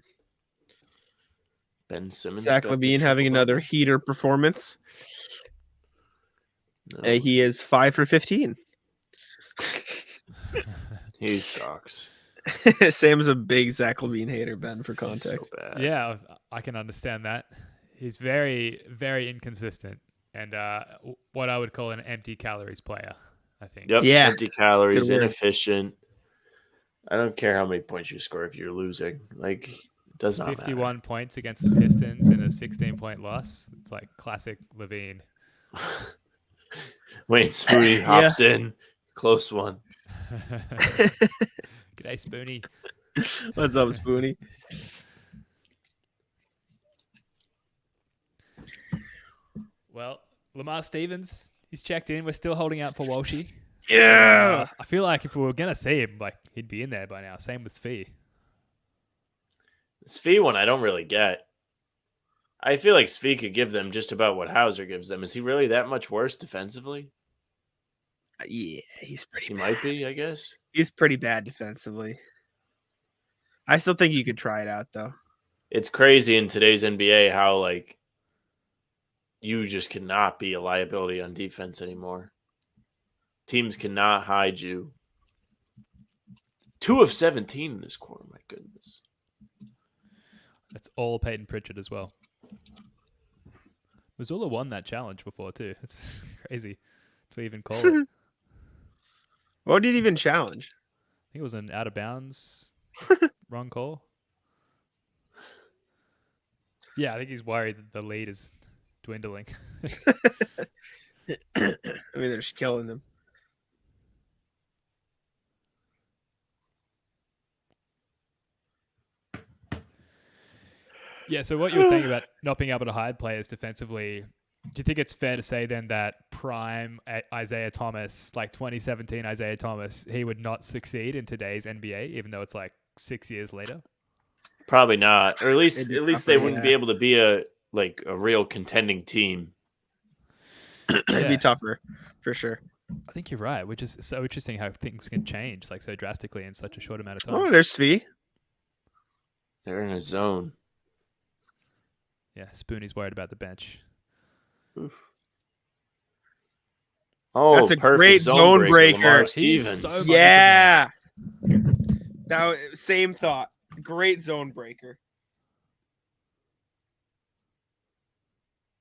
Ben Simmons. Zach got the LaVine having triple-double. another heater performance. No, He is 5 for 15. he sucks. Sam's a big Zach LaVine hater, Ben, for He's so context. bad. Yeah, I can understand that. He's very, very inconsistent and what I would call an empty calories player, I think. Yep. Yeah. Empty calories, Good word. inefficient. I don't care how many points you score if you're losing. Like, it does not 51 points against the Pistons in a 16-point loss. It's like classic Levine. matter. Wayne Spoody hops in. Close one. G'day, Spoonie. What's up, Spoonie? Well, Lamar Stevens, he's checked in. We're still holding out for Walshy. Yeah. I feel like if we were going to see him, like he'd be in there by now. Same with Svi. The Svi one, I don't really get. I feel like Svi could give them just about what Hauser gives them. Is he really that much worse defensively? Yeah, he's pretty He bad. might be, I guess. He's pretty bad defensively. I still think you could try it out though. It's crazy in today's NBA how, like, you just cannot be a liability on defense anymore. Teams cannot hide you. 2 of 17 in this quarter, my goodness. That's all Peyton Pritchard as well. Missoula won that challenge before too. It's crazy to even call it. I What did he even challenge? think it was an out of bounds wrong call. Yeah, I think he's worried that the lead is dwindling. I mean, they're just killing them. Yeah, so what you were saying about not being able to hide players defensively, do you think it's fair to say then that prime Isaiah Thomas, like 2017 Isaiah Thomas, he would not succeed in today's NBA, even though it's like 6 years later? Probably not. Or at least It'd be they tougher, wouldn't yeah. be able to be a real contending team. It'd Yeah. be tougher, for sure. I think you're right, which is so interesting how things can change like so drastically in such a short amount of Oh, time. there's Svi. They're in a zone. Yeah, Spoonie's worried about the bench. Oof. Oh, That's a perfect great zone breaker. Lamar He's Stevens. so much- Yeah. Same thought. Great zone breaker.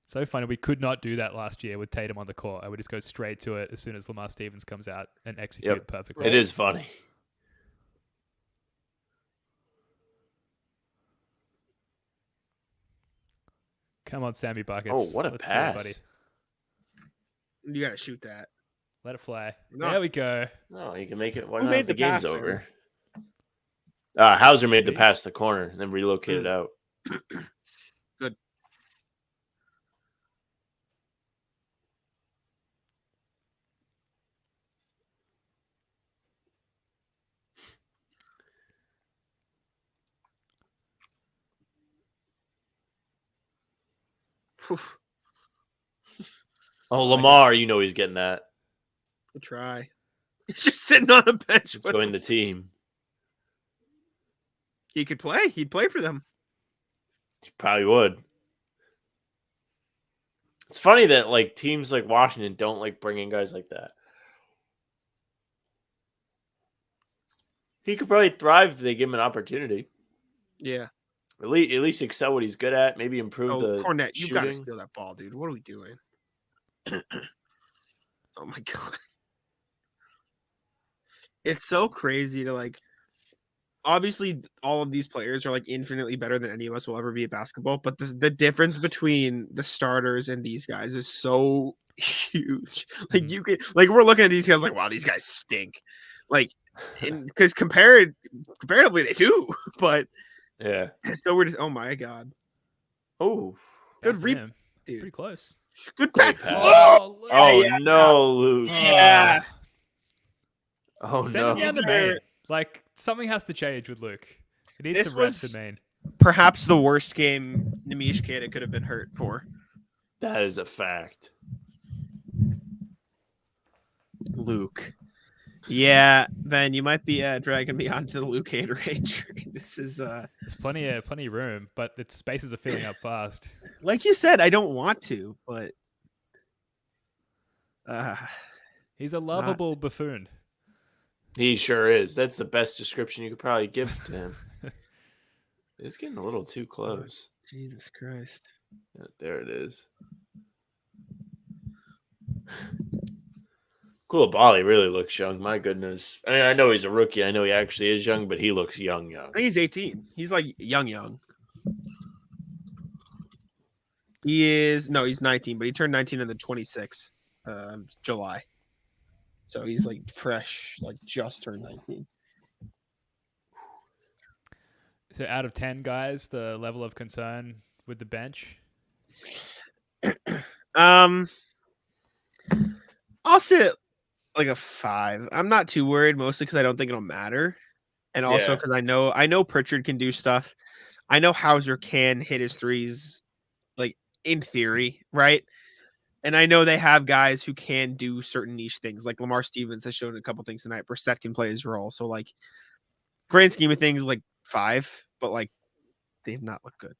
So funny. We could not do that last year with Tatum on the court. I would just go straight to it as soon as Lamar Stevens comes out and execute perfectly. It is funny. Come on, Sammy Buckets. Oh, what a Let's pass. see it, buddy. You gotta shoot that. Let it fly. No. There we go. No, you can make it. Why Who not made if the the game's pass, over? Hauser made the Sweet. pass to the corner and then relocated out. Good. Oof, Oh, Lamar, you know he's getting that. good try. He's just sitting on the bench. With Join the team. He could play. He'd play for them. He probably would. It's funny that like teams like Washington don't like bringing guys like that. He could probably thrive if they give him an opportunity. Yeah. At least excel what he's good at. Maybe improve Oh, the Cornette, you gotta shooting. steal that ball, dude. What are we doing? Oh my god. It's so crazy to like obviously all of these players are like infinitely better than any of us will ever be at basketball, but the difference between the starters and these guys is so huge. Like you could like we're looking at these guys like, wow, these guys stink. Like because comparatively they do, but Yeah. so we're just oh my god. Oh. Good Bad for rip, him. dude. Pretty close. Good Great pass. pass. Oh, Luke. Oh yeah. no, Luke. Yeah. Oh Send him no. down the These are- main. Like something has to change with Luke. He needs This to rest was- the main. Perhaps the worst game Nemish Keda could have been hurt for. That is a fact. Luke. Yeah, Ben, you might be dragging me onto the Luke Haterade train. This is There's plenty of room, but the spaces are filling up fast. like you said, I don't want to, but He's a lovable buffoon. He sure is. That's the best description you could probably give to him. It's getting a little too close. Jesus Christ. Yeah, there it is. Koulibaly really looks young. My goodness. I mean, I know he's a rookie. I know he actually is young, but he looks young. I think he's 18. He's like young. He's 19, but he turned 19 on the 26th July. So he's like fresh, like just turned 19. So out of 10 guys, the level of concern with the bench. I'll sit at like a 5. I'm not too worried, mostly because I don't think it'll matter, and also Yeah. because I know Pritchard can do stuff. I know Hauser can hit his threes, like in theory, right? And I know they have guys who can do certain niche things, like Lamar Stevens has shown a couple things tonight. Brissett can play his role, so like grand scheme of things, like 5, but like they've not looked good.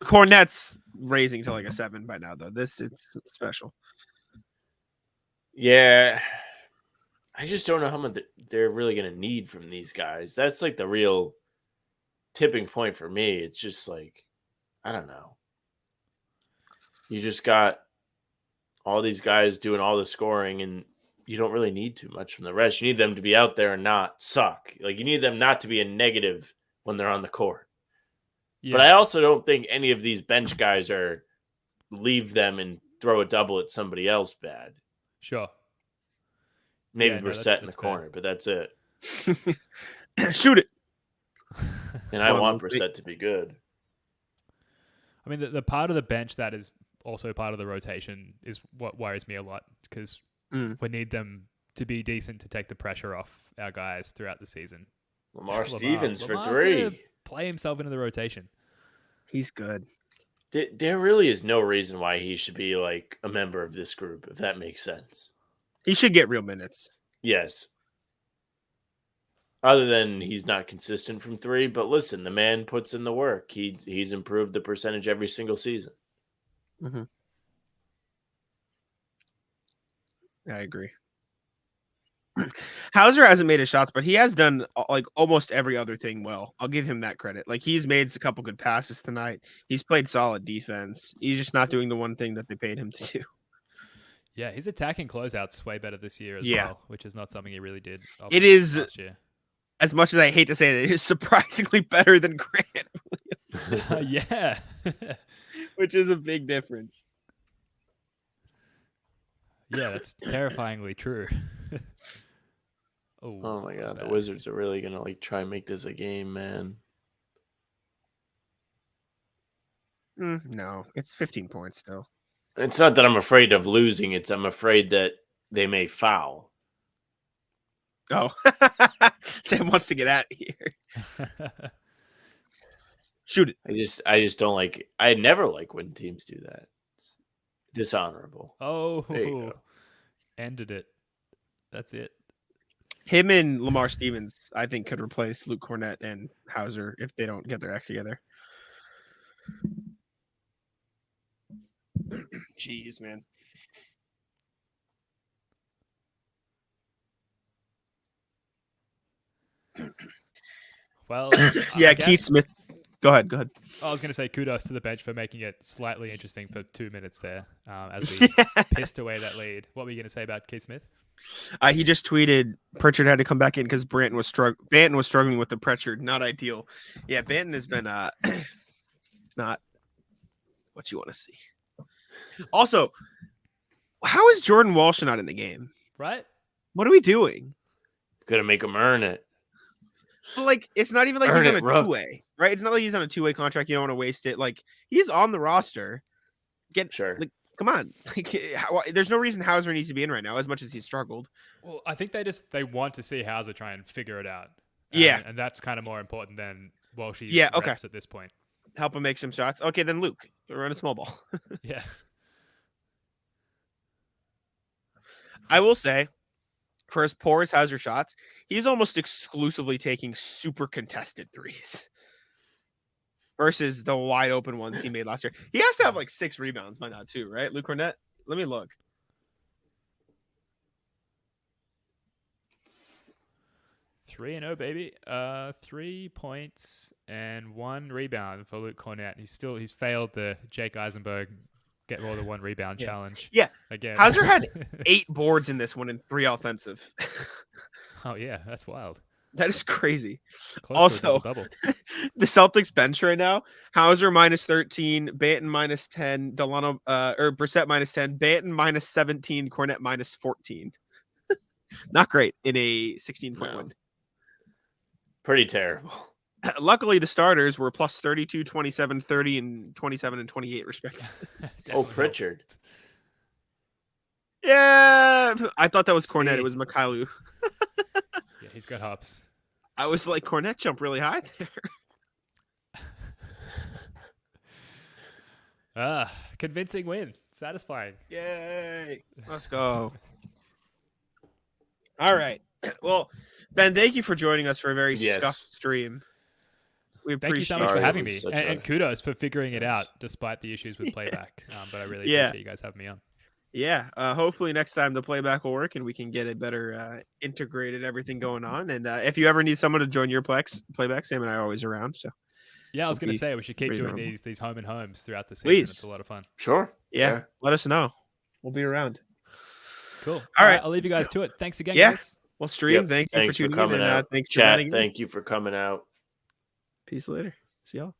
Cornette's raising to like a 7 by now, though. It's special. Yeah. I just don't know how much they're really going to need from these guys. That's like the real tipping point for me. It's just like, I don't know. You just got all these guys doing all the scoring, and you don't really need too much from the rest. You need them to be out there and not suck. Like, you need them not to be a negative when they're on the court. Yeah. But I also don't think any of these bench guys are leave them and throw a double at somebody else bad. Sure. Maybe Yeah, no, Brissett in the that's fair. corner, but that's it. Shoot it. And I Come on, want Luke. Brissett to be good. I mean, the part of the bench that is also part of the rotation is what worries me a lot because we need them to be decent to take the pressure off our guys throughout the season. Lamar Stevens for Lamar's 3. gonna play himself into the rotation. He's good. There really is no reason why he should be like a member of this group, if that makes sense. He should get real minutes. Yes. Other than he's not consistent from 3, but listen, the man puts in the work. He's improved the percentage every single season. Mm-hmm. I agree. Hauser hasn't made his shots, but he has done like almost every other thing well. I'll give him that credit. Like he's made a couple good passes tonight. He's played solid defense. He's just not doing the one thing that they paid him to do. Yeah, his attacking closeouts way better this year as well, which is not something he really did. It is last year. As much as I hate to say it, it is surprisingly better than Grant Williams. Yeah, which is a big difference. Yeah, that's terrifyingly true. Oh my god, the Wizards are really gonna like try and make this a game, man. No, it's 15 points still. It's not that I'm afraid of losing, it's I'm afraid that they may foul. Oh, Sam wants to get out of here. Shoot it. I just don't like. I never like when teams do that. It's dishonorable. Oh, ended it. That's it. Him and Lamar Stevens, I think, could replace Luke Cornett and Hauser if they don't get their act together. Jeez, man. Well, yeah, Keith Smith. Go ahead. I was going to say kudos to the bench for making it slightly interesting for 2 minutes there as we pissed away that lead. What were you going to say about Keith Smith? He just tweeted Pritchard had to come back in because Banton was struggling with the Pritchard. Not ideal. Yeah, Banton has been not what you want to see. Also, how is Jordan Walsh not in the game? Right? What are we doing? Gonna make him earn it. But like, it's not even like he's on a two-way, right? It's not like he's on a two-way contract. You don't want to waste it. Like, he's on the roster. Like, come on. Like, there's no reason Hauser needs to be in right now, as much as he's struggled. Well, I think they want to see Hauser try and figure it out. And that's kind of more important than Walsh's reps at this point. Help him make some shots. Okay, then Luke, run a small ball. Yeah. I will say, for as poor as Hauser shots, he's almost exclusively taking super contested threes versus the wide open ones he made last year. He has to have like 6 rebounds by now too, right? Luke Cornett? Let me look. Three and 0, baby. 3 points and 1 rebound for Luke Cornett. He's failed the Jake Eisenberg get more than 1 rebound challenge. Yeah. Again. Hauser had 8 boards in this one and 3 offensive. Oh yeah, that's wild. That is crazy. Close also, double. The Celtics bench right now: Hauser -13, Banton -10, Delano or Brissett -10, Banton -17, Cornett -14. Not great in a 16-point win. Pretty terrible. Luckily, the starters were plus 32, 27, 30, and 27 and 28, respectively. Pritchard. Helps. Yeah, I thought that was Cornett. It was Mikhailu. Yeah, he's got hops. I was like, Cornett jumped really high there. Convincing win. Satisfying. Yay. Let's go. All right. Well, Ben, thank you for joining us for a very scuffed stream. We appreciate Thank you so much for having me. such And kudos for figuring it out despite the issues with playback. But I really appreciate you guys having me on. Yeah. Hopefully next time the playback will work and we can get a better integrated everything going on. And if you ever need someone to join your playback, Sam and I are always around. So yeah, I was going to say we should keep doing these home and homes throughout the season. Please. It's a lot of fun. Sure. Yeah. Let us know. We'll be around. Cool. All right. I'll leave you guys to it. Thanks again, guys. Well, stream. Thank you for tuning in. And thanks for Chat. joining. Thank you for coming out. Peace later. See y'all.